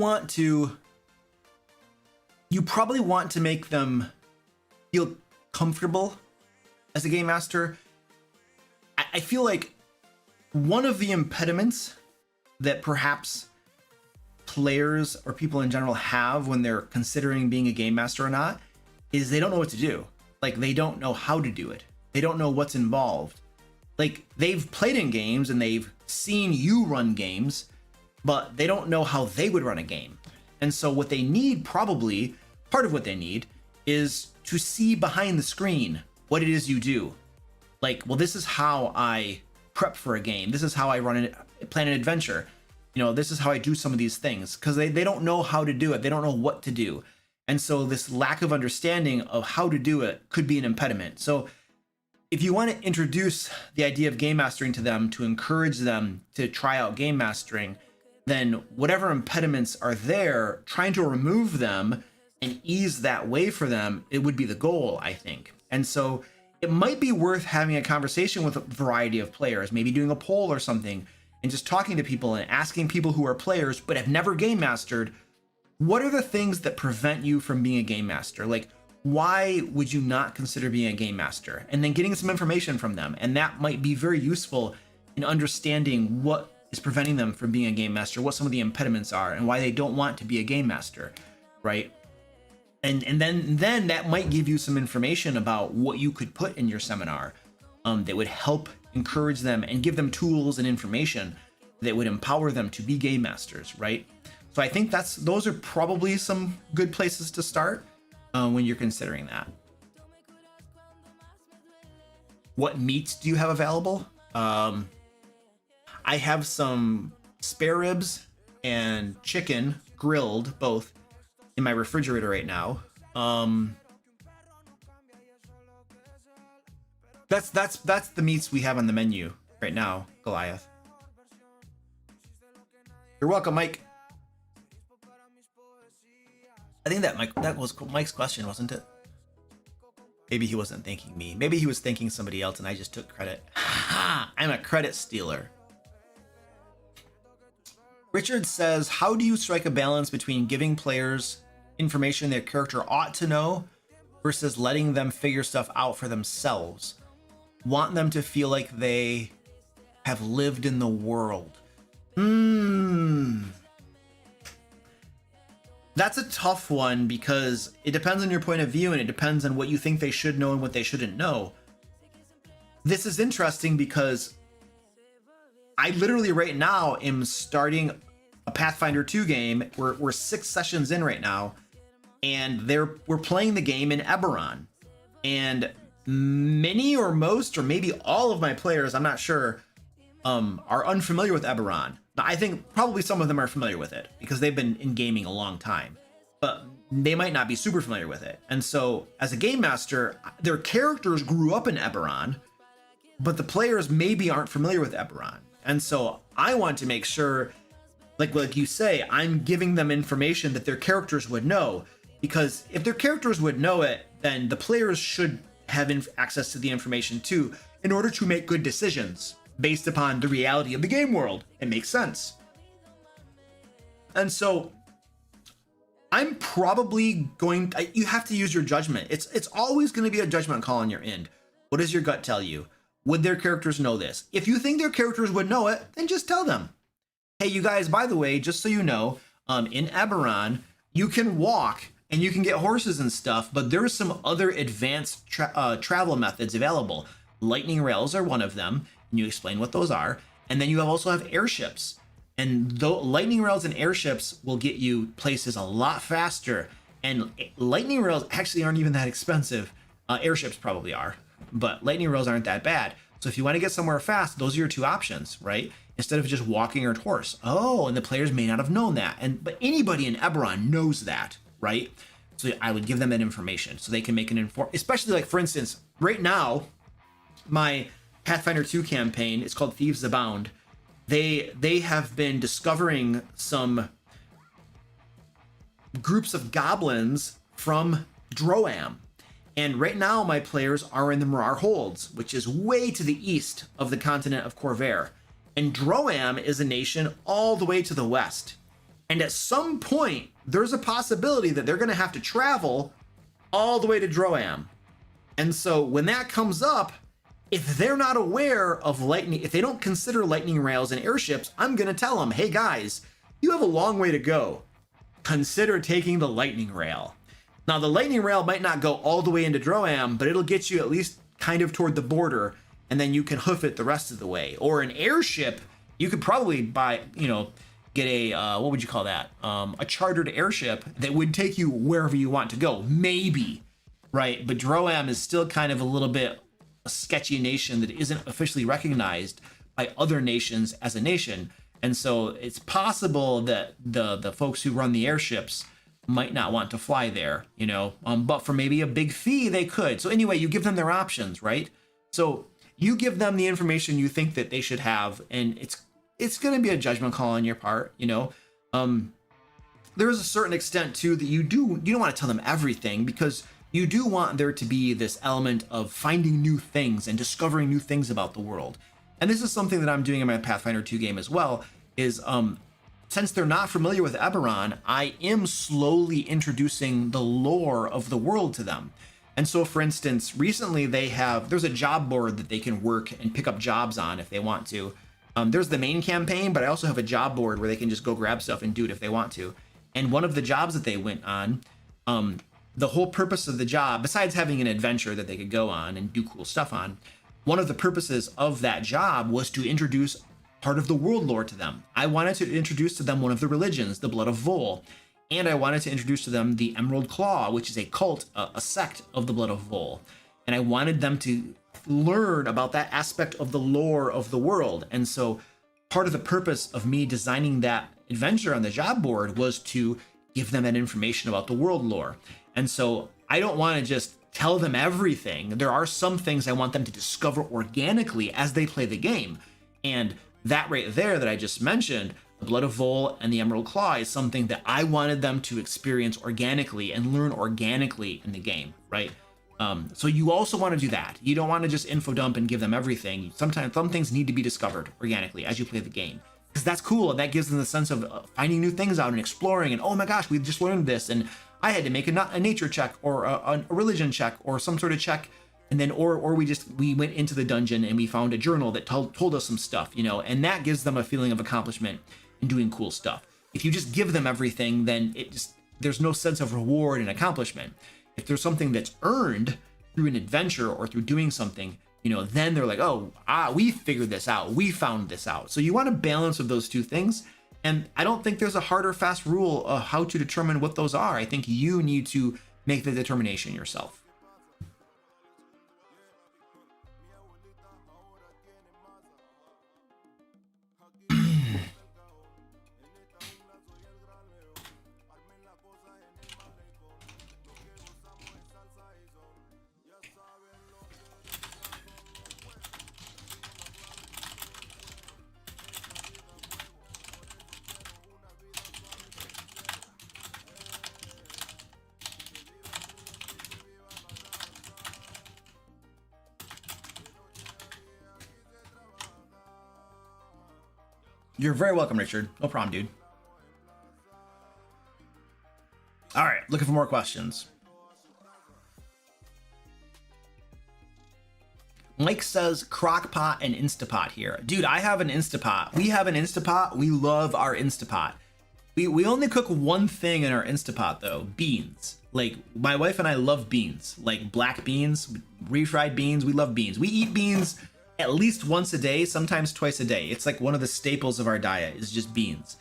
probably want to make them feel comfortable as a game master. I feel like one of the impediments that perhaps players or people in general have when they're considering being a game master or not is they don't know what to do. Like, they don't know how to do it. They don't know what's involved. Like, they've played in games and they've seen you run games, but they don't know how they would run a game. And so what they need, probably part of what they need, is to see behind the screen what it is you do. Like, well, this is how I prep for a game. This is how I plan an adventure. You know, this is how I do some of these things, because they don't know how to do it. They don't know what to do. And so this lack of understanding of how to do it could be an impediment. So if you want to introduce the idea of game mastering to them, to encourage them to try out game mastering, then whatever impediments are there, trying to remove them and ease that way for them, it would be the goal, I think. And so it might be worth having a conversation with a variety of players, maybe doing a poll or something, and just talking to people and asking people who are players but have never game mastered, what are the things that prevent you from being a game master? Like, why would you not consider being a game master? And then getting some information from them. And that might be very useful in understanding what is preventing them from being a game master, what some of the impediments are, and why they don't want to be a game master, right? And then that might give you some information about what you could put in your seminar that would help encourage them and give them tools and information that would empower them to be game masters, right? So I think those are probably some good places to start when you're considering that. What meats do you have available? I have some spare ribs and chicken grilled, both, in my refrigerator right now. That's the meats we have on the menu right now, Goliath. You're welcome, Mike. I think that was Mike's question, wasn't it? Maybe he wasn't thanking me. Maybe he was thanking somebody else and I just took credit. Ha! I'm a credit stealer. Richard says, how do you strike a balance between giving players information their character ought to know versus letting them figure stuff out for themselves? Want them to feel like they have lived in the world. That's a tough one because it depends on your point of view and it depends on what you think they should know and what they shouldn't know. This is interesting because I literally right now am starting a Pathfinder 2 game. We're 6 sessions in right now, and we're playing the game in Eberron. And many or most or maybe all of my players, I'm not sure, are unfamiliar with Eberron. Now, I think probably some of them are familiar with it because they've been in gaming a long time, but they might not be super familiar with it. And so as a game master, their characters grew up in Eberron, but the players maybe aren't familiar with Eberron. And so I want to make sure, like you say, I'm giving them information that their characters would know, because if their characters would know it, then the players should have access to the information too, in order to make good decisions based upon the reality of the game world. It makes sense. And so I'm probably you have to use your judgment. It's always going to be a judgment call on your end. What does your gut tell you? Would their characters know this? If you think their characters would know it, then just tell them. Hey, you guys, by the way, just so you know, in Eberron, you can walk and you can get horses and stuff, but there are some other advanced travel methods available. Lightning rails are one of them, and you explain what those are. And then you also have airships. And though lightning rails and airships will get you places a lot faster, and lightning rails actually aren't even that expensive. Airships probably are, but lightning rails aren't that bad. So if you want to get somewhere fast, those are your two options, right? Instead of just walking or horse. Oh, and the players may not have known that. But anybody in Eberron knows that, right? So I would give them that information so they can make an informed, especially like, for instance, right now, my Pathfinder 2 campaign, it's called Thieves Abound. They have been discovering some groups of goblins from Droam. And right now my players are in the Marar Holds, which is way to the east of the continent of Corvair. And Droam is a nation all the way to the west. And at some point, there's a possibility that they're going to have to travel all the way to Droam. And so when that comes up, if they're not aware of lightning, if they don't consider lightning rails and airships, I'm going to tell them, hey guys, you have a long way to go. Consider taking the lightning rail. Now, the lightning rail might not go all the way into Droam, but it'll get you at least kind of toward the border, and then you can hoof it the rest of the way. Or an airship, you could probably buy, get a, what would you call that? A chartered airship that would take you wherever you want to go. Maybe, right? But Droam is still kind of a little bit a sketchy nation that isn't officially recognized by other nations as a nation. And so it's possible that the folks who run the airships might not want to fly there, but for maybe a big fee, they could. So anyway, you give them their options, right? So you give them the information you think that they should have, and it's going to be a judgment call on your part, There is a certain extent too that you don't want to tell them everything, because you do want there to be this element of finding new things and discovering new things about the world. And this is something that I'm doing in my Pathfinder 2 game as well, is since they're not familiar with Eberron, I am slowly introducing the lore of the world to them. And so, for instance, recently there's a job board that they can work and pick up jobs on if they want to. There's the main campaign, but I also have a job board where they can just go grab stuff and do it if they want to. And one of the jobs that they went on, the whole purpose of the job, besides having an adventure that they could go on and do cool stuff on, one of the purposes of that job was to introduce part of the world lore to them. I wanted to introduce to them one of the religions, the Blood of Vol, and I wanted to introduce to them the Emerald Claw, which is a cult, a sect of the Blood of Vol. And I wanted them to learn about that aspect of the lore of the world. And so part of the purpose of me designing that adventure on the job board was to give them that information about the world lore. And so I don't want to just tell them everything. There are some things I want them to discover organically as they play the game. And that right there that I just mentioned, the Blood of Vol and the Emerald Claw, is something that I wanted them to experience organically and learn organically in the game, right? So you also want to do that. You don't want to just info dump and give them everything. Sometimes some things need to be discovered organically as you play the game, because that's cool, and that gives them the sense of finding new things out and exploring, and oh my gosh, we just learned this, and I had to make a nature check or a religion check or some sort of check. And then, or we went into the dungeon and we found a journal that told us some stuff, and that gives them a feeling of accomplishment and doing cool stuff. If you just give them everything, then there's no sense of reward and accomplishment. If there's something that's earned through an adventure or through doing something, then they're like, we figured this out. We found this out. So you want a balance of those two things. And I don't think there's a hard or fast rule of how to determine what those are. I think you need to make the determination yourself. You're very welcome, Richard. No problem, dude. All right, looking for more questions. Mike says Crockpot and Instapot here. Dude, I have an Instapot. We have an Instapot. We love our Instapot. We only cook one thing in our Instapot though, beans. Like my wife and I love beans, like black beans, refried beans. We love beans. We eat beans at least once a day, sometimes twice a day. It's like one of the staples of our diet is just beans.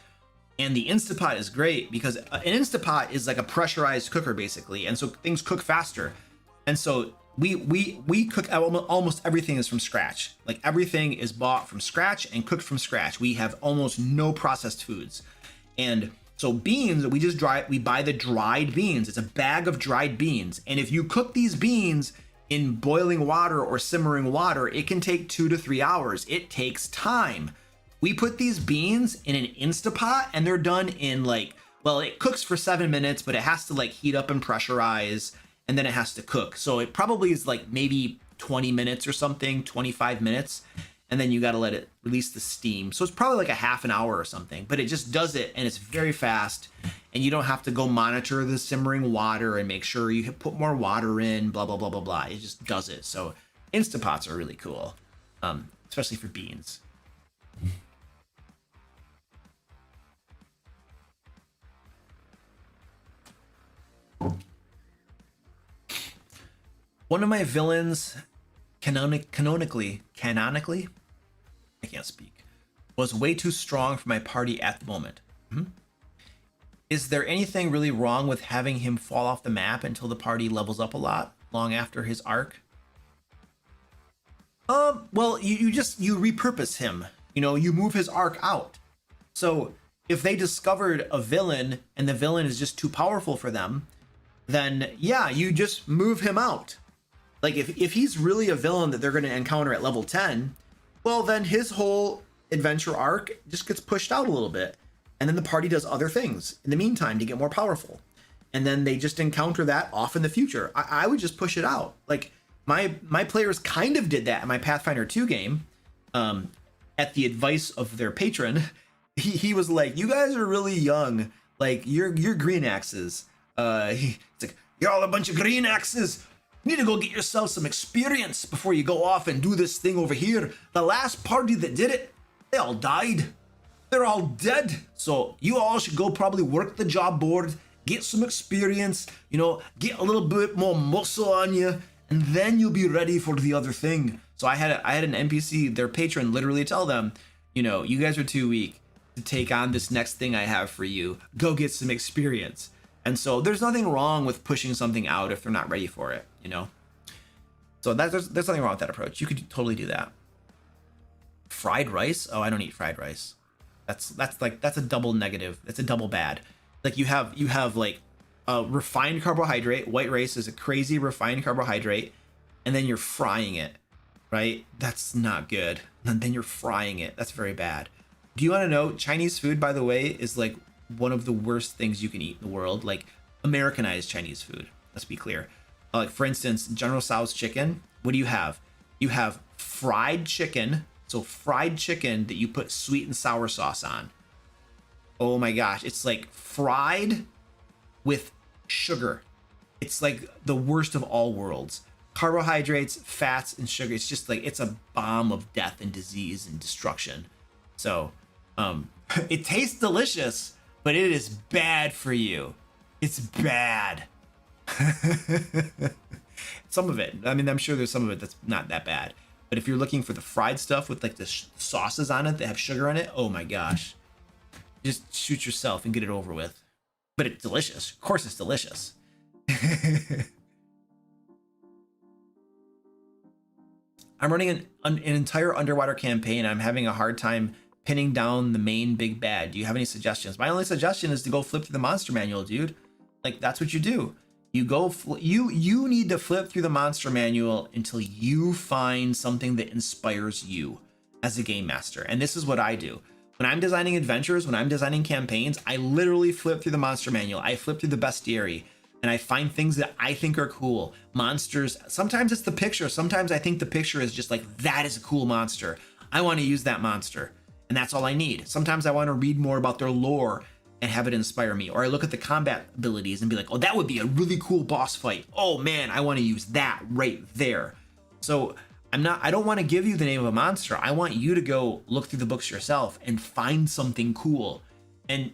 And the Instapot is great because an Instapot is like a pressurized cooker basically. And so things cook faster. And so we cook almost everything is from scratch. Like everything is bought from scratch and cooked from scratch. We have almost no processed foods. And so beans, we buy the dried beans. It's a bag of dried beans. And if you cook these beans in boiling water or simmering water, it can take 2 to 3 hours. It takes time. We put these beans in an Instapot and they're done in it cooks for 7 minutes, but it has to heat up and pressurize and then it has to cook. So it probably is maybe 20 minutes or something, 25 minutes. And then you got to let it release the steam. So it's probably a half an hour or something, but it just does it and it's very fast. And you don't have to go monitor the simmering water and make sure you put more water in, blah, blah, blah, blah, blah. It just does it. So Instapots are really cool, especially for beans. One of my villains, canonically, I can't speak, was way too strong for my party at the moment. Is there anything really wrong with having him fall off the map until the party levels up a lot, long after his arc? Well, you repurpose him. You know, you move his arc out. So if they discovered a villain and the villain is just too powerful for them, then yeah, you just move him out. Like if he's really a villain that they're going to encounter at level 10, well, then his whole adventure arc just gets pushed out a little bit. And then the party does other things in the meantime to get more powerful. And then they just encounter that off in the future. I would just push it out. Like my players kind of did that in my Pathfinder 2 game. At the advice of their patron, he was like, "You guys are really young. Like you're green axes." It's like, "You're all a bunch of green axes. You need to go get yourself some experience before you go off and do this thing over here. The last party that did it, they all died. They're all dead. So you all should go probably work the job board, get some experience, you know, get a little bit more muscle on you, and then you'll be ready for the other thing." So I had an NPC, their patron, literally tell them, you know, "You guys are too weak to take on this next thing I have for you. Go get some experience." And so there's nothing wrong with pushing something out if they're not ready for it, you know? So there's nothing wrong with that approach. You could totally do that. Fried rice? Oh, I don't eat fried rice. That's a double negative. It's a double bad. Like you have like a refined carbohydrate. White rice is a crazy refined carbohydrate, and then you're frying it, right? That's not good. And then you're frying it. That's very bad. Do you want to know, Chinese food, by the way, is like one of the worst things you can eat in the world. Like Americanized Chinese food. Let's be clear. Like for instance, General Tso's chicken. What do you have? You have fried chicken. So fried chicken that you put sweet and sour sauce on. Oh my gosh, it's like fried with sugar. It's like the worst of all worlds. Carbohydrates, fats, and sugar. It's just like, it's a bomb of death and disease and destruction. So it tastes delicious, but it is bad for you. It's bad. Some of it, I mean, I'm sure there's some of it that's not that bad. But if you're looking for the fried stuff with like the sauces on it that have sugar in it, oh my gosh. Just shoot yourself and get it over with. But it's delicious. Of course it's delicious. I'm running an entire underwater campaign. I'm having a hard time pinning down the main big bad. Do you have any suggestions? My only suggestion is to go flip through the monster manual, dude. Like that's what you do. You go, you need to flip through the monster manual until you find something that inspires you as a game master. And this is what I do. When I'm designing adventures, when I'm designing campaigns, I literally flip through the monster manual. I flip through the bestiary and I find things that I think are cool. Monsters, sometimes it's the picture. Sometimes I think the picture is just like, that is a cool monster. I want to use that monster. And that's all I need. Sometimes I want to read more about their lore and have it inspire me. Or I look at the combat abilities and be like, oh, that would be a really cool boss fight. Oh man, I want to use that right there. So I don't want to give you the name of a monster. I want you to go look through the books yourself and find something cool. And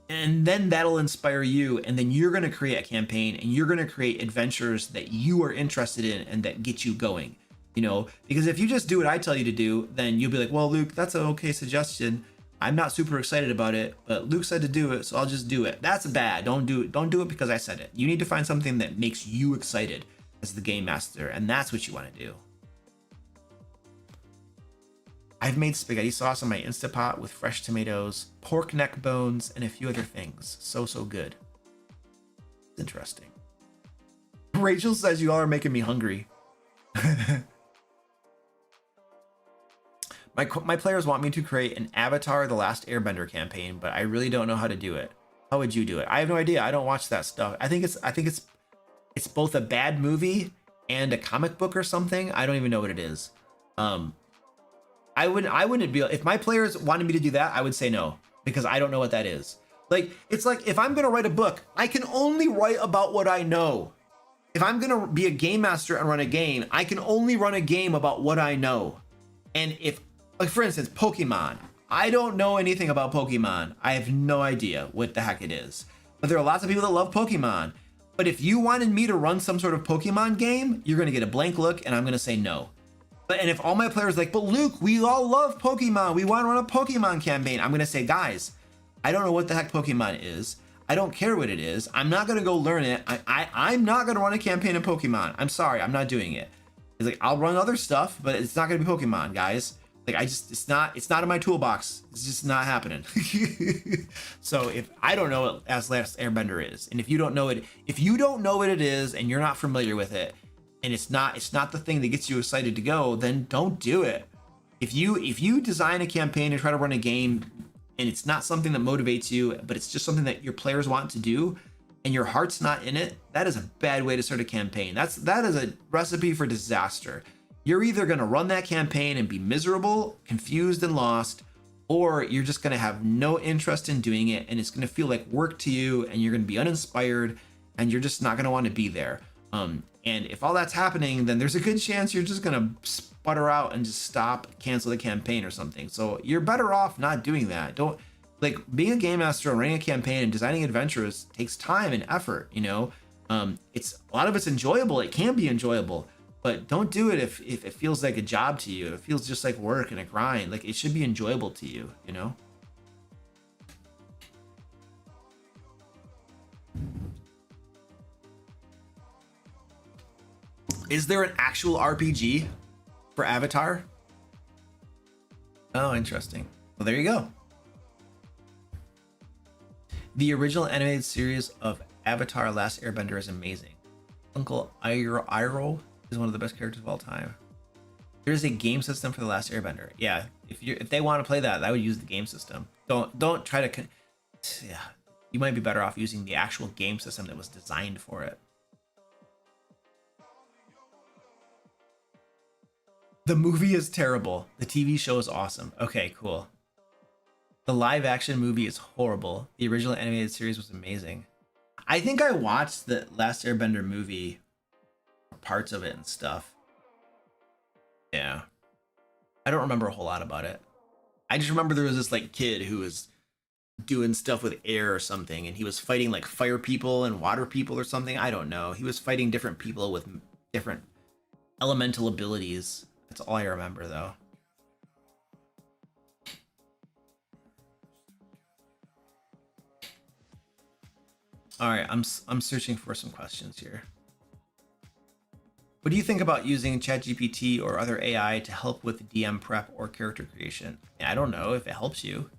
then that'll inspire you. And then you're going to create a campaign and you're going to create adventures that you are interested in and that get you going, you know, because if you just do what I tell you to do, then you'll be like, well, Luke, that's an okay suggestion. I'm not super excited about it, but Luke said to do it, so I'll just do it. That's bad. Don't do it. Don't do it because I said it. You need to find something that makes you excited as the game master, and that's what you want to do. I've made spaghetti sauce on my Instapot with fresh tomatoes, pork neck bones, and a few other things. So good. It's interesting. Rachel says you all are making me hungry. My players want me to create an Avatar: The Last Airbender campaign, but I really don't know how to do it. How would you do it? I have no idea. I don't watch that stuff. I think it's both a bad movie and a comic book or something. I don't even know what it is. I wouldn't be, if my players wanted me to do that, I would say no, because I don't know what that is. Like, it's like if I'm gonna write a book, I can only write about what I know. If I'm gonna be a game master and run a game, I can only run a game about what I know. And if, like for instance, Pokemon, I don't know anything about Pokemon. I have no idea what the heck it is. But there are lots of people that love Pokemon. But if you wanted me to run some sort of Pokemon game, you're going to get a blank look and I'm going to say no. And if all my players are like, but Luke, we all love Pokemon, we want to run a Pokemon campaign, I'm going to say, guys, I don't know what the heck Pokemon is. I don't care what it is. I'm not going to go learn it. I'm not going to run a campaign in Pokemon. I'm sorry, I'm not doing it. It's like, I'll run other stuff, but it's not going to be Pokemon, guys. Like, it's not in my toolbox. It's just not happening. So if I don't know what As Last Airbender is, and if you don't know it, what it is and you're not familiar with it, and it's not the thing that gets you excited to go, then don't do it. If you design a campaign and try to run a game and it's not something that motivates you, but it's just something that your players want to do and your heart's not in it, that is a bad way to start a campaign. That is a recipe for disaster. You're either going to run that campaign and be miserable, confused, and lost, or you're just going to have no interest in doing it and it's going to feel like work to you and you're going to be uninspired and you're just not going to want to be there. And if all that's happening, then there's a good chance you're just going to sputter out and just cancel the campaign or something. So you're better off not doing that. Don't, like, being a game master and running a campaign and designing adventures takes time and effort, you know? It's a lot of it's enjoyable. It can be enjoyable, but don't do it if it feels like a job to you. It feels just like work and a grind. Like, it should be enjoyable to you, you know? Is there an actual RPG for Avatar? Oh, interesting. Well, there you go. The original animated series of Avatar: Last Airbender is amazing. Uncle Iroh is one of the best characters of all time. There's a game system for The Last Airbender. Yeah, if they want to play that, I would use the game system. Don't try to. Yeah, you might be better off using the actual game system that was designed for it. The movie is terrible. The TV show is awesome. Okay, cool. The live action movie is horrible. The original animated series was amazing. I think I watched the Last Airbender movie, parts of it and stuff. Yeah. I don't remember a whole lot about it. I just remember there was this like kid who was doing stuff with air or something, and he was fighting like fire people and water people or something. I don't know. He was fighting different people with different elemental abilities. That's all I remember, though. All right, I'm searching for some questions here. What do you think about using ChatGPT or other AI to help with DM prep or character creation? I don't know if it helps you.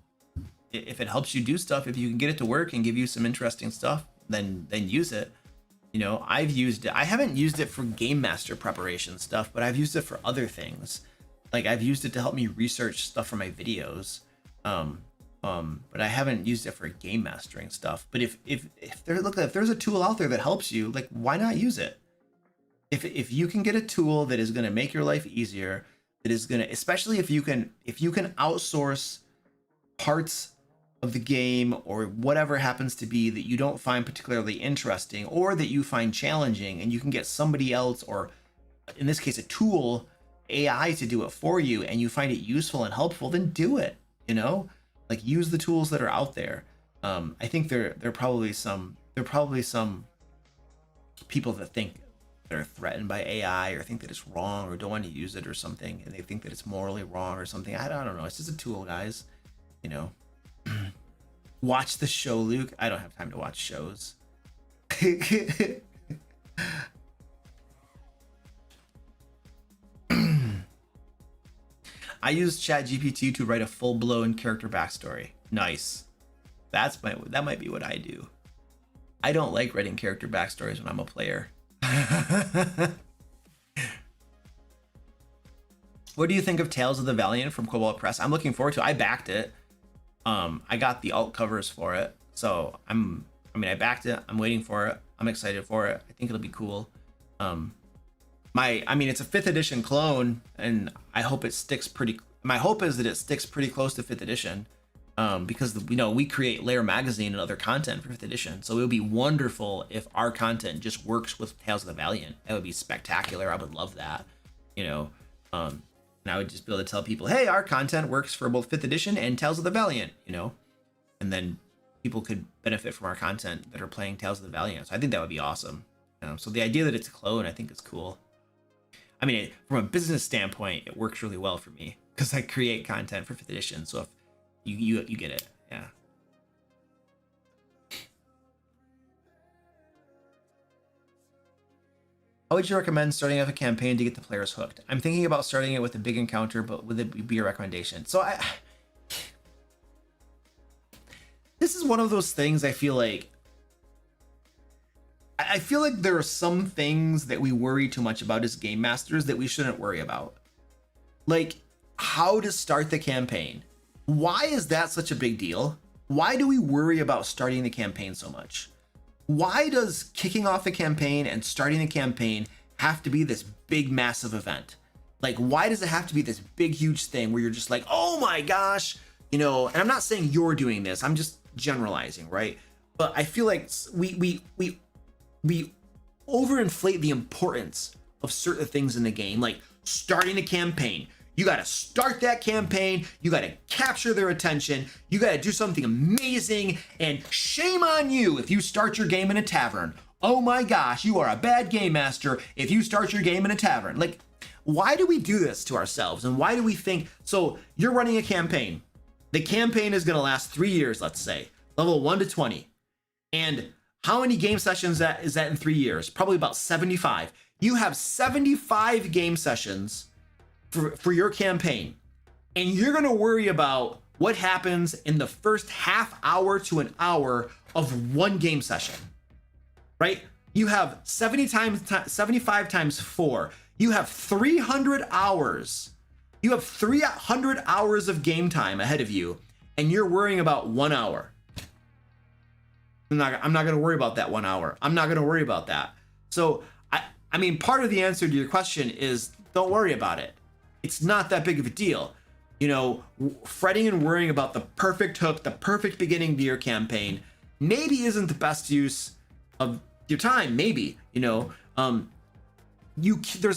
If it helps you do stuff, if you can get it to work and give you some interesting stuff, then use it. You know, I've used it. I haven't used it for game master preparation stuff, but I've used it for other things. Like, I've used it to help me research stuff for my videos. But I haven't used it for game mastering stuff. But if there's a tool out there that helps you, like, why not use it? If you can get a tool that is going to make your life easier, that is going to, especially if you can outsource parts of the game or whatever happens to be that you don't find particularly interesting or that you find challenging, and you can get somebody else, or in this case a tool, AI, to do it for you, and you find it useful and helpful, then do it. You know, like, use the tools that are out there. I think there are probably some people that think they're threatened by AI or think that it's wrong or don't want to use it or something, and they think that it's morally wrong or something. I don't know. It's just a tool, guys. You know. Watch the show, Luke. I don't have time to watch shows. I used ChatGPT to write a full-blown character backstory. Nice. That might be what I do. I don't like writing character backstories when I'm a player. What do you think of Tales of the Valiant from Cobalt Press? I'm looking forward to it. I backed it. I got the alt covers for it, so I backed it. I'm waiting for it. I'm excited for it. I think it'll be cool. It's a 5th edition clone, and I hope it sticks pretty. My hope is that it sticks pretty close to 5th edition, because we create Lair magazine and other content for 5th edition, so it would be wonderful if our content just works with Tales of the Valiant. That would be spectacular. I would love that, and I would just be able to tell people, hey, our content works for both 5th edition and Tales of the Valiant, and then people could benefit from our content that are playing Tales of the Valiant. So I think that would be awesome. So the idea that it's a clone, I think is cool. I mean, from a business standpoint, it works really well for me because I create content for 5th edition. So if you get it, yeah. How would you recommend starting off a campaign to get the players hooked? I'm thinking about starting it with a big encounter, but would it be a recommendation? So this is one of those things I feel like there are some things that we worry too much about as game masters that we shouldn't worry about. Like how to start the campaign. Why is that such a big deal? Why do we worry about starting the campaign so much? Why does kicking off the campaign and starting the campaign have to be this big, massive event? Like, why does it have to be this big, huge thing where you're just like, oh my gosh, and I'm not saying you're doing this, I'm just generalizing, right? But I feel like we overinflate the importance of certain things in the game, like starting a campaign. You got to start that campaign. You got to capture their attention. You got to do something amazing. And shame on you if you start your game in a tavern. Oh my gosh, you are a bad game master if you start your game in a tavern. Like, why do we do this to ourselves? And why do we think, so you're running a campaign. The campaign is going to last 3 years, let's say, level 1 to 20. And how many game sessions is that in 3 years? Probably about 75. You have 75 game sessions for your campaign, and you're going to worry about what happens in the first half hour to an hour of one game session, right? You have 75 times 4. You have 300 hours. You have 300 hours of game time ahead of you, and you're worrying about 1 hour. I'm not going to worry about that 1 hour. I'm not going to worry about that. So I mean, part of the answer to your question is don't worry about it. It's not that big of a deal. Fretting and worrying about the perfect hook, the perfect beginning to your campaign, maybe isn't the best use of your time. Maybe, there's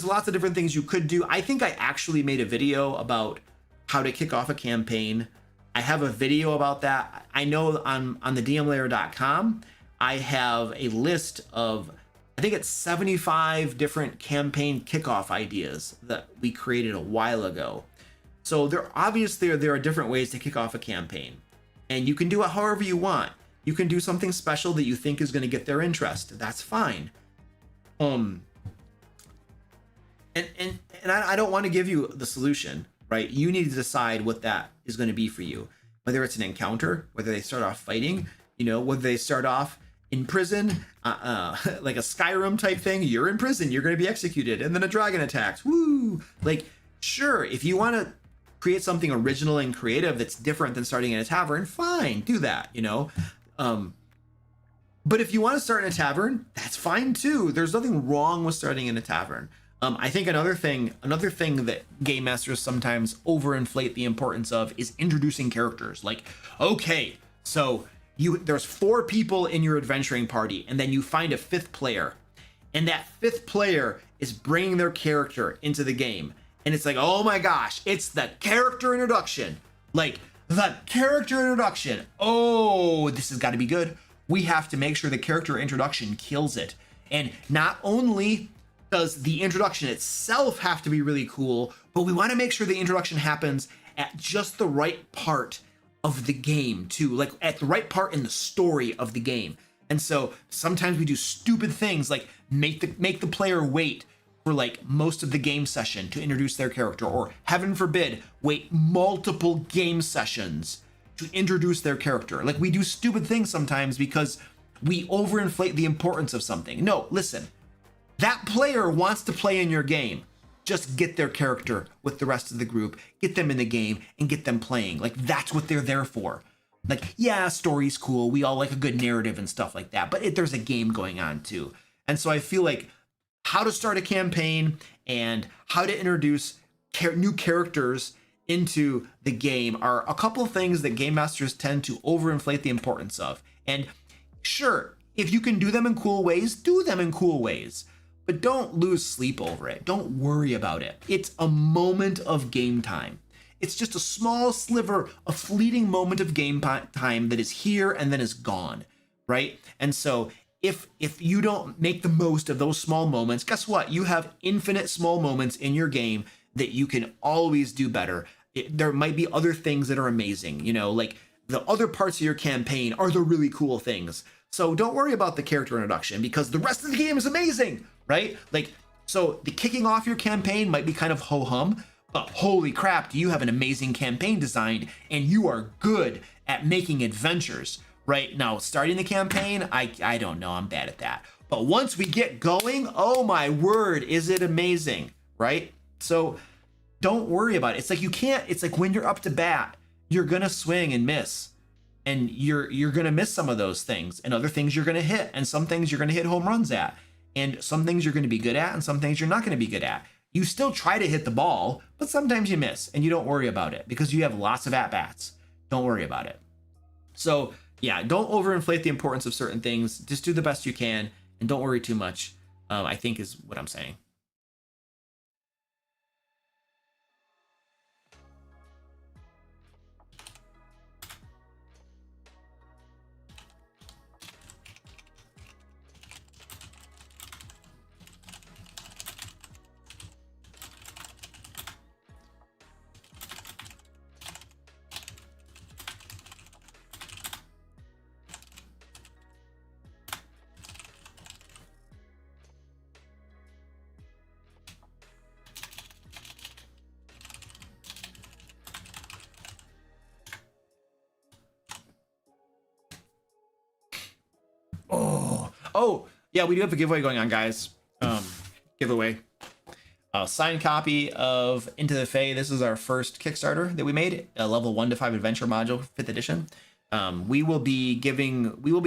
lots of different things you could do. I think I actually made a video about how to kick off a campaign. I have a video about that. I know on the dmlair.com, I have a list of, I think it's 75 different campaign kickoff ideas that we created a while ago. So there are different ways to kick off a campaign, and you can do it however you want. You can do something special that you think is going to get their interest. That's fine. And I don't want to give you the solution, right? You need to decide what that is going to be for you. Whether it's an encounter, whether they start off fighting, whether they start off in prison, like a Skyrim type thing. You're in prison, you're going to be executed, and then a dragon attacks. Woo! Like, sure, if you want to create something original and creative that's different than starting in a tavern, fine, do that, But if you want to start in a tavern, that's fine too. There's nothing wrong with starting in a tavern. I think another thing that game masters sometimes overinflate the importance of is introducing characters. Like, okay, so there's 4 people in your adventuring party, and then you find a 5th player, and that 5th player is bringing their character into the game, and it's like, oh my gosh, it's the character introduction. Like, the character introduction. Oh, this has got to be good. We have to make sure the character introduction kills it. And not only does the introduction itself have to be really cool, but we want to make sure the introduction happens at just the right part of the game too, like at the right part in the story of the game. And so sometimes we do stupid things like make the player wait for like most of the game session to introduce their character, or heaven forbid, wait multiple game sessions to introduce their character. Like, we do stupid things sometimes because we overinflate the importance of something. No, listen, that player wants to play in your game. Just get their character with the rest of the group, get them in the game, and get them playing. Like, that's what they're there for. Like, yeah, story's cool. We all like a good narrative and stuff like that, but there's a game going on too. And so I feel like how to start a campaign and how to introduce new characters into the game are a couple of things that game masters tend to overinflate the importance of. And sure, if you can do them in cool ways, do them in cool ways. But don't lose sleep over it. Don't worry about it. It's a moment of game time. It's just a small sliver, a fleeting moment of game time that is here and then is gone, right? And so if you don't make the most of those small moments, guess what? You have infinite small moments in your game that you can always do better. There might be other things that are amazing, you know, like the other parts of your campaign are the really cool things. So don't worry about the character introduction because the rest of the game is amazing, right? Like, so the kicking off your campaign might be kind of ho-hum, but holy crap, do you have an amazing campaign designed and you are good at making adventures, right? Now, starting the campaign, I don't know, I'm bad at that. But once we get going, oh my word, is it amazing, right? So don't worry about it. It's like you can't, it's like when you're up to bat, you're gonna swing and miss. And you're gonna miss some of those things, and other things you're gonna hit, and some things you're gonna hit home runs at, and some things you're gonna be good at, and some things you're not gonna be good at. You still try to hit the ball, but sometimes you miss, and you don't worry about it because you have lots of at-bats. Don't worry about it. So yeah, don't overinflate the importance of certain things. Just do the best you can, and don't worry too much, I think is what I'm saying. Oh, yeah, we do have a giveaway going on, guys. Giveaway. A signed copy of Into the Fae. This is our first Kickstarter that we made, a level 1 to 5 adventure module, 5th edition. We will be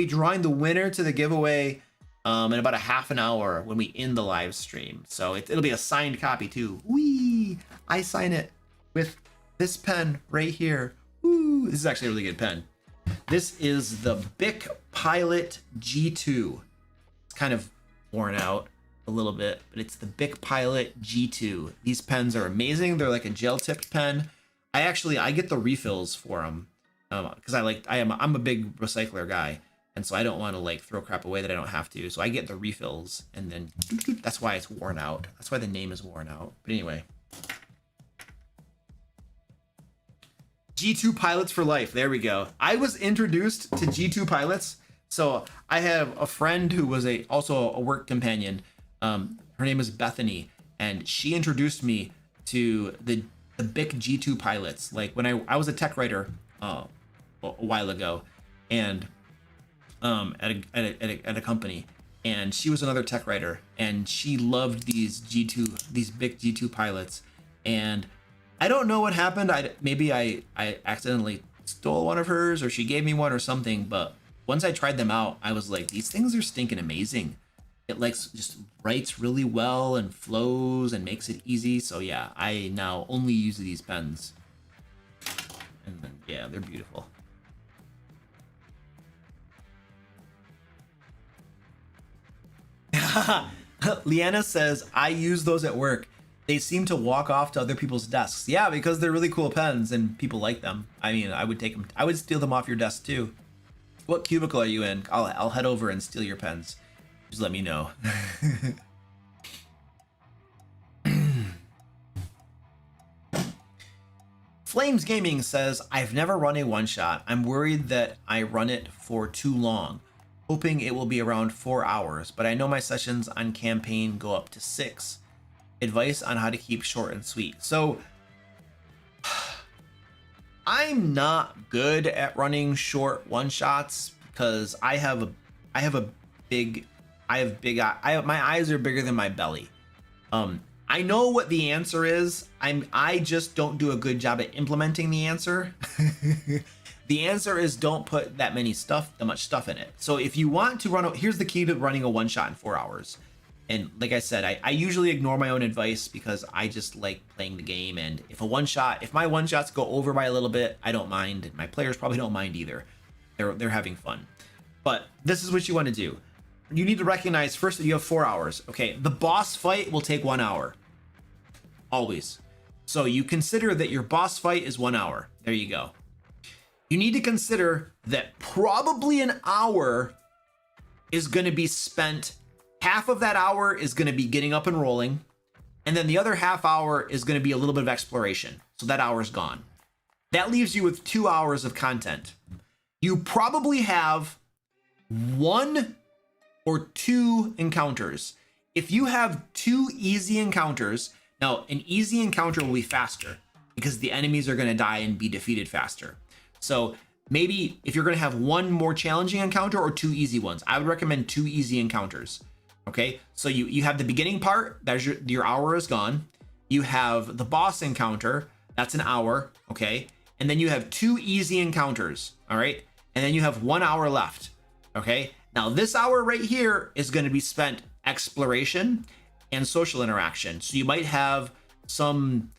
drawing the winner to the giveaway in about a half an hour when we end the live stream. So it'll be a signed copy too. Whee! I sign it with this pen right here. Woo! This is actually a really good pen. This is the Bic Pilot G2. It's kind of worn out a little bit, but it's the Bic Pilot G2. These pens are amazing. They're like a gel tipped pen. I get the refills for them because I'm a big recycler guy, and so I don't want to like throw crap away that I don't have to. So I get the refills, and then that's why it's worn out. That's why the name is worn out. But anyway. G2 Pilots for life. There we go. I was introduced to G2 Pilots. So I have a friend who was also a work companion. Her name is Bethany, and she introduced me to the Bic G2 Pilots. Like when I was a tech writer a while ago, and at a company, and she was another tech writer, and she loved these Bic G2 Pilots, and I don't know what happened. Maybe I accidentally stole one of hers, or she gave me one or something. But once I tried them out, I was like, these things are stinking amazing. It like just writes really well and flows and makes it easy. So yeah, I now only use these pens. And then, yeah, they're beautiful. Leanna says, I use those at work. They seem to walk off to other people's desks. Yeah, because they're really cool pens and people like them. I mean, I would take them. I would steal them off your desk too. What cubicle are you in? I'll head over and steal your pens. Just let me know. Flames Gaming says, I've never run a one-shot. I'm worried that I run it for too long, hoping it will be around 4 hours, but I know my sessions on campaign go up to 6. Advice on how to keep short and sweet. So I'm not good at running short one shots because my eyes are bigger than my belly. I know what the answer is. I just don't do a good job at implementing the answer. The answer is don't put that much stuff in it. So if you want to here's the key to running a one shot in 4 hours. And like I said, I usually ignore my own advice because I just like playing the game. And if my one shots go over by a little bit, I don't mind. My players probably don't mind either. They're having fun. But this is what you want to do. You need to recognize first that you have 4 hours. Okay, the boss fight will take 1 hour. Always. So you consider that your boss fight is 1 hour. There you go. You need to consider that probably an hour is going to be spent. Half of that hour is going to be getting up and rolling. And then the other half hour is going to be a little bit of exploration. So that hour is gone. That leaves you with 2 hours of content. You probably have 1 or 2 encounters. If you have 2 easy encounters, now an easy encounter will be faster because the enemies are going to die and be defeated faster. So maybe if you're going to have 1 more challenging encounter or 2 easy ones, I would recommend 2 easy encounters. Okay, so you have the beginning part, that's your hour is gone. You have the boss encounter, that's an hour, okay? And then you have 2 easy encounters, all right? And then you have 1 hour left, okay? Now this hour right here is going to be spent exploration and social interaction. So you might have some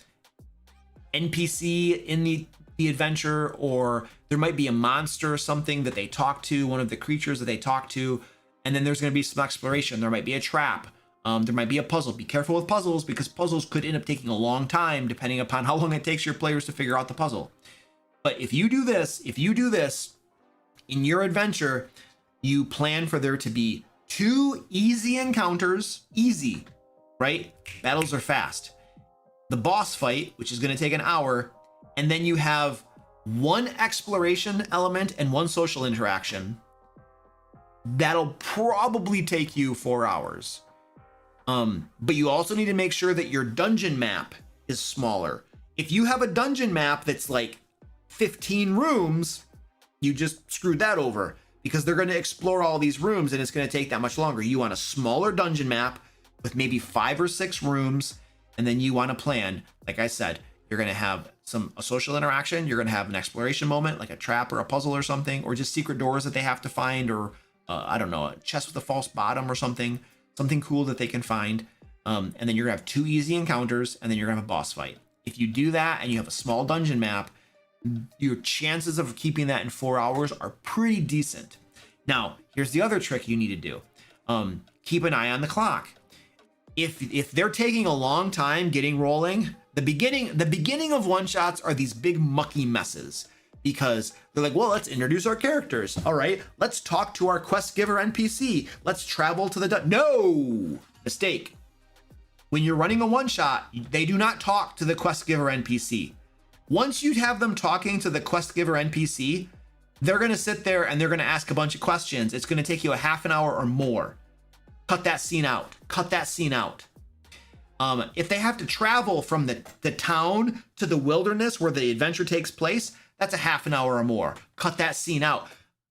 NPC in the adventure, or there might be a monster or something that they talk to, one of the creatures that they talk to. And then there's going to be some exploration. There might be a trap. There might be a puzzle. Be careful with puzzles because puzzles could end up taking a long time depending upon how long it takes your players to figure out the puzzle. But if you do this in your adventure, you plan for there to be 2 easy encounters, easy, right? Battles are fast. The boss fight, which is going to take an hour, and then you have 1 exploration element and 1 social interaction. That'll probably take you 4 hours. But you also need to make sure that your dungeon map is smaller. If you have a dungeon map that's like 15 rooms, you just screwed that over because they're going to explore all these rooms and it's going to take that much longer. You want a smaller dungeon map with maybe 5 or 6 rooms, and then you want to plan, like I said, you're going to have a social interaction, you're going to have an exploration moment like a trap or a puzzle or something, or just secret doors that they have to find, or I don't know, a chest with a false bottom or something cool that they can find. And then you're gonna have 2 easy encounters, and then you're gonna have a boss fight. If you do that and you have a small dungeon map, your chances of keeping that in 4 hours are pretty decent. Now, here's the other trick you need to do. Keep an eye on the clock. If they're taking a long time getting rolling, the beginning of one-shots are these big mucky messes. Because they're like, well, let's introduce our characters. All right, let's talk to our quest giver NPC. Let's travel to the no, mistake. When you're running a one-shot, they do not talk to the quest giver NPC. Once you have them talking to the quest giver NPC, they're gonna sit there and they're gonna ask a bunch of questions. It's gonna take you a half an hour or more. Cut that scene out. Cut that scene out. If they have to travel from the town to the wilderness where the adventure takes place, that's a half an hour or more. Cut that scene out.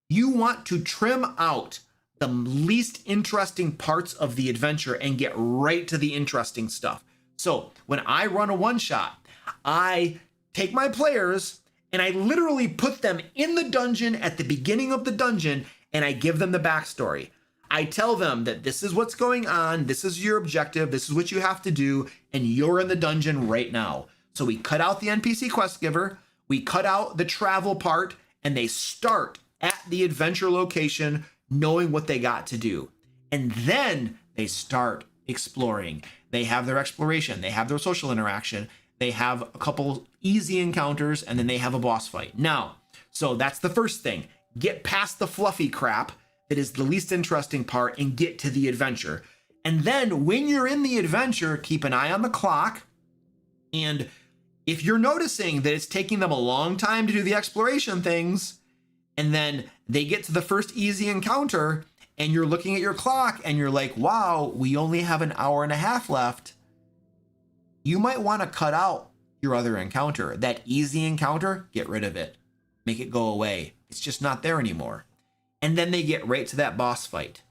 You want to trim out the least interesting parts of the adventure and get right to the interesting stuff. So when I run a one-shot, I take my players and I literally put them in the dungeon at the beginning of the dungeon, and I give them the backstory. I tell them that this is what's going on, this is your objective, this is what you have to do, and you're in the dungeon right now. So we cut out the NPC quest giver, we cut out the travel part, and they start at the adventure location knowing what they got to do. And then they start exploring. They have their exploration, they have their social interaction, they have a couple easy encounters, and then they have a boss fight. Now, so that's the first thing. Get past the fluffy crap that is the least interesting part and get to the adventure. And then when you're in the adventure, keep an eye on the clock. And if you're noticing that it's taking them a long time to do the exploration things, and then they get to the first easy encounter and you're looking at your clock and you're like, wow, we only have an hour and a half left, you might want to cut out your other encounter. That easy encounter, get rid of it. Make it go away. It's just not there anymore. And then they get right to that boss fight.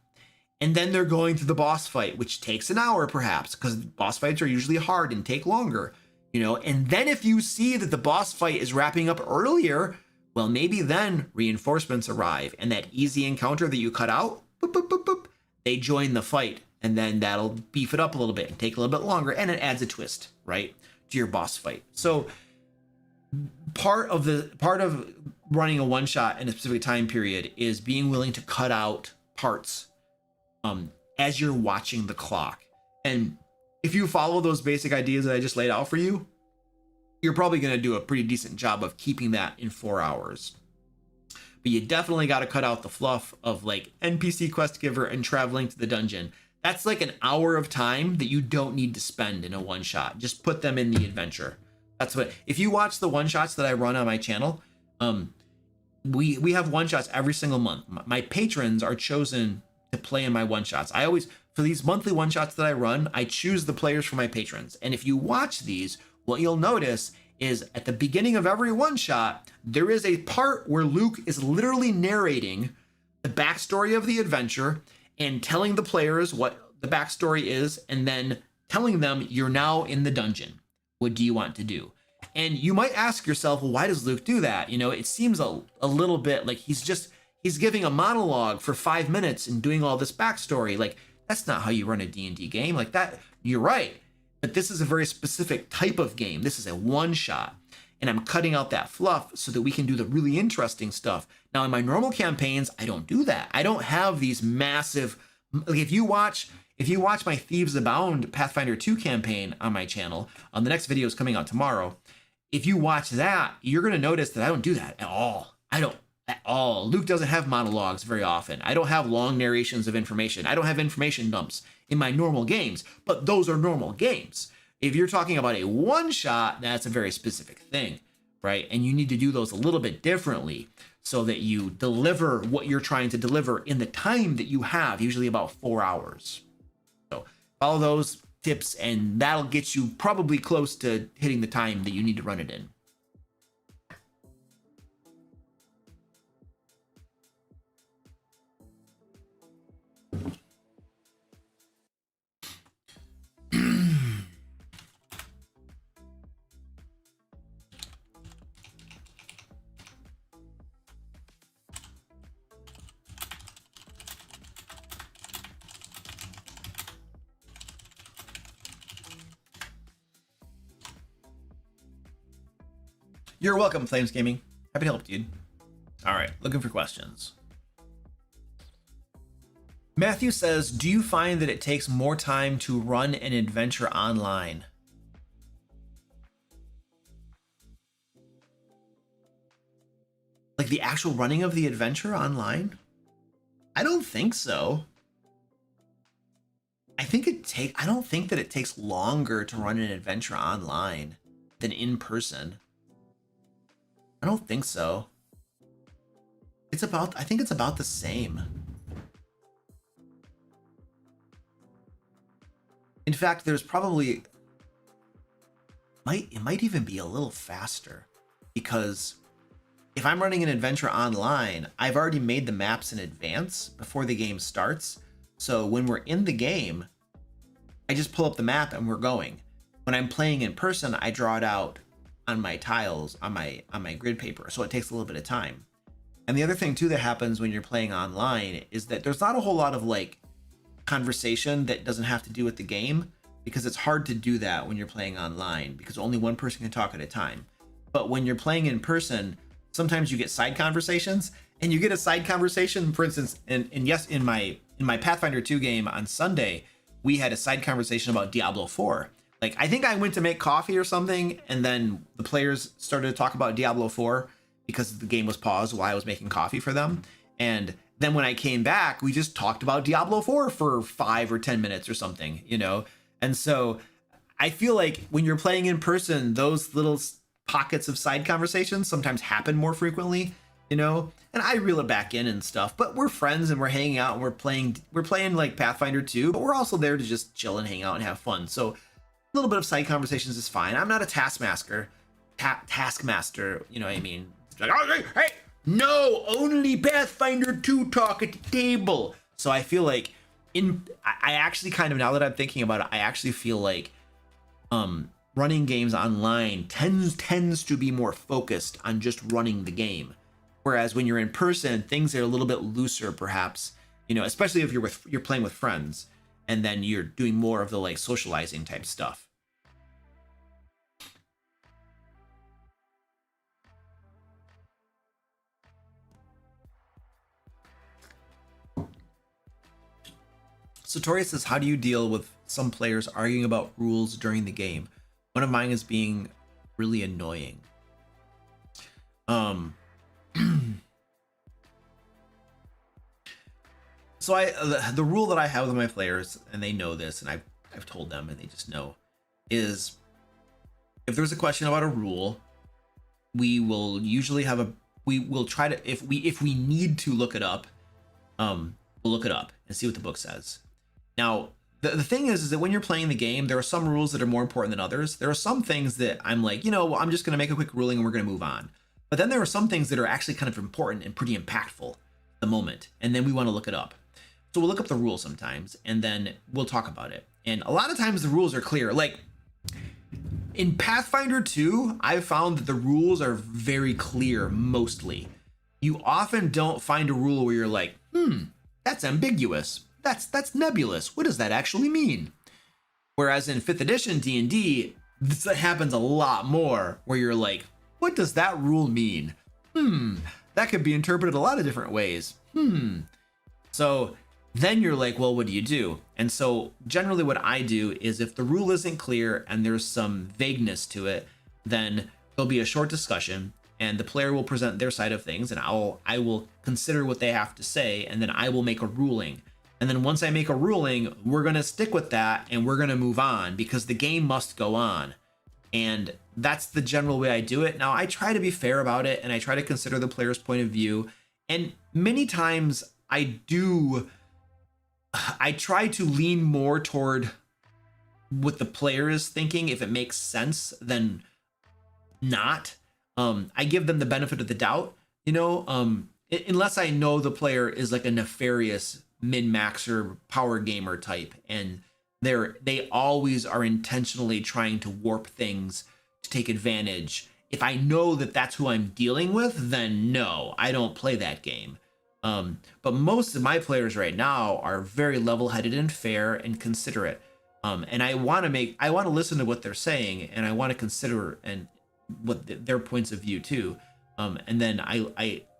And then they're going to the boss fight, which takes an hour perhaps, because boss fights are usually hard and take longer, you know. And then if you see that the boss fight is wrapping up earlier, well, maybe then reinforcements arrive, and that easy encounter that you cut out, boop, boop, boop, boop, they join the fight, and then that'll beef it up a little bit and take a little bit longer, and it adds a twist, right, to your boss fight. So part of running a one shot in a specific time period is being willing to cut out parts as you're watching the clock. And if you follow those basic ideas that I just laid out for you, you're probably going to do a pretty decent job of keeping that in 4 hours. But you definitely got to cut out the fluff of like NPC quest giver and traveling to the dungeon. That's like an hour of time that you don't need to spend in a one shot. Just put them in the adventure. That's what, if you watch the one shots that I run on my channel, we have one shots every single month. My patrons are chosen to play in my one shots. I always, for these monthly one shots that I run, I choose the players for my patrons. And if you watch these, what you'll notice is at the beginning of every one shot, there is a part where Luke is literally narrating the backstory of the adventure and telling the players what the backstory is, and then telling them you're now in the dungeon. What do you want to do? And you might ask yourself, well, why does Luke do that? You know, it seems a little bit like he's giving a monologue for 5 minutes and doing all this backstory. Like, that's not how you run a D&D game. Like that, you're right. But this is a very specific type of game. This is a one shot. And I'm cutting out that fluff so that we can do the really interesting stuff. Now, in my normal campaigns, I don't do that. I don't have these massive, like if you watch my Thieves Abound Pathfinder 2 campaign on my channel, the next video is coming out tomorrow. If you watch that, you're going to notice that I don't do that at all. I don't at all. Luke doesn't have monologues very often. I don't have long narrations of information. I don't have information dumps in my normal games, but those are normal games. If you're talking about a one shot, that's a very specific thing, right? And you need to do those a little bit differently so that you deliver what you're trying to deliver in the time that you have, usually about 4 hours. So follow those tips and that'll get you probably close to hitting the time that you need to run it in. You're welcome, Flames Gaming. Happy to help, dude. All right, looking for questions. Matthew says, do you find that it takes more time to run an adventure online? Like the actual running of the adventure online? I don't think so. I don't think that it takes longer to run an adventure online than in person. I don't think so. I think it's about the same. In fact, there's probably, it might even be a little faster, because if I'm running an adventure online, I've already made the maps in advance before the game starts. So when we're in the game, I just pull up the map and we're going. When I'm playing in person, I draw it out on my tiles, on my grid paper, so it takes a little bit of time. And the other thing too that happens when you're playing online is that there's not a whole lot of like conversation that doesn't have to do with the game, because it's hard to do that when you're playing online because only one person can talk at a time. But when you're playing in person, sometimes you get side conversations, and you get a side conversation, for instance, and yes, in my Pathfinder 2 game on Sunday, we had a side conversation about Diablo 4. Like, I think I went to make coffee or something, and then the players started to talk about Diablo 4 because the game was paused while I was making coffee for them. And then when I came back, we just talked about Diablo 4 for 5 or 10 minutes or something, you know? And so I feel like when you're playing in person, those little pockets of side conversations sometimes happen more frequently, you know? And I reel it back in and stuff, but we're friends and we're hanging out and we're playing like Pathfinder 2, but we're also there to just chill and hang out and have fun. So a little bit of side conversations is fine. I'm not a taskmaster, you know what I mean? It's like, oh, hey, no, only Pathfinder 2 talk at the table. So I feel like I actually kind of, now that I'm thinking about it, I actually feel like running games online tends to be more focused on just running the game. Whereas when you're in person, things are a little bit looser, perhaps, you know, especially if you're playing with friends, and then you're doing more of the like socializing type stuff. Satori says, how do you deal with some players arguing about rules during the game? One of mine is being really annoying. So the rule that I have with my players, and they know this, and I've told them, and they just know, is if there's a question about a rule, we will usually we will try to, if we need to look it up, we'll look it up and see what the book says. Now, the thing is that when you're playing the game, there are some rules that are more important than others. There are some things that I'm like, well, I'm just going to make a quick ruling and we're going to move on. But then there are some things that are actually kind of important and pretty impactful at the moment. And then we want to look it up. So we'll look up the rules sometimes, and then we'll talk about it. And a lot of times the rules are clear. Like in Pathfinder 2, I've found that the rules are very clear mostly. You often don't find a rule where you're like, that's ambiguous. That's nebulous. What does that actually mean? Whereas in 5th edition D&D, this happens a lot more, where you're like, what does that rule mean? That could be interpreted a lot of different ways. So then you're like, well, what do you do? And so generally what I do is if the rule isn't clear and there's some vagueness to it, then there'll be a short discussion and the player will present their side of things, and I will consider what they have to say, and then I will make a ruling. And then once I make a ruling, we're going to stick with that and we're going to move on because the game must go on. And that's the general way I do it. Now, I try to be fair about it and I try to consider the player's point of view. And many times I try to lean more toward what the player is thinking, if it makes sense, than not. I give them the benefit of the doubt, unless I know the player is like a nefarious min-maxer power gamer type, and they always are intentionally trying to warp things to take advantage. If I know that that's who I'm dealing with, then no, I don't play that game. But most of my players right now are very level-headed and fair and considerate. And I want to listen to what they're saying, and I want to consider their points of view too. And then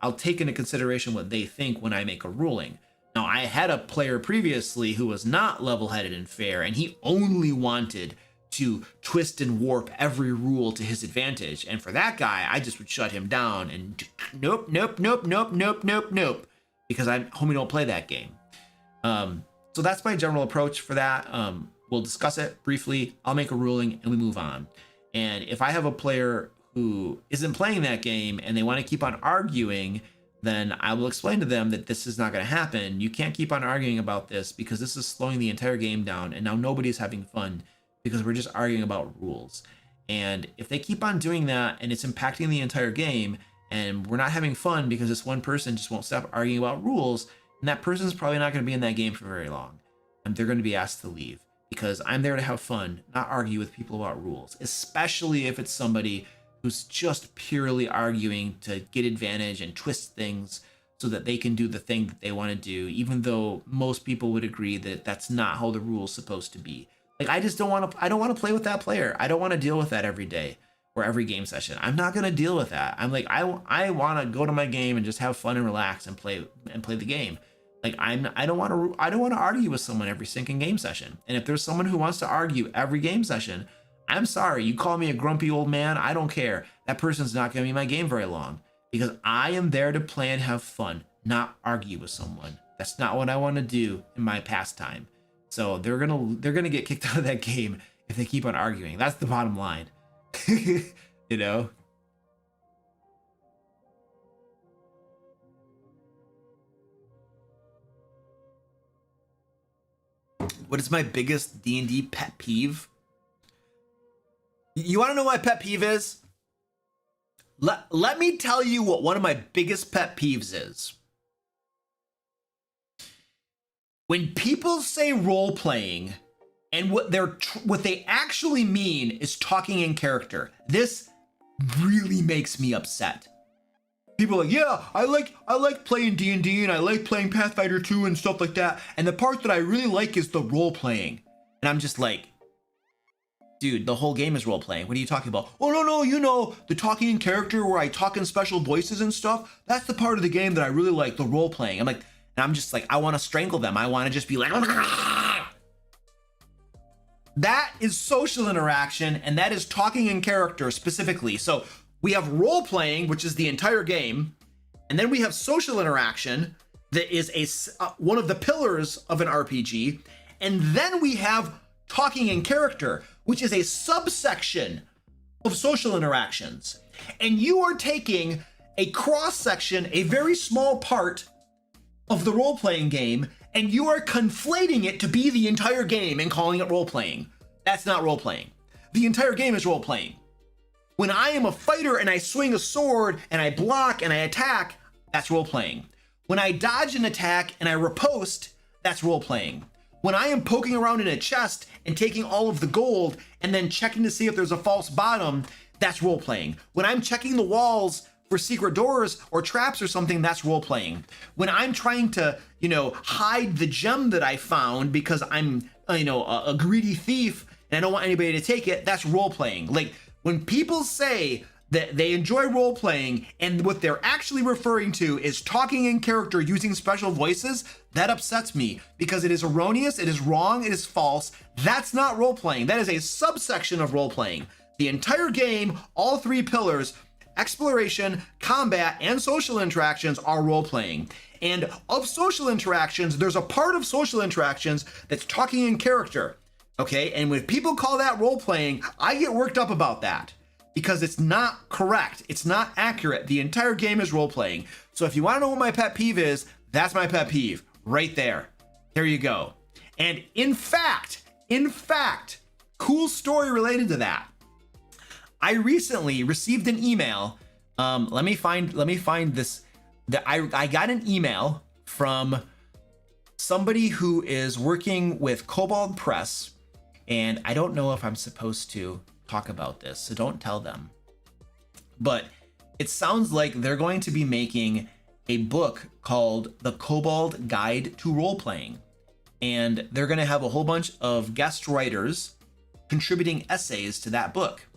I'll take into consideration what they think when I make a ruling. Now, I had a player previously who was not level-headed and fair, and he only wanted to twist and warp every rule to his advantage. And for that guy, I just would shut him down and nope, because homie don't play that game. So that's my general approach for that. We'll discuss it briefly. I'll make a ruling and we move on. And if I have a player who isn't playing that game and they want to keep on arguing, then I will explain to them that this is not going to happen. You can't keep on arguing about this because this is slowing the entire game down, and now nobody's having fun because we're just arguing about rules. And if they keep on doing that and it's impacting the entire game and we're not having fun because this one person just won't stop arguing about rules, and that person's probably not going to be in that game for very long, and they're going to be asked to leave, because I'm there to have fun, not argue with people about rules, especially if it's somebody who's just purely arguing to get advantage and twist things so that they can do the thing that they want to do, even though most people would agree that that's not how the rule's supposed to be. Like, I don't want to play with that player. I don't want to deal with that every day or every game session. I'm not going to deal with that. I'm like, I want to go to my game and just have fun and relax and play the game. Like, I don't want to argue with someone every sinking game session. And if there's someone who wants to argue every game session, I'm sorry, you call me a grumpy old man, I don't care. That person's not going to be in my game very long, because I am there to play and have fun, not argue with someone. That's not what I want to do in my pastime. So they're gonna get kicked out of that game if they keep on arguing. That's the bottom line. What is my biggest D&D pet peeve? You want to know what my pet peeve is? Let me tell you what one of my biggest pet peeves is. When people say role playing and what they actually mean is talking in character, this really makes me upset. People are like, yeah, I like playing D&D and I like playing Pathfinder 2 and stuff like that. And the part that I really like is the role playing. And I'm just like, dude, the whole game is role playing. What are you talking about? Oh, no, the talking in character where I talk in special voices and stuff. That's the part of the game that I really like, the role playing. I'm just like, I want to strangle them. I want to just be like, That is social interaction, and that is talking in character specifically. So we have role playing, which is the entire game, and then we have social interaction that is one of the pillars of an RPG, and then we have talking in character, which is a subsection of social interactions. And you are taking a cross section, a very small part of the role playing game, and you are conflating it to be the entire game and calling it role playing. That's not role playing. The entire game is role playing. When I am a fighter and I swing a sword and I block and I attack, that's role playing. When I dodge an attack and I riposte, that's role playing. When I am poking around in a chest and taking all of the gold and then checking to see if there's a false bottom, that's role playing. When I'm checking the walls for secret doors or traps or something, that's role playing. When I'm trying to, hide the gem that I found because I'm, a greedy thief and I don't want anybody to take it, that's role playing. Like when people say that they enjoy role playing and what they're actually referring to is talking in character using special voices, that upsets me because it is erroneous, it is wrong, it is false. That's not role playing. That is a subsection of role playing. The entire game, all three pillars, exploration, combat, and social interactions are role-playing. And of social interactions, there's a part of social interactions that's talking in character, okay? And when people call that role-playing, I get worked up about that because it's not correct. It's not accurate. The entire game is role-playing. So if you want to know what my pet peeve is, that's my pet peeve right there. There you go. And in fact, cool story related to that. I recently received an email. Let me find this. I got an email from somebody who is working with Kobold Press, and I don't know if I'm supposed to talk about this, so don't tell them. But it sounds like they're going to be making a book called The Kobold Guide to Role Playing, and they're going to have a whole bunch of guest writers contributing essays to that book.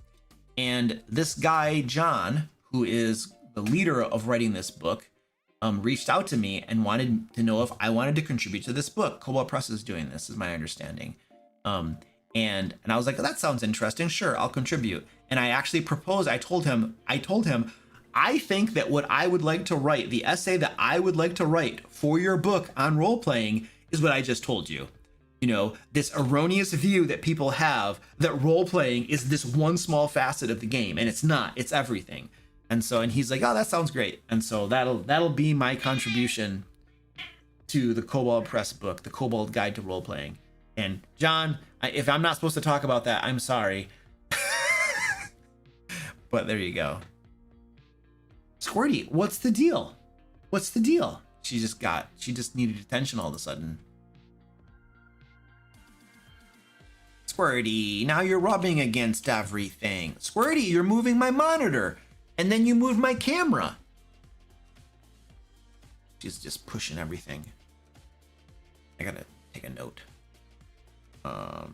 And this guy, John, who is the leader of writing this book, reached out to me and wanted to know if I wanted to contribute to this book. Kobold Press is doing this, is my understanding. And I was like, that sounds interesting. Sure, I'll contribute. And I actually proposed, I told him, I think that what I would like to write, the essay that I would like to write for your book on role playing is what I just told you. This erroneous view that people have that role playing is this one small facet of the game, and it's not, it's everything. And he's like, oh, that sounds great. And so that'll be my contribution to the Kobold Press book, The Kobold Guide to Role Playing. And John, if I'm not supposed to talk about that, I'm sorry. But there you go. Squirty, what's the deal? What's the deal? She just needed attention all of a sudden. Squirty, now you're rubbing against everything. Squirty, you're moving my monitor, and then you moved my camera. She's just pushing everything. I gotta take a note. Uh-oh.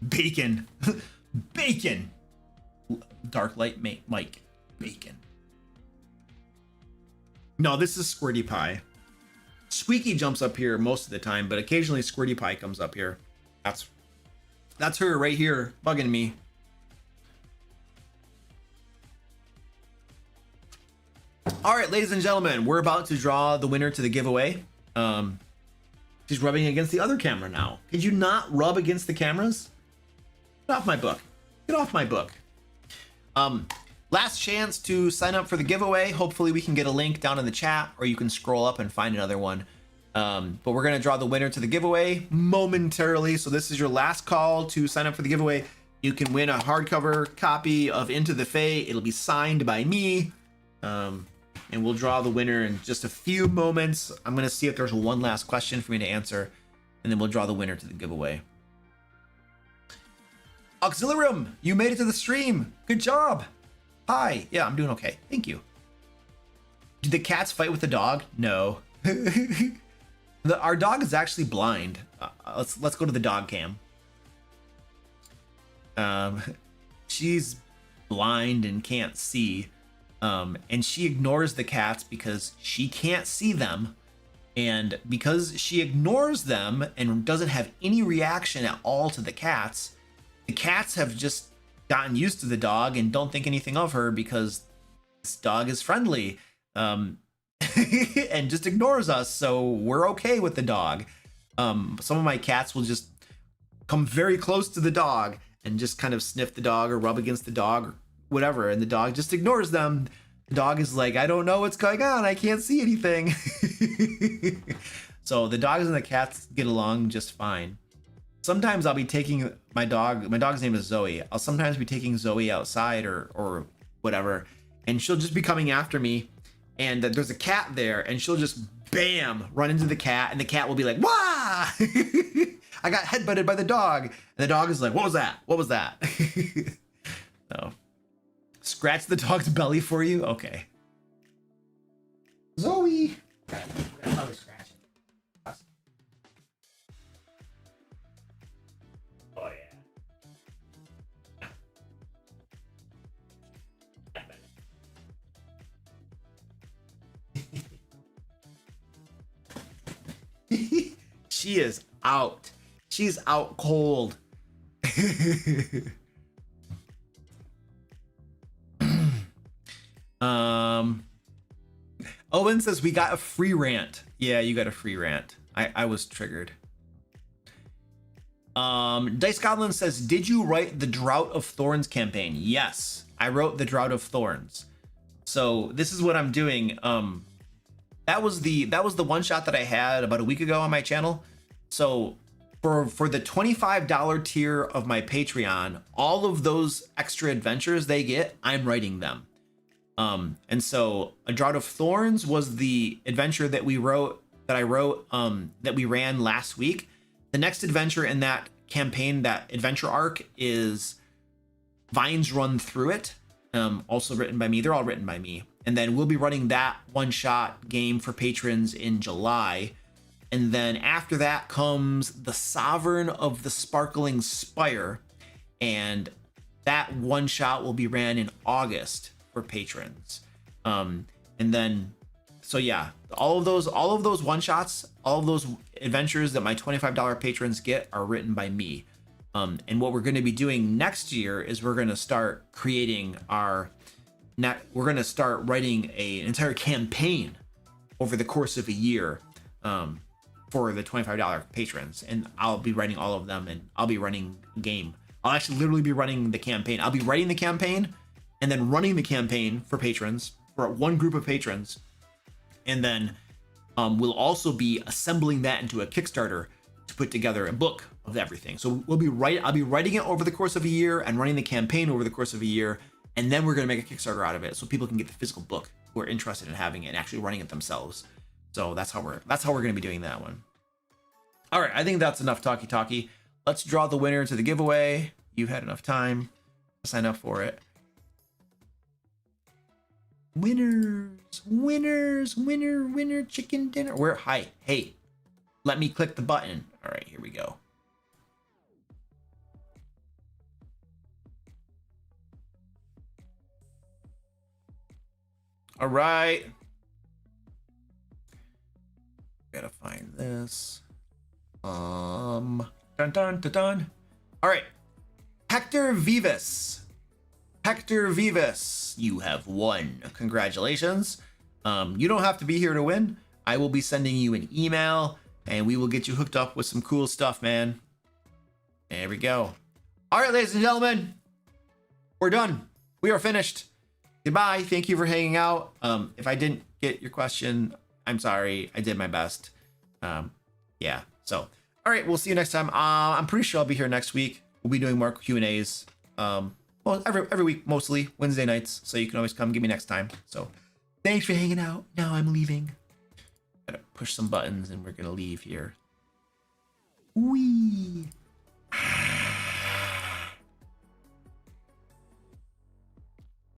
Bacon. Bacon. Dark light Mike. Bacon. No, this is Squirty Pie. Squeaky jumps up here most of the time, but occasionally Squirty Pie comes up here. That's her right here bugging me. All right, ladies and gentlemen, we're about to draw the winner to the giveaway. She's rubbing against the other camera now. Could you not rub against the cameras? Get off my book. Get off my book. Last chance to sign up for the giveaway. Hopefully we can get a link down in the chat, or you can scroll up and find another one. But we're gonna draw the winner to the giveaway momentarily. So this is your last call to sign up for the giveaway. You can win a hardcover copy of Into the Fae. It'll be signed by me. And we'll draw the winner in just a few moments. I'm gonna see if there's one last question for me to answer, and then we'll draw the winner to the giveaway. Auxilium, you made it to the stream. Good job. Hi. Yeah, I'm doing okay. Thank you. Did the cats fight with the dog? No. Our dog is actually blind. Let's go to the dog cam. She's blind and can't see. And she ignores the cats because she can't see them. And because she ignores them and doesn't have any reaction at all to the cats have just gotten used to the dog and don't think anything of her because this dog is friendly. And just ignores us, so we're okay with the dog. Some of my cats will just come very close to the dog and just kind of sniff the dog or rub against the dog or whatever, and the dog just ignores them. The dog is like, I don't know what's going on, I can't see anything. So the dogs and the cats get along just fine. Sometimes I'll be taking my dog's name is Zoe. I'll sometimes be taking Zoe outside or whatever, and she'll just be coming after me, and there's a cat there, and she'll just bam run into the cat, and the cat will be like, wah! I got headbutted by the dog, and the dog is like, what was that? What was that? So, scratch the dog's belly for you? Okay. Zoe! Probably scratching. Oh yeah. She is out. She's out cold. Owen says we got a free rant. Yeah, you got a free rant. I was triggered. Dice Goblin says, did you write the Drought of Thorns campaign? Yes, I wrote the Drought of Thorns. So this is what I'm doing. That was the one shot that I had about a week ago on my channel. So for the $25 tier of my Patreon, all of those extra adventures they get, I'm writing them. And so a Drought of Thorns was the adventure that I wrote that we ran last week. The next adventure in that campaign, that adventure arc, is Vines Run Through It. Also written by me. They're all written by me. And then we'll be running that one-shot game for patrons in July. And then after that comes the Sovereign of the Sparkling Spire. And that one-shot will be ran in August for patrons. And then, so yeah, all of those one-shots, all of those adventures that my $25 patrons get are written by me. And what we're going to be doing next year is we're going to start creating we're going to start writing an entire campaign over the course of a year for the $25 patrons. And I'll be writing all of them, and I'll be running a game. I'll actually literally be running the campaign. I'll be writing the campaign and then running the campaign for patrons, for one group of patrons. And then we'll also be assembling that into a Kickstarter to put together a book of everything. So I'll be writing it over the course of a year and running the campaign over the course of a year. And then we're going to make a Kickstarter out of it so people can get the physical book who are interested in having it and actually running it themselves. So that's how we're going to be doing that one. All right, I think that's enough talky. Let's draw the winner to the giveaway. You've had enough time to sign up for it. Winner, chicken dinner. Hey, let me click the button. All right, here we go. All right. Gotta find this. Dun. All right. Hector Vivas, you have won. Congratulations. You don't have to be here to win. I will be sending you an email and we will get you hooked up with some cool stuff, man. There we go. All right, ladies and gentlemen, we're done. We are finished. Goodbye. Thank you for hanging out. If I didn't get your question, I'm sorry. I did my best. Yeah. So, all right. We'll see you next time. I'm pretty sure I'll be here next week. We'll be doing more Q&As. Well, every week, mostly Wednesday nights. So you can always come get me next time. So thanks for hanging out. Now I'm leaving. Gotta push some buttons and we're gonna leave here. Whee!